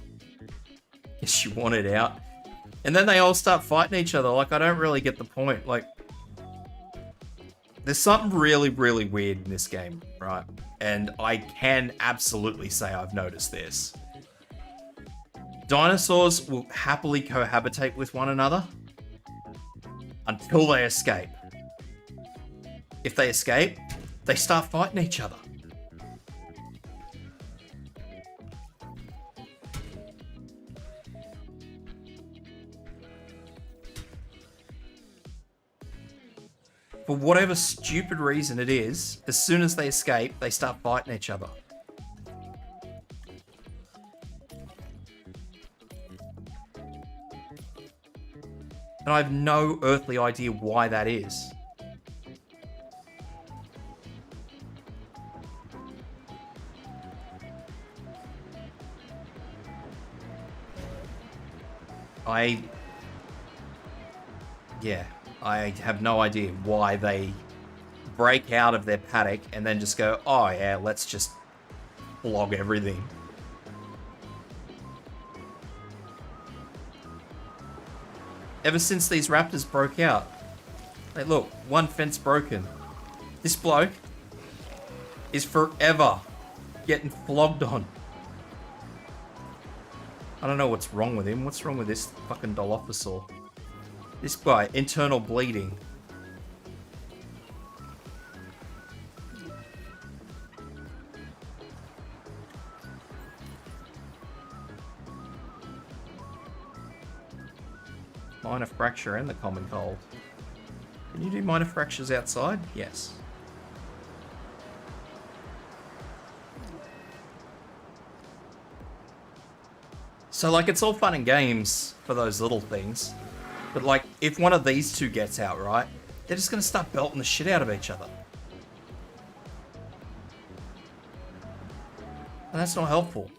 Guess you want it out. And then they all start fighting each other. Like, I don't really get the point. Like, there's something really, really weird in this game, right? And I can absolutely say I've noticed this. Dinosaurs will happily cohabitate with one another until they escape. If they escape, they start fighting each other. For whatever stupid reason it is, as soon as they escape, they start fighting each other. And I have no earthly idea why that is. I have no idea why they break out of their paddock and then just go, oh yeah, let's just flog everything. Ever since these raptors broke out, hey look, one fence broken. This bloke is forever getting flogged on. I don't know what's wrong with him. What's wrong with this fucking Dilophosaur? This guy, internal bleeding. Minor fracture and the common cold. Can you do minor fractures outside? Yes. So, like, it's all fun and games for those little things. But, like, if one of these two gets out, right, they're just going to start belting the shit out of each other. And that's not helpful.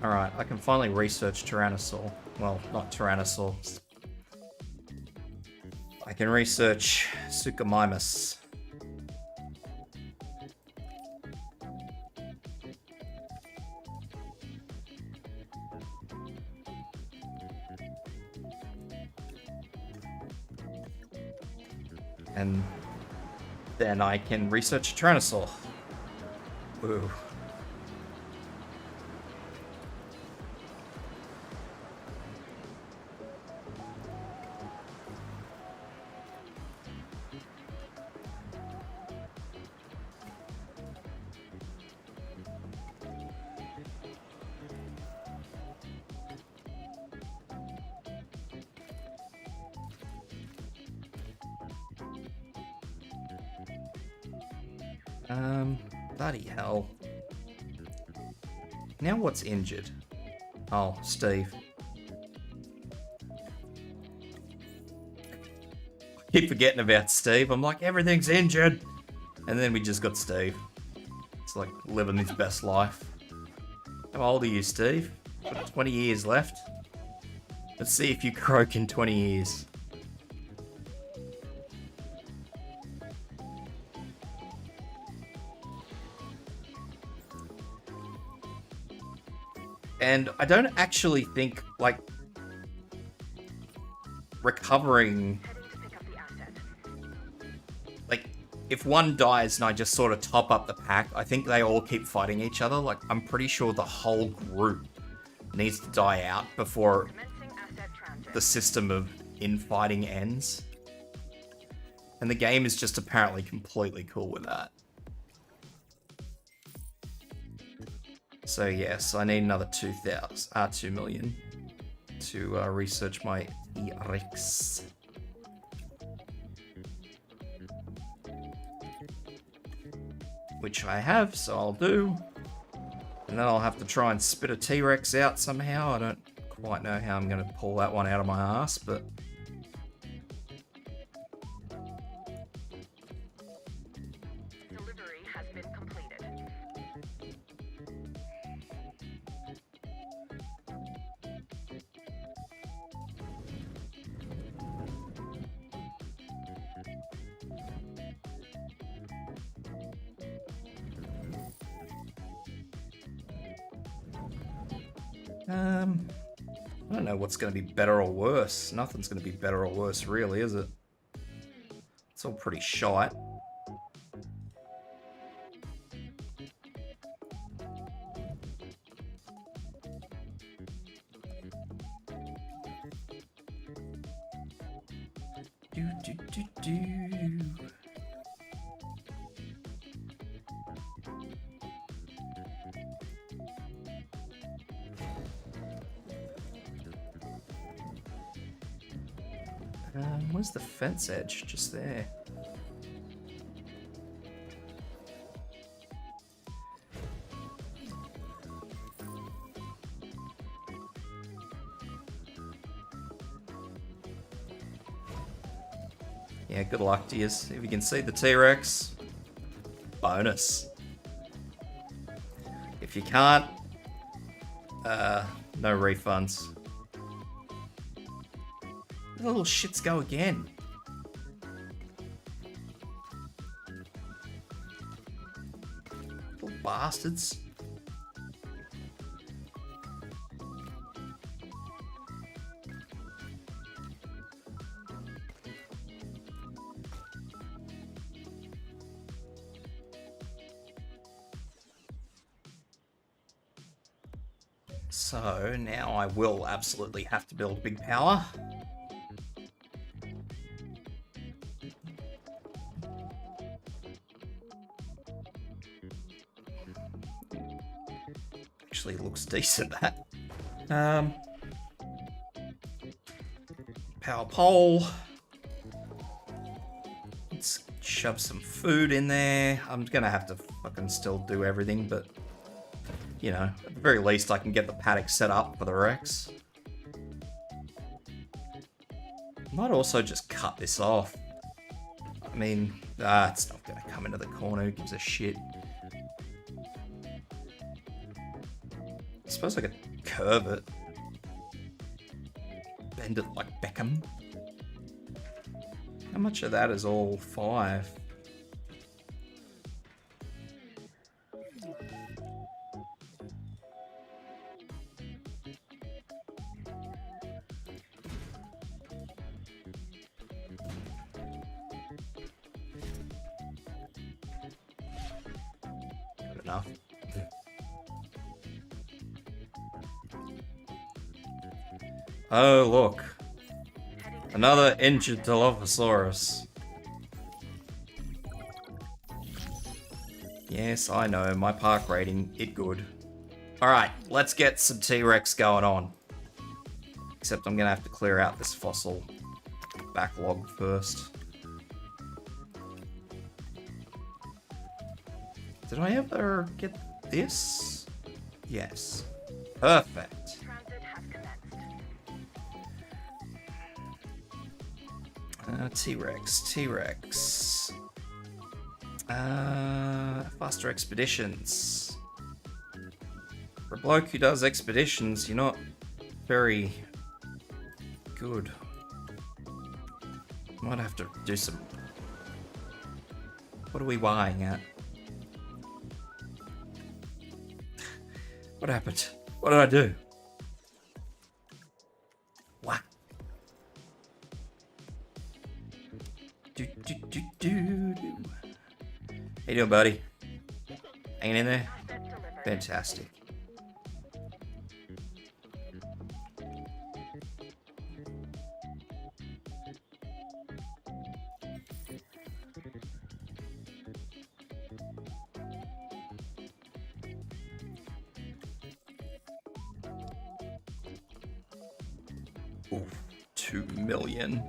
Alright, I can finally research Tyrannosaur. Well, not Tyrannosaur. I can research Suchomimus. And then I can research Tyrannosaur. Ooh. Bloody hell. Now what's injured? Oh, Steve. I keep forgetting about Steve. I'm like, everything's injured. And then we just got Steve. It's like living his best life. How old are you, Steve? Got 20 years left. Let's see if you croak in 20 years. And I don't actually think, like, recovering, like, if one dies and I just sort of top up the pack, I think they all keep fighting each other. Like, I'm pretty sure the whole group needs to die out before the system of infighting ends. And the game is just apparently completely cool with that. So yes, I need another 2 million to research my T-Rex. Which I have, so I'll do. And then I'll have to try and spit a T-Rex out somehow. I don't quite know how I'm going to pull that one out of my ass, but... Delivery has been completed. I don't know what's going to be better or worse. Nothing's going to be better or worse, really, is it? It's all pretty shite. Do, do, do, do. Where's the fence edge? Just there. Yeah, good luck to you. If you can see the T-Rex, bonus. If you can't, no refunds. The little shits go again. Little bastards. So now I will absolutely have to build big power. Actually looks decent, that. Power pole. Let's shove some food in there. I'm gonna have to fucking still do everything, but you know, at the very least I can get the paddock set up for the Rex. Might also just cut this off. I mean, it's not gonna come into the corner, who gives a shit. I suppose I could curve it. Bend it like Beckham. How much of that is all 5? Good enough. Oh, look. Another injured Dilophosaurus. Yes, I know. My park rating, it good. Alright, let's get some T-Rex going on. Except I'm going to have to clear out this fossil backlog first. Did I ever get this? Yes. Perfect. Transit has commenced. T-Rex. Faster expeditions. For a bloke who does expeditions, you're not very good. Might have to do some... What are we buying at? What happened? What did I do? What? Do. How you doing, buddy? Hanging in there? Asset delivered. Fantastic. Ooh, 2 million.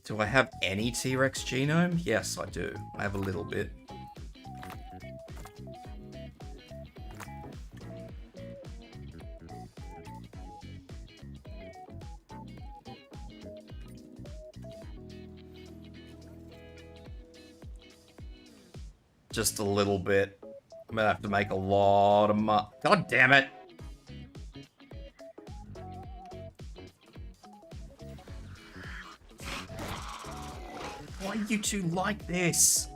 Do I have any T-Rex genome? Yes, I do. I have a little bit. Just a little bit. I'm gonna have to make a lot of money. God damn it! Why are you two like this?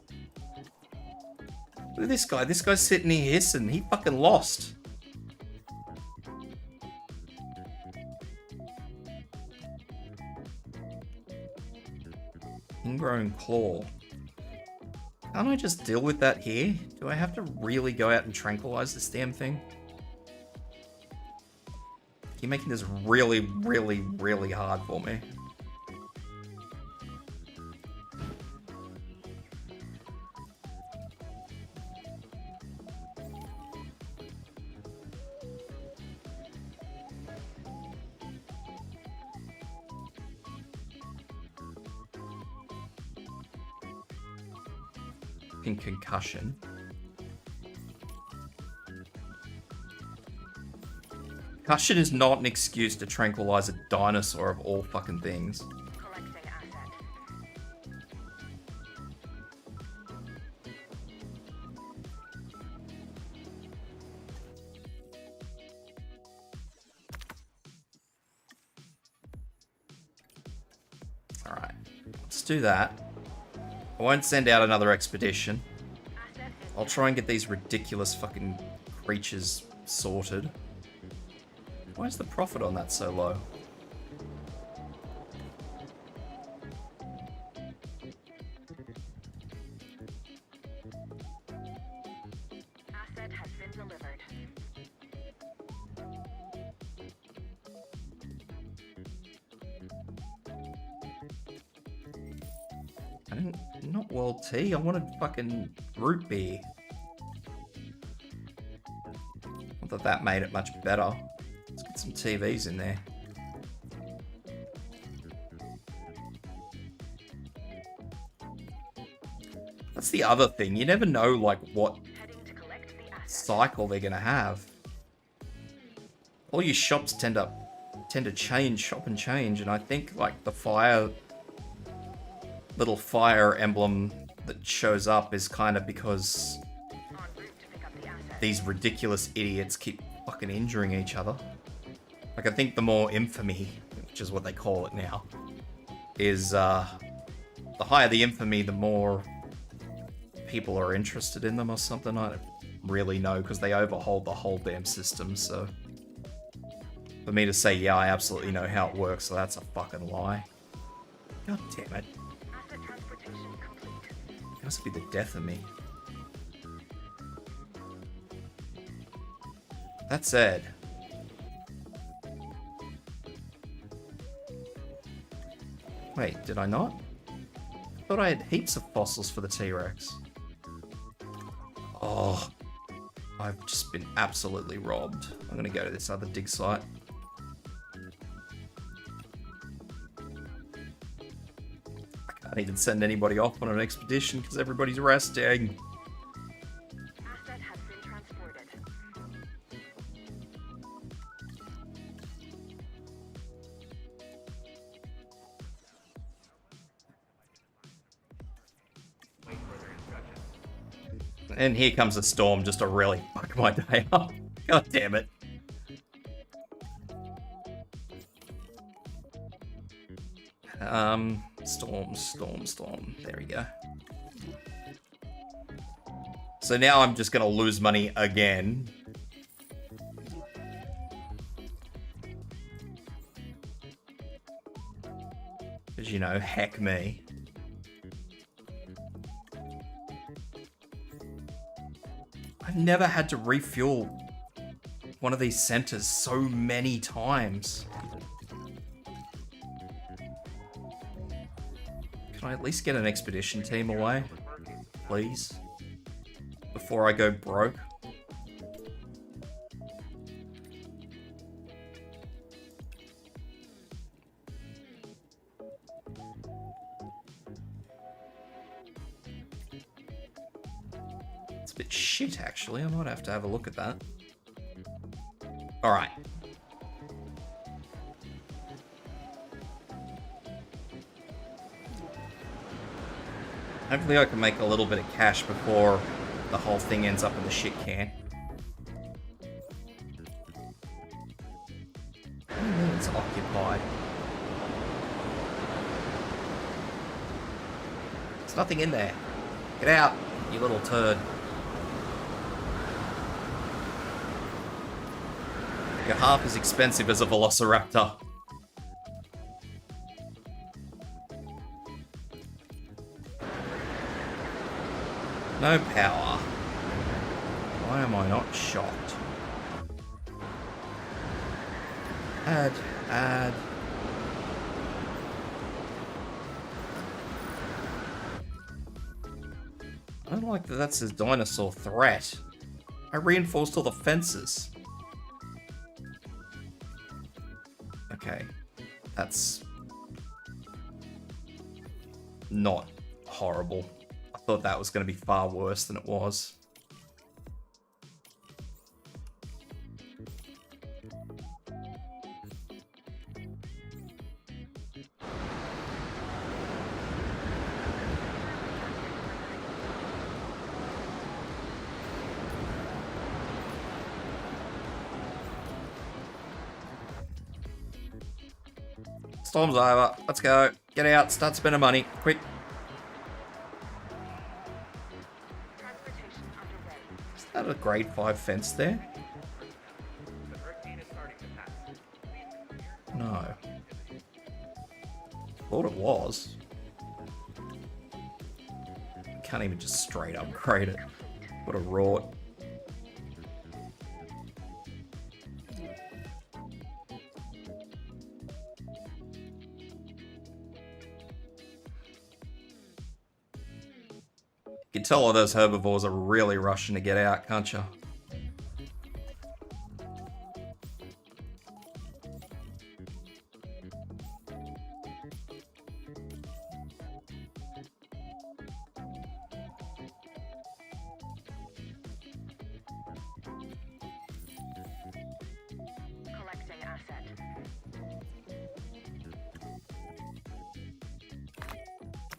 Look at this guy. This guy's sitting here hissing. He fucking lost. Ingrown claw. Can't I just deal with that here? Do I have to really go out and tranquilize this damn thing? You're making this really, really, really hard for me. In concussion. Concussion is not an excuse to tranquilize a dinosaur of all fucking things. Collecting asset. Alright, let's do that. I won't send out another expedition. Asset is I'll try and get these ridiculous fucking creatures sorted. Why is the profit on that so low? asset has been delivered. I didn't... Not world tea, I wanted fucking root beer. Not that that made it much better. Let's get some TVs in there. That's the other thing. You never know, like, what Heading to collect the asset. cycle they're gonna have. All your shops tend to change, shop and change, and I think, like, the little fire emblem that shows up is kind of because En route to pick up the asset. these ridiculous idiots keep fucking injuring each other. Like, I think the more infamy, which is what they call it now, is the higher the infamy, the more people are interested in them or something. I don't really know, because they overhauled the whole damn system, so for me to say, yeah, I absolutely know how it works, so that's a fucking lie. God damn it. Asset transportation complete. It must be the death of me. That said, wait, did I not? I thought I had heaps of fossils for the T-Rex. Oh, I've just been absolutely robbed. I'm gonna go to this other dig site. I can't even send anybody off on an expedition because everybody's resting. Asset has been transported. And here comes a storm just to really fuck my day up. God damn it. Storm. There we go. So now I'm just gonna lose money again. Because, you know, heck me. I've never had to refuel one of these centers so many times. Can I at least get an expedition team away? Please? Before I go broke? It's a bit shit, actually. I might have to have a look at that. Alright. Hopefully I can make a little bit of cash before the whole thing ends up in the shit can. What do you mean it's occupied? There's nothing in there. Get out, you little turd. You're half as expensive as a velociraptor. No power. Why am I not shocked? Add. I don't like that that's his dinosaur threat. I reinforced all the fences. Okay. That's not horrible. I thought that was going to be far worse than it was. Storm's over. Let's go. Get out. Start spending money. Quick. Transportation underway. Is that a grade 5 fence there? No. Thought it was. Can't even just straight upgrade it. What a rort. You can tell all those herbivores are really rushing to get out, can't you? Collecting asset.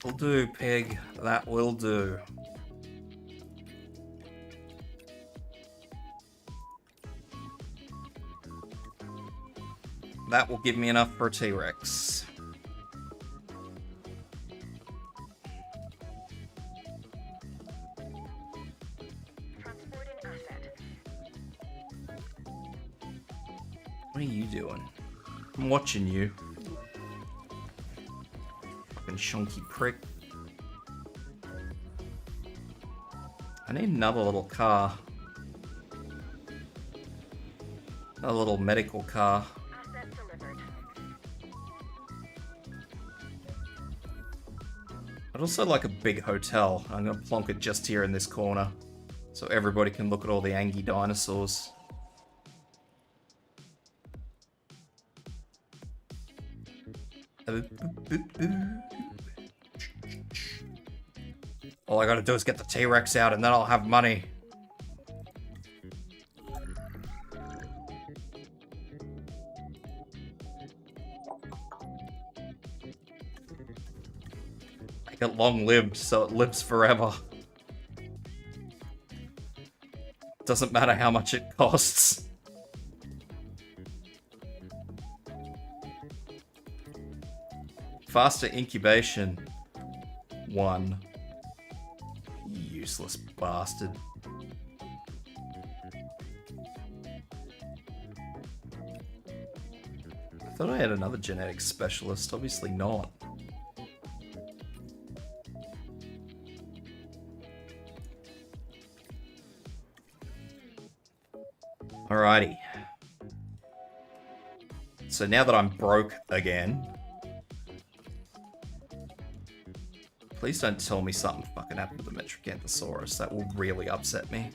Will do, pig. That will do. That will give me enough for a T-Rex. Transporting asset. What are you doing? I'm watching you. Fucking shonky prick. I need another little car. A little medical car. Asset delivered. I'd also like a big hotel. I'm gonna plonk it just here in this corner, so everybody can look at all the Angie dinosaurs. All I gotta do is get the T-Rex out and then I'll have money. Make it long-lived so it lives forever. Doesn't matter how much it costs. Faster incubation. 1. Useless bastard. I thought I had another genetics specialist. Obviously not. Alrighty. So now that I'm broke again, please don't tell me something fucking happened to the Metricanthosaurus. That will really upset me.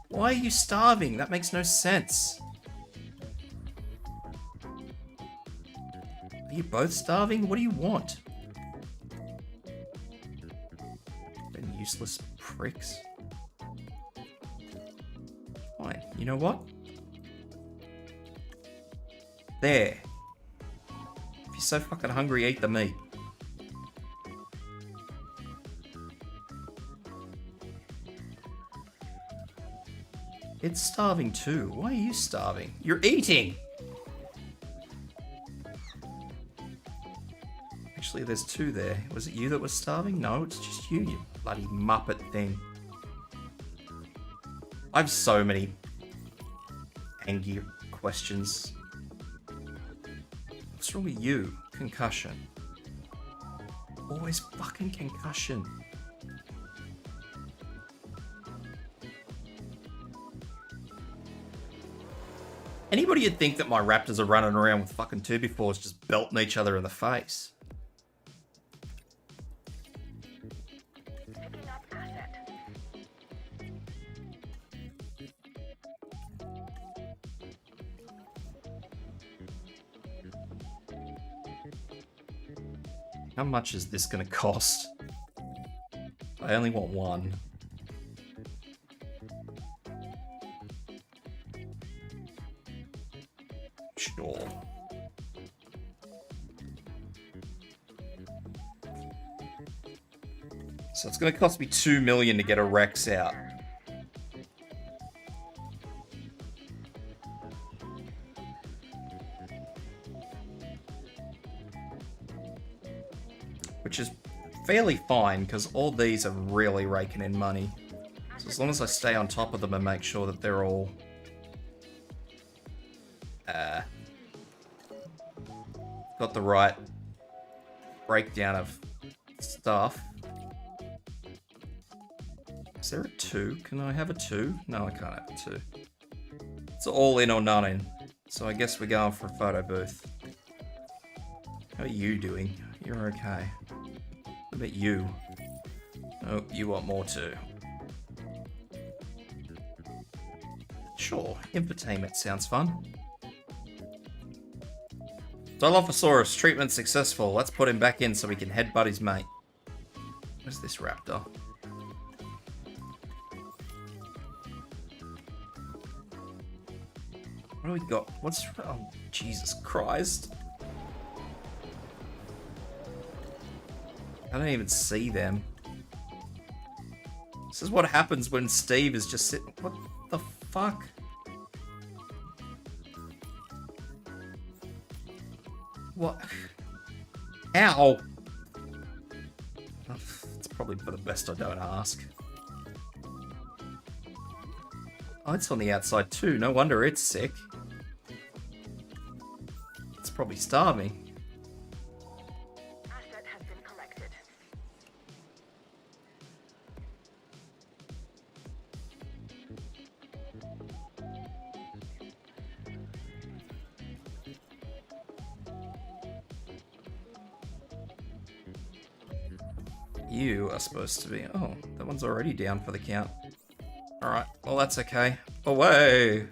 Why are you starving? That makes no sense. Are you both starving? What do you want? Fucking useless pricks. Fine. You know what? There. If you're so fucking hungry, eat the meat. It's starving too. Why are you starving? You're eating! Actually, there's 2 there. Was it you that was starving? No, it's just you, you bloody muppet thing. I have so many angry questions. What's wrong with you? Concussion. Always fucking concussion. Anybody would think that my raptors are running around with fucking herbivores just belting each other in the face. Picking up asset. How much is this going to cost? I only want one. Sure. So it's going to cost me 2 million to get a Rex out. Which is fairly fine, because all these are really raking in money. So as long as I stay on top of them and make sure that they're all... got the right breakdown of stuff. Is there a 2? Can I have a 2? No, I can't have a 2. It's all in or none in. So I guess we're going for a photo booth. How are you doing? You're okay. What about you? Oh, you want more too. Sure, infotainment sounds fun. Dilophosaurus, treatment successful. Let's put him back in so we can headbutt his mate. Where's this raptor? What do we got? What's... Oh, Jesus Christ. I don't even see them. This is what happens when Steve is just sitting... What the fuck? What? How? It's probably for the best I don't ask. Oh, it's on the outside too. No wonder it's sick. It's probably starving. Asset has been collected. You are supposed to be... Oh, that one's already down for the count. Alright, well that's okay. Away!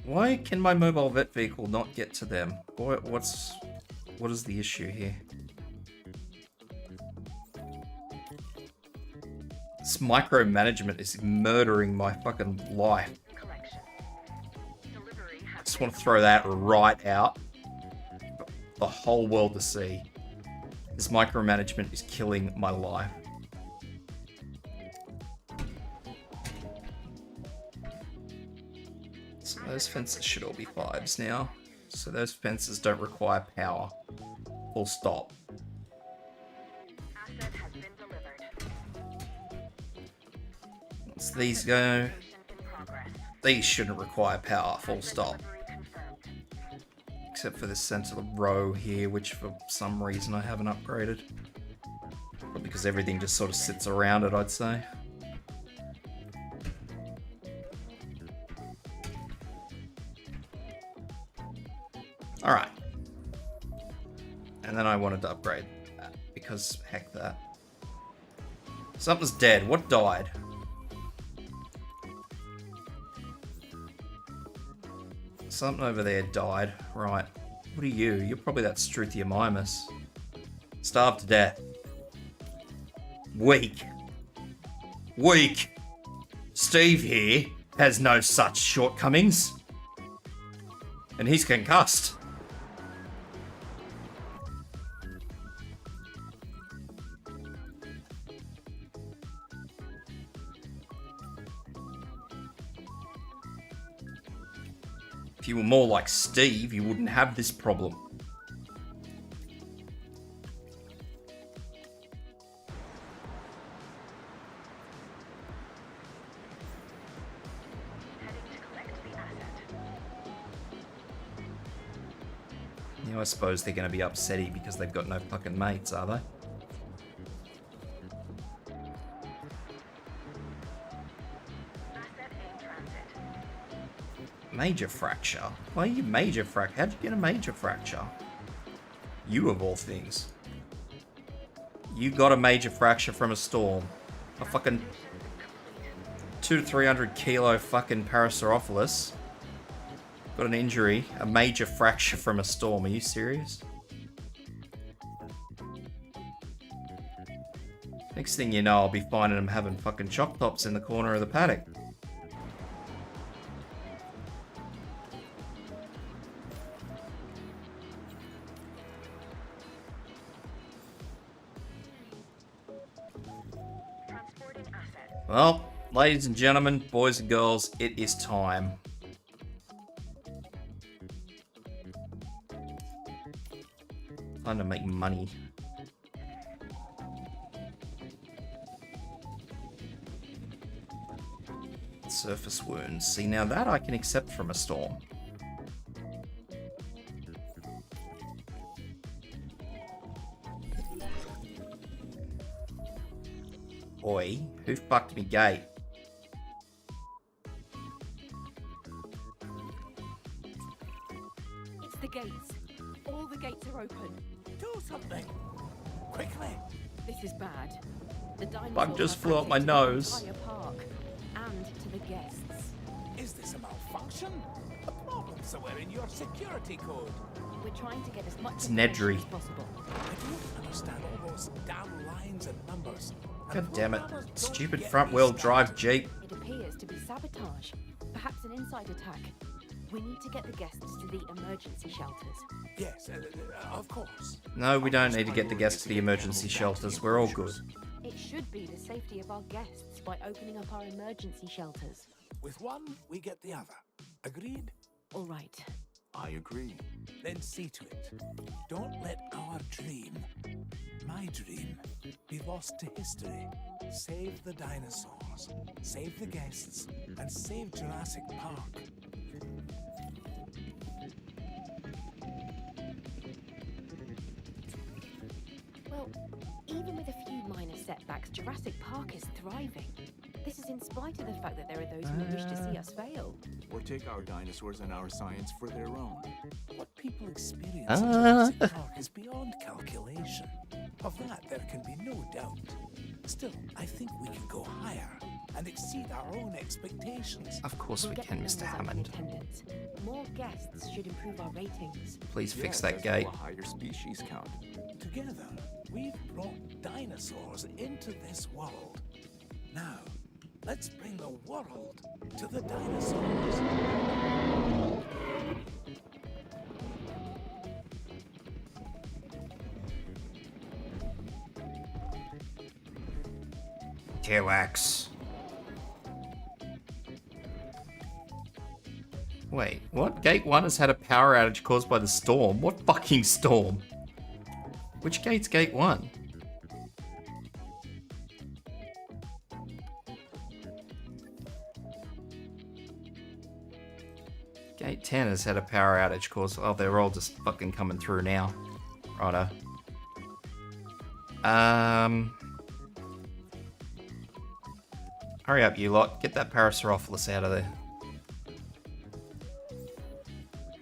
Why can my mobile vet vehicle not get to them? What is the issue here? This micromanagement is murdering my fucking life. Collection. Delivery I has just want to throw that right out. For the whole world to see. This micromanagement is killing my life. So those fences should all be 5s now. So those fences don't require power. Full stop. asset has been delivered. Once these go, Station in progress. these shouldn't require power. Full stop. Delivery confirmed. Except for this center row here, which for some reason I haven't upgraded. Probably because everything just sort of sits around it, I'd say. Alright. And then I wanted to upgrade that, because heck that. Something's dead. What died? Something over there died. Right. What are you? You're probably that Struthiomimus. Starved to death. Weak. Weak. Steve here has no such shortcomings. And he's concussed. If you were more like Steve, you wouldn't have this problem. Heading to collect the asset. You know, I suppose they're going to be upsetty because they've got no fucking mates, are they? Asset Major fracture? Why are you major fracture? How'd you get a major fracture? You of all things. You got a major fracture from a storm. A fucking 200 to 300 kilo fucking Parasaurolophus. Got an injury, a major fracture from a storm. Are you serious? Next thing you know, I'll be finding them having fucking choc tops in the corner of the paddock. Transporting asset. Well, ladies and gentlemen, boys and girls, it is time. Time to make money. Surface wounds. See, now that I can accept from a storm. Oi, who fucked me gate? It's the gates. All the gates are open. Do something. Quickly. This is bad. The dinosaurs Bug just have flew up my access to the nose. entire park and to the guests. Is this a malfunction? A problem somewhere in your security code? We're trying to get as much It's information Nedry. as possible. I don't understand all those damn lines and numbers. God damn it. Programmers don't Stupid get front me wheel started. drive Jeep. It appears to be sabotage, perhaps an inside attack. We need to get the guests to the emergency shelters. Yes, of course. No, we don't need to get the guests to the emergency shelters. We're all good. It should be the safety of our guests by opening up our emergency shelters. With one, we get the other. Agreed? All right. I agree. Then see to it. Don't let our dream, my dream, be lost to history. Save the dinosaurs, save the guests, and save Jurassic Park. Well, even with a few minor setbacks, Jurassic Park is thriving. This is in spite of the fact that there are those who wish to see us fail. Or take our dinosaurs and our science for their own. What people experience in Jurassic Park is beyond calculation. Of that, there can be no doubt. Still, I think we can go higher and exceed our own expectations. Of course We'll we get can, the Mr. numbers up in Hammond. attendance. More guests should improve our ratings. Please fix Yes, that as well gate. a higher species count. Together, we've brought dinosaurs into this world. Now, let's bring the world to the dinosaurs. T-Rex. Wait, what? Gate 1 has had a power outage caused by the storm? What fucking storm? Which gate's Gate 1? Gate 10 has had a power outage caused... Oh, they're all just fucking coming through now. Righto. Hurry up, you lot. Get that Parasaurolophus out of there.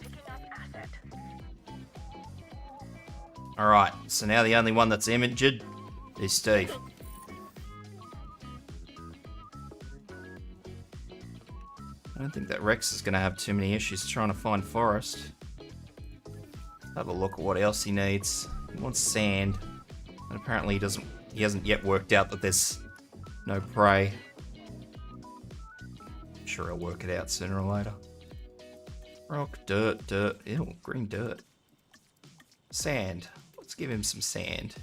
Picking up asset. Alright, so now the only one that's injured is Steve. I don't think that Rex is going to have too many issues trying to find Forest. Have a look at what else he needs. He wants sand. And apparently he hasn't yet worked out that there's no prey. I'm sure he'll work it out sooner or later. Rock, dirt. Ew, green dirt. Sand. Let's give him some sand.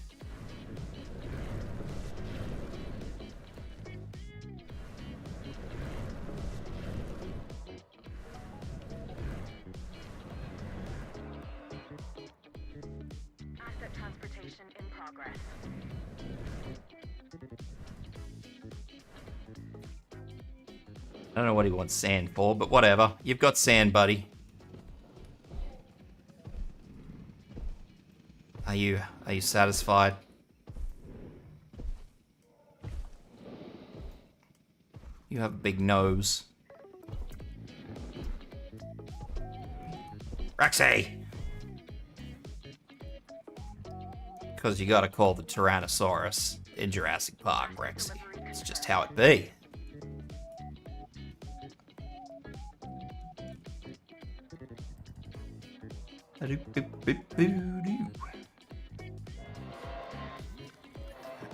Asset transportation in progress. I don't know what he wants sand for, but whatever. You've got sand, buddy. Are you satisfied? You have a big nose. Rexy! Because you gotta call the Tyrannosaurus in Jurassic Park Rexy. It's just how it be.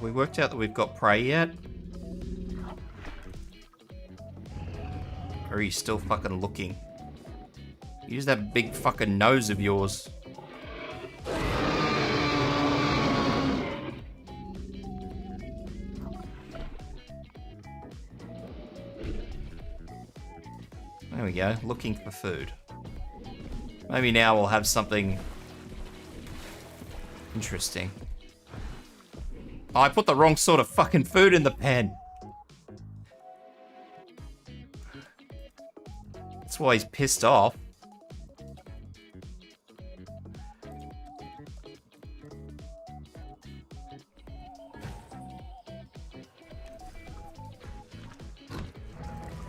We worked out that we've got prey yet? Or are you still fucking looking? Use that big fucking nose of yours. There we go, looking for food. Maybe now we'll have something interesting. Oh, I put the wrong sort of fucking food in the pen. That's why he's pissed off.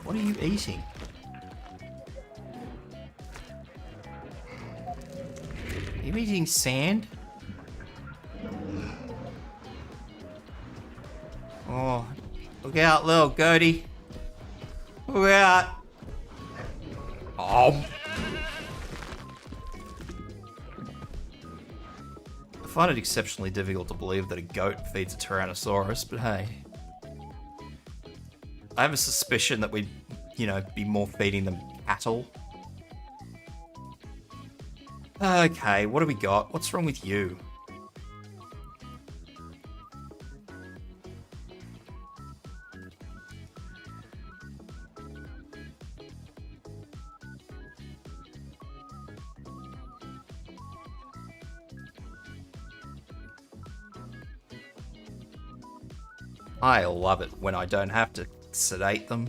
What are you eating? Are you eating sand? Oh, look out, little goaty. Look out. Oh. I find it exceptionally difficult to believe that a goat feeds a Tyrannosaurus, but hey. I have a suspicion that we'd, be more feeding them cattle. Okay, what do we got? What's wrong with you? I love it when I don't have to sedate them.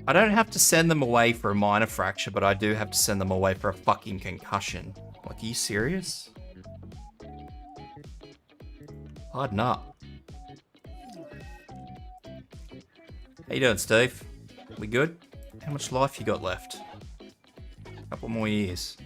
I don't have to send them away for a minor fracture, but I do have to send them away for a fucking concussion. Like, are you serious? Harden up. How you doing, Steve? We good? How much life you got left? Couple more years.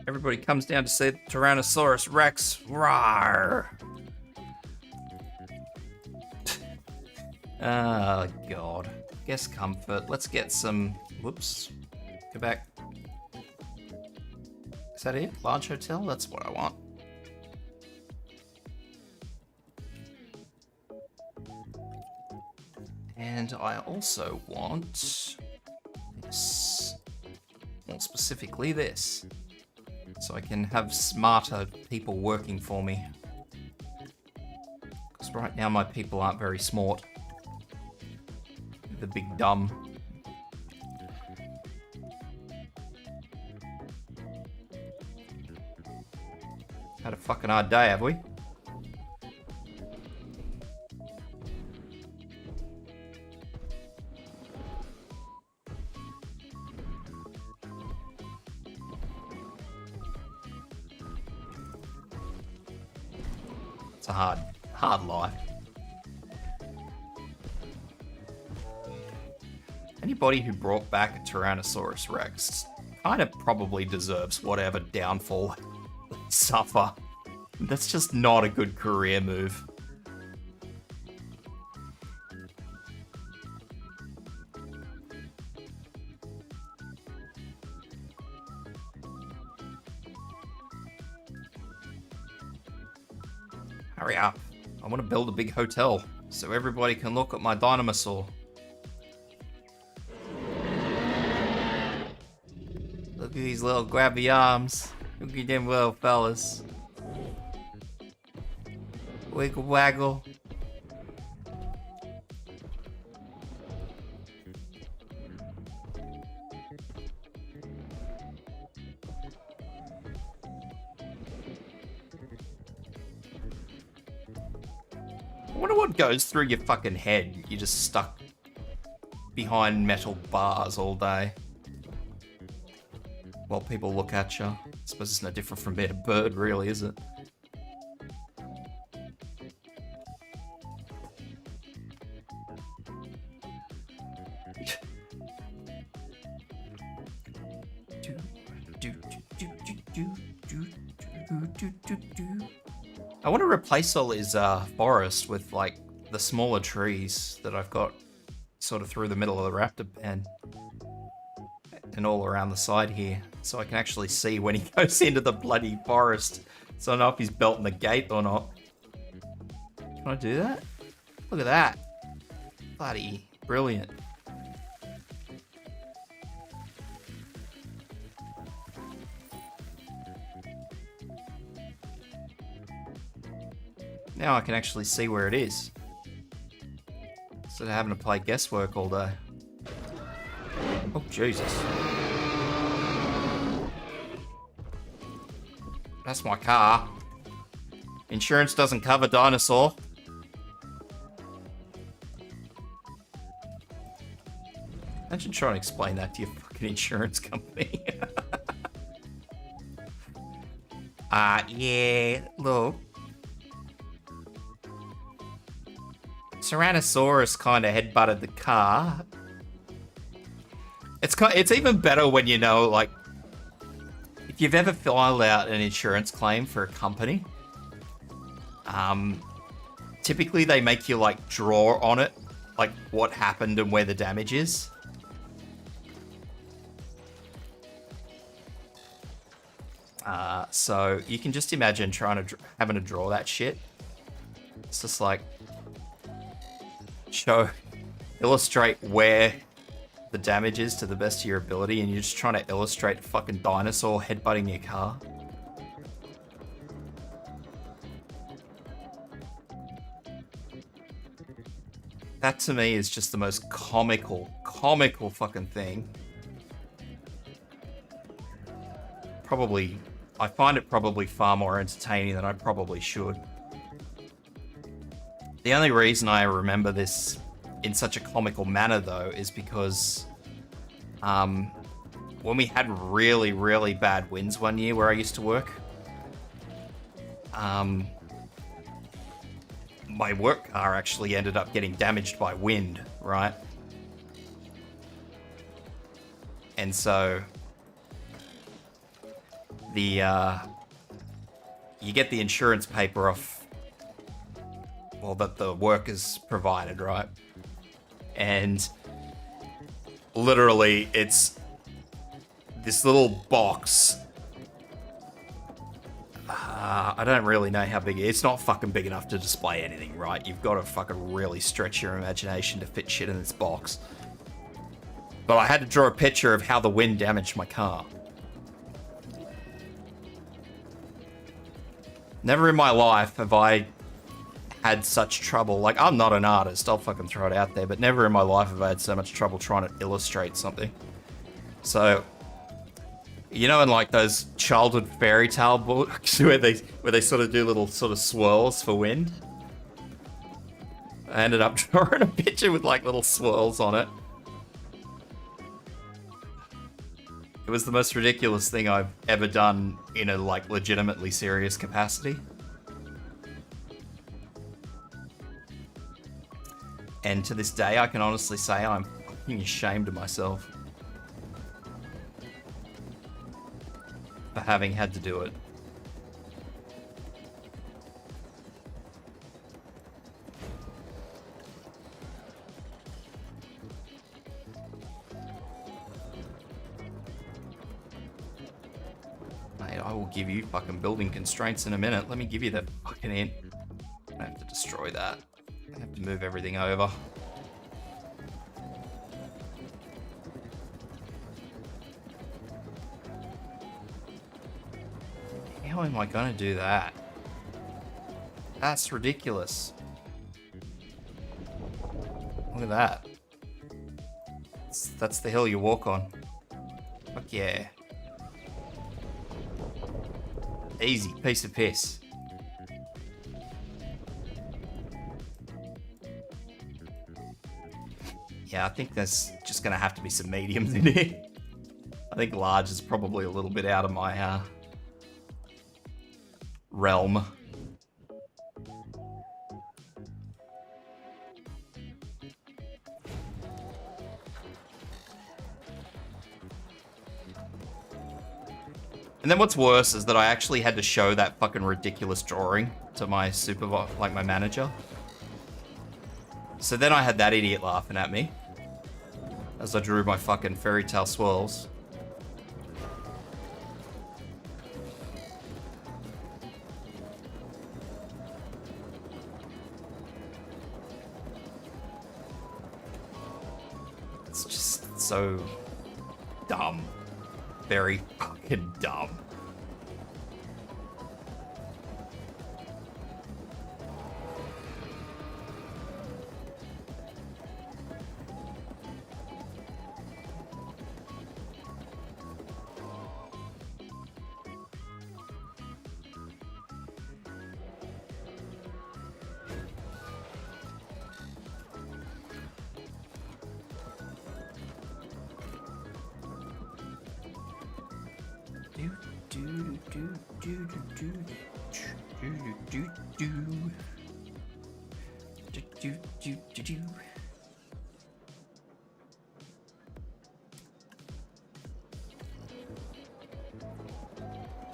Everybody comes down to see the Tyrannosaurus Rex. Rawr! Oh, God. Guest comfort. Let's get some... Whoops. Go back. Is that it? Large hotel? That's what I want. And I also want this. More specifically, this. So I can have smarter people working for me. Because right now my people aren't very smart. They're big dumb. Had a fucking hard day, have we? It's a hard life. Anybody who brought back a Tyrannosaurus Rex kind of probably deserves whatever downfall they suffer. That's just not a good career move. Hurry up. I want to build a big hotel so everybody can look at my dinosaur. Look at these little grabby arms. Look at them little fellas. Wiggle waggle. I wonder what goes through your fucking head. You're just stuck behind metal bars all day while people look at you. I suppose it's no different from being a bird, really, is it? I want to replace all his forest with like the smaller trees that I've got sort of through the middle of the raptor pen and all around the side here, so I can actually see when he goes into the bloody forest. So I don't know if he's belting the gate or not. Can I do that? Look at that. Bloody brilliant. Now I can actually see where it is, instead of having to play guesswork all day. Oh, Jesus. That's my car. Insurance doesn't cover dinosaur. Imagine trying to explain that to your fucking insurance company. Yeah, look. Tyrannosaurus kind of headbutted the car. It's even better when you know, like, if you've ever filed out an insurance claim for a company, typically they make you like draw on it, like what happened and where the damage is. So you can just imagine having to draw that shit. It's just like illustrate where the damage is to the best of your ability, and you're just trying to illustrate a fucking dinosaur headbutting your car. That to me is just the most comical fucking thing. I find it probably far more entertaining than I probably should. The only reason I remember this in such a comical manner, though, is because when we had really, really bad winds one year where I used to work, my work car actually ended up getting damaged by wind, right? And so you get the insurance paper off, well, that the workers provided, right? And literally it's this little box. I don't really know how big it is. It's not fucking big enough to display anything, right? You've got to fucking really stretch your imagination to fit shit in this box. But I had to draw a picture of how the wind damaged my car. Never in my life have I had such trouble. Like, I'm not an artist, I'll fucking throw it out there, but never in my life have I had so much trouble trying to illustrate something. So, you know, in like those childhood fairy tale books where they sort of do little sort of swirls for wind? I ended up drawing a picture with like little swirls on it. It was the most ridiculous thing I've ever done in a like legitimately serious capacity. And to this day, I can honestly say I'm fucking ashamed of myself for having had to do it. Mate, I will give you fucking building constraints in a minute. Let me give you that fucking hint. I have to destroy that. I have to move everything over. How am I gonna do that? That's ridiculous. Look at that. That's the hill you walk on. Fuck yeah. Easy, piece of piss. Yeah, I think there's just gonna have to be some mediums in here. I think large is probably a little bit out of my realm. And then what's worse is that I actually had to show that fucking ridiculous drawing to my supervisor, like my manager. So then I had that idiot laughing at me as I drew my fucking fairy tale swirls. It's just so dumb. Very fucking dumb.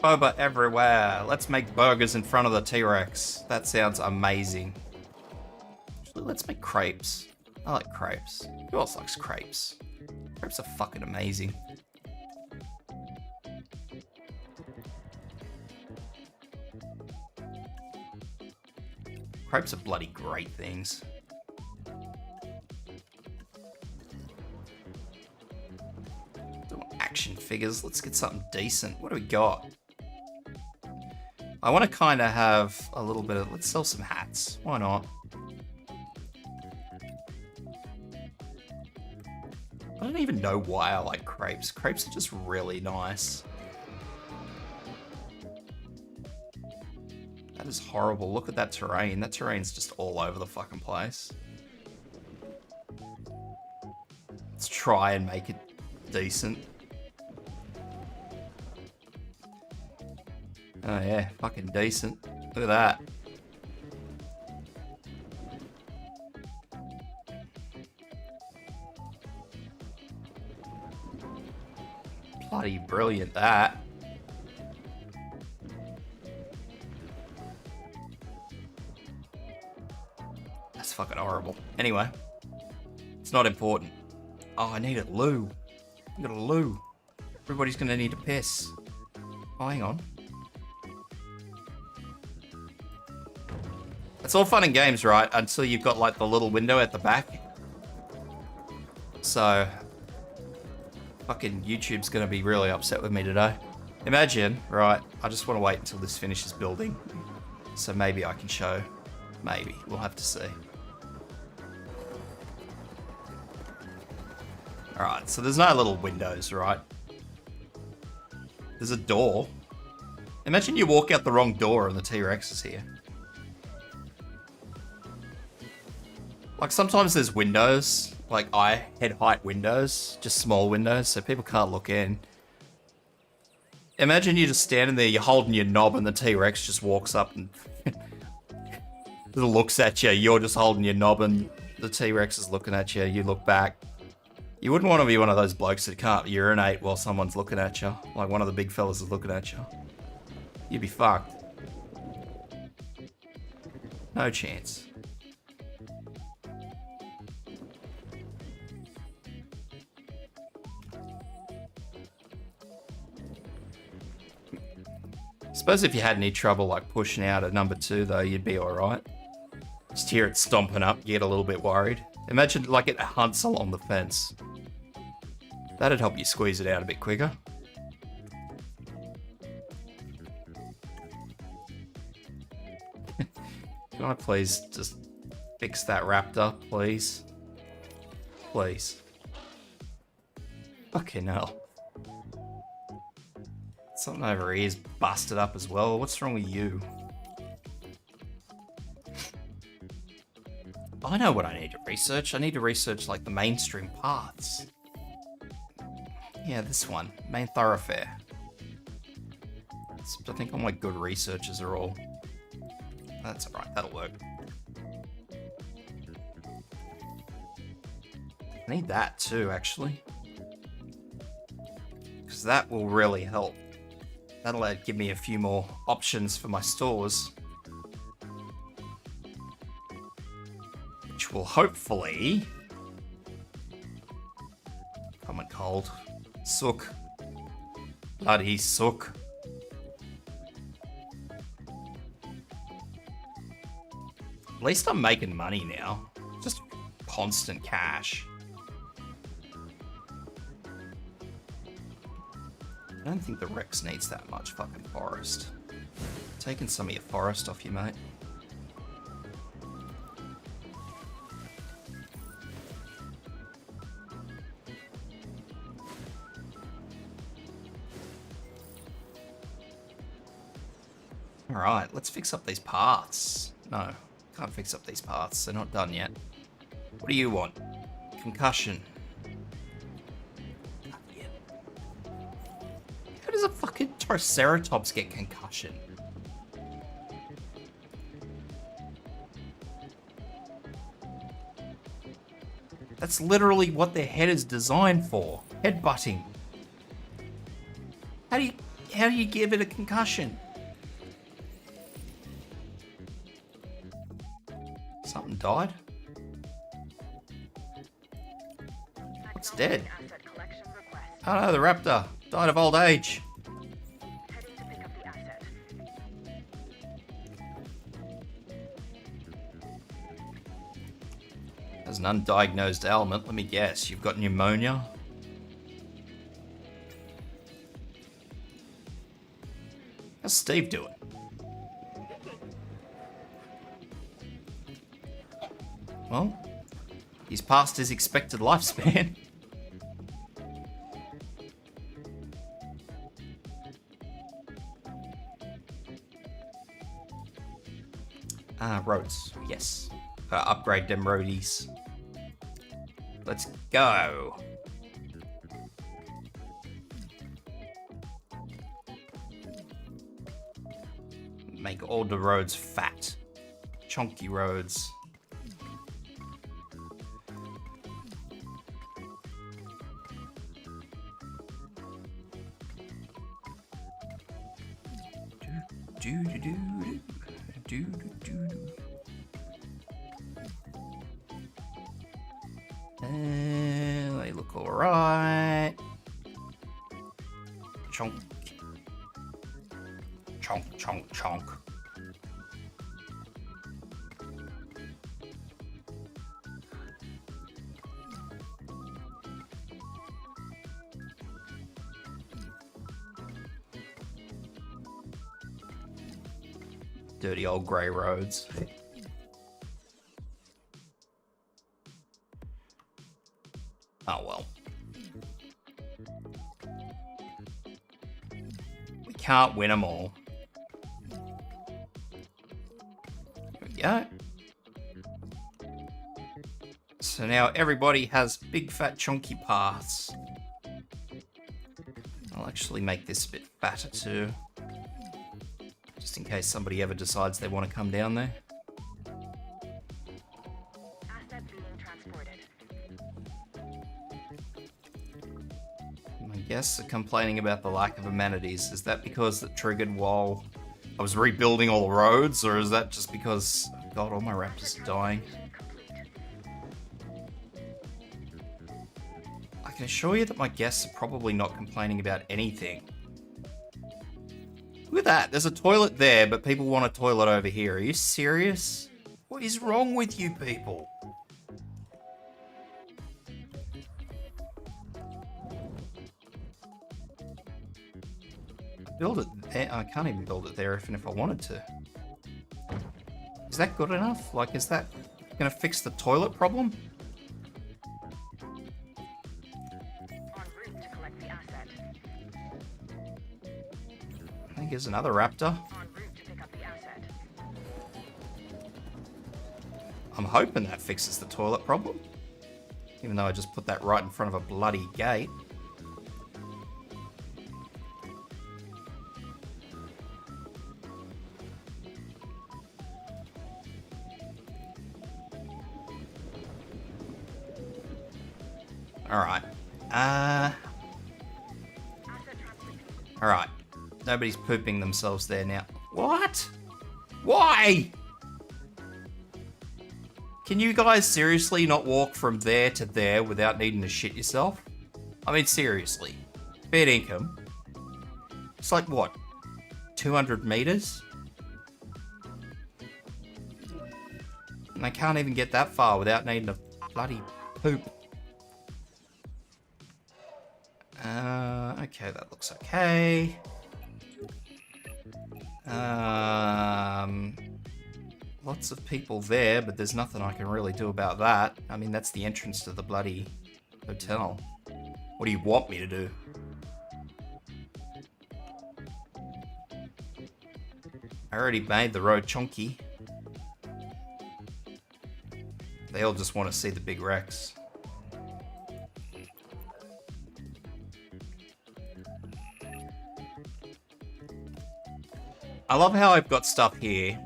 Boba everywhere. Let's make burgers in front of the T-Rex. That sounds amazing. Actually, let's make crepes. I like crepes. Who else likes crepes? Crepes are fucking amazing. Crepes are bloody great things. Action figures. Let's get something decent. What do we got? I want to kind of have a little bit of... Let's sell some hats. Why not? I don't even know why I like crepes. Crepes are just really nice. That is horrible. Look at that terrain. That terrain's just all over the fucking place. Let's try and make it decent. Oh yeah, fucking decent. Look at that. Bloody brilliant, that. That's fucking horrible. Anyway, it's not important. Oh, I need a loo. I got a loo. Everybody's gonna need a piss. Oh, hang on. It's all fun and games, right? Until you've got like the little window at the back. So, fucking YouTube's gonna be really upset with me today. Imagine, right? I just want to wait until this finishes building. So maybe I can show. Maybe. We'll have to see. Alright, so there's no little windows, right? There's a door. Imagine you walk out the wrong door and the T-Rex is here. Like sometimes there's windows, like head height windows, just small windows, so people can't look in. Imagine you're just standing there, you're holding your knob and the T-Rex just walks up and looks at you. You're just holding your knob and the T-Rex is looking at you. You look back. You wouldn't want to be one of those blokes that can't urinate while someone's looking at you. Like one of the big fellas is looking at you. You'd be fucked. No chance. Suppose if you had any trouble like pushing out at number 2 though, you'd be alright. Just hear it stomping up, get a little bit worried. Imagine like it hunts along the fence. That'd help you squeeze it out a bit quicker. Can I please just fix that Raptor, please? Please. Fucking hell. Something over here is busted up as well. What's wrong with you? I know what I need to research. I need to research like the mainstream paths. Yeah, this one. Main thoroughfare. I think all my good researchers are all... That's alright, that'll work. I need that too, actually. Because that will really help. That'll give me a few more options for my stores. Which will hopefully... Common cold. Sook. Bloody sook. At least I'm making money now. Just constant cash. I don't think the Rex needs that much fucking forest. Taking some of your forest off you, mate. Alright, let's fix up these paths. No, can't fix up these paths. They're not done yet. What do you want? Concussion. How does a fucking Triceratops get concussion? That's literally what their head is designed for. Headbutting. How do you give it a concussion? Something died? What's dead? Asset collection request. Oh no, the raptor died of old age. Heading to pick up the asset. As an undiagnosed ailment, let me guess, you've got pneumonia? How's Steve doing? Well, he's past his expected lifespan. Roads, yes. Upgrade them roadies. Let's go. Make all the roads fat. Chunky roads. Do do do do do do do. They look alright. Chonk. Chonk, chonk, chonk. Dirty old grey roads. Oh well. We can't win them all. There we go. So now everybody has big fat chunky paths. I'll actually make this a bit fatter too. Just in case somebody ever decides they want to come down there. Asset being transported. My guests are complaining about the lack of amenities. Is that because it triggered while I was rebuilding all the roads, or is that just because, oh God, all my raptors are dying? I can assure you that my guests are probably not complaining about anything. Look at that, there's a toilet there, but people want a toilet over here. Are you serious? What is wrong with you people? Build it there. I can't even build it there even if I wanted to. Is that good enough? Like, is that gonna fix the toilet problem? En route to collect the asset. I think there's another raptor. En route to pick up the asset. I'm hoping that fixes the toilet problem. Even though I just put that right in front of a bloody gate. Alright. Alright. Nobody's pooping themselves there now. What? Why? Can you guys seriously not walk from there to there without needing to shit yourself? I mean, seriously. Fair income. It's like, what? 200 meters? And I can't even get that far without needing to bloody poop. Okay, that looks okay. Lots of people there, but there's nothing I can really do about that. I mean, that's the entrance to the bloody hotel. What do you want me to do? I already made the road chunky. They all just want to see the big Rex. I love how I've got stuff here.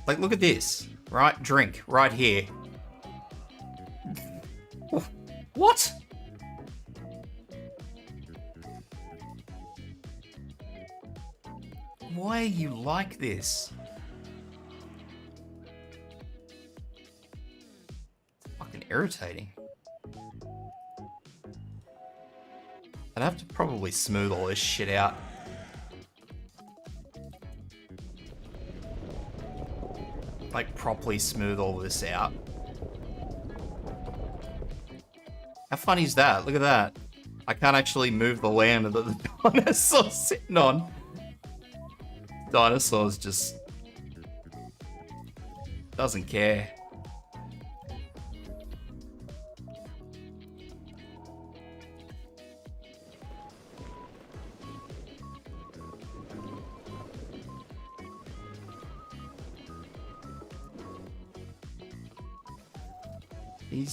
Like, look at this. Right? Drink. Right here. What? Why are you like this? It's fucking irritating. I'd have to probably smooth all this shit out. Like, properly smooth all this out. How funny is that? Look at that. I can't actually move the land that the dinosaur's sitting on. Dinosaur's just doesn't care.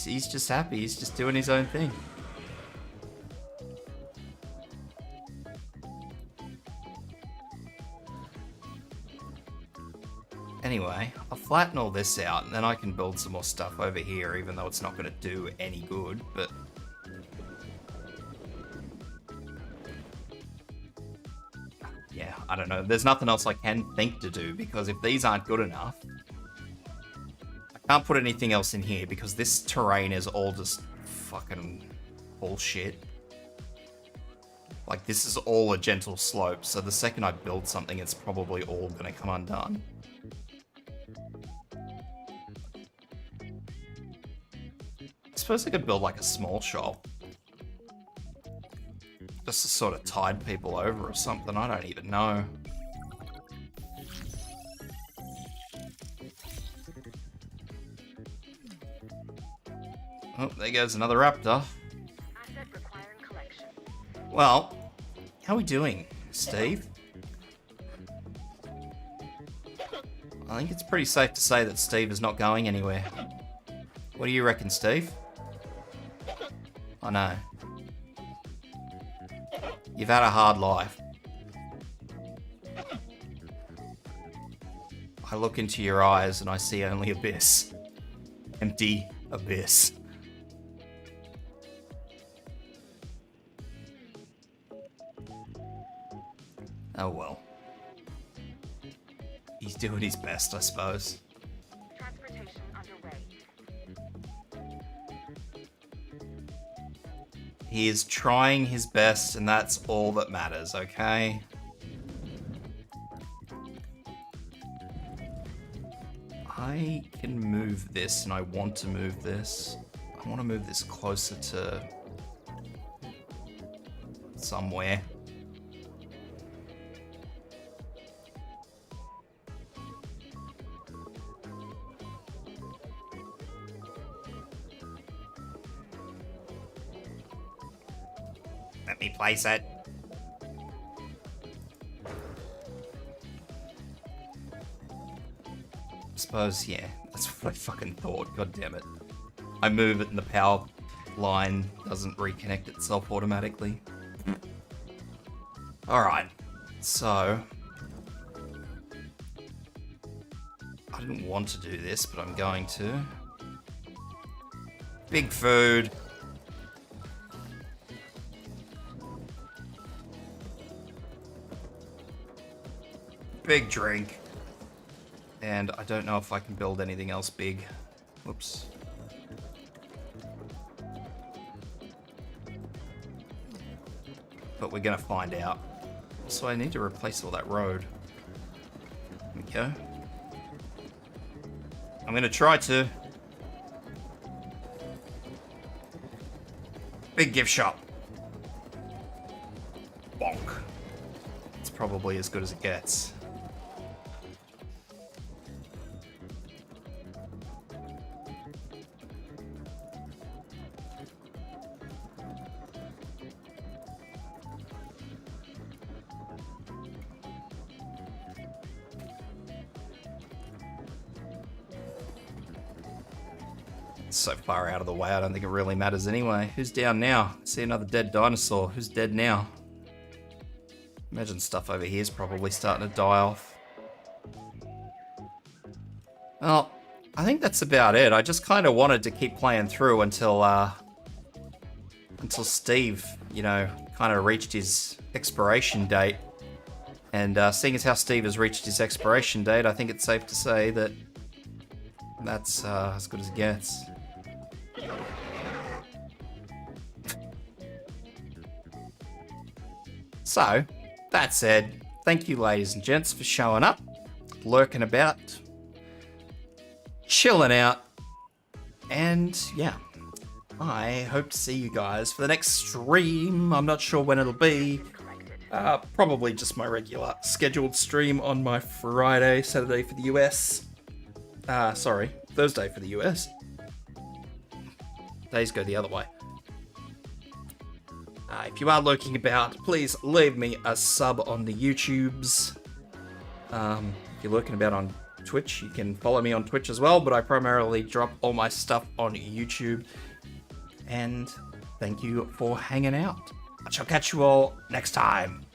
He's just happy. He's just doing his own thing. Anyway, I'll flatten all this out and then I can build some more stuff over here, even though it's not going to do any good, but... yeah, I don't know. There's nothing else I can think to do, because if these aren't good enough... I can't put anything else in here, because this terrain is all just fucking bullshit. Like, this is all a gentle slope, so the second I build something, it's probably all going to come undone. I suppose I could build like a small shop. Just to sort of tide people over or something, I don't even know. Oh, there goes another raptor. Asset requiring collection. Well, how are we doing, Steve? I think it's pretty safe to say that Steve is not going anywhere. What do you reckon, Steve? I know. You've had a hard life. I look into your eyes and I see only abyss. Empty abyss. Oh well. He's doing his best, I suppose. Transportation underway. He is trying his best, and that's all that matters, okay? I can move this, and I want to move this. I want to move this closer to somewhere. Let me place it. suppose, yeah, that's what I fucking thought. God damn it. I move it and the power line doesn't reconnect itself automatically. Alright, so... I didn't want to do this, but I'm going to. Big food. Big drink. And I don't know if I can build anything else big. Whoops. But we're gonna find out. So I need to replace all that road. There we go. I'm gonna try to. Big gift shop. Bonk. It's probably as good as it gets. So far out of the way, I don't think it really matters anyway. Who's down now? I see another dead dinosaur. Who's dead now? Imagine stuff over here is probably starting to die off. Well, I think that's about it. I just kind of wanted to keep playing through until Steve, you know, kind of reached his expiration date. And seeing as how Steve has reached his expiration date, I think it's safe to say that that's as good as it gets. So, that said, thank you ladies and gents for showing up, lurking about, chilling out, and yeah, I hope to see you guys for the next stream. I'm not sure when it'll be. Probably just my regular scheduled stream on my Friday, Saturday for the US. Sorry, Thursday for the US. Days go the other way. If you are lurking about, please leave me a sub on the YouTubes. If you're lurking about on Twitch, you can follow me on Twitch as well, but I primarily drop all my stuff on YouTube. And thank you for hanging out. I shall catch you all next time.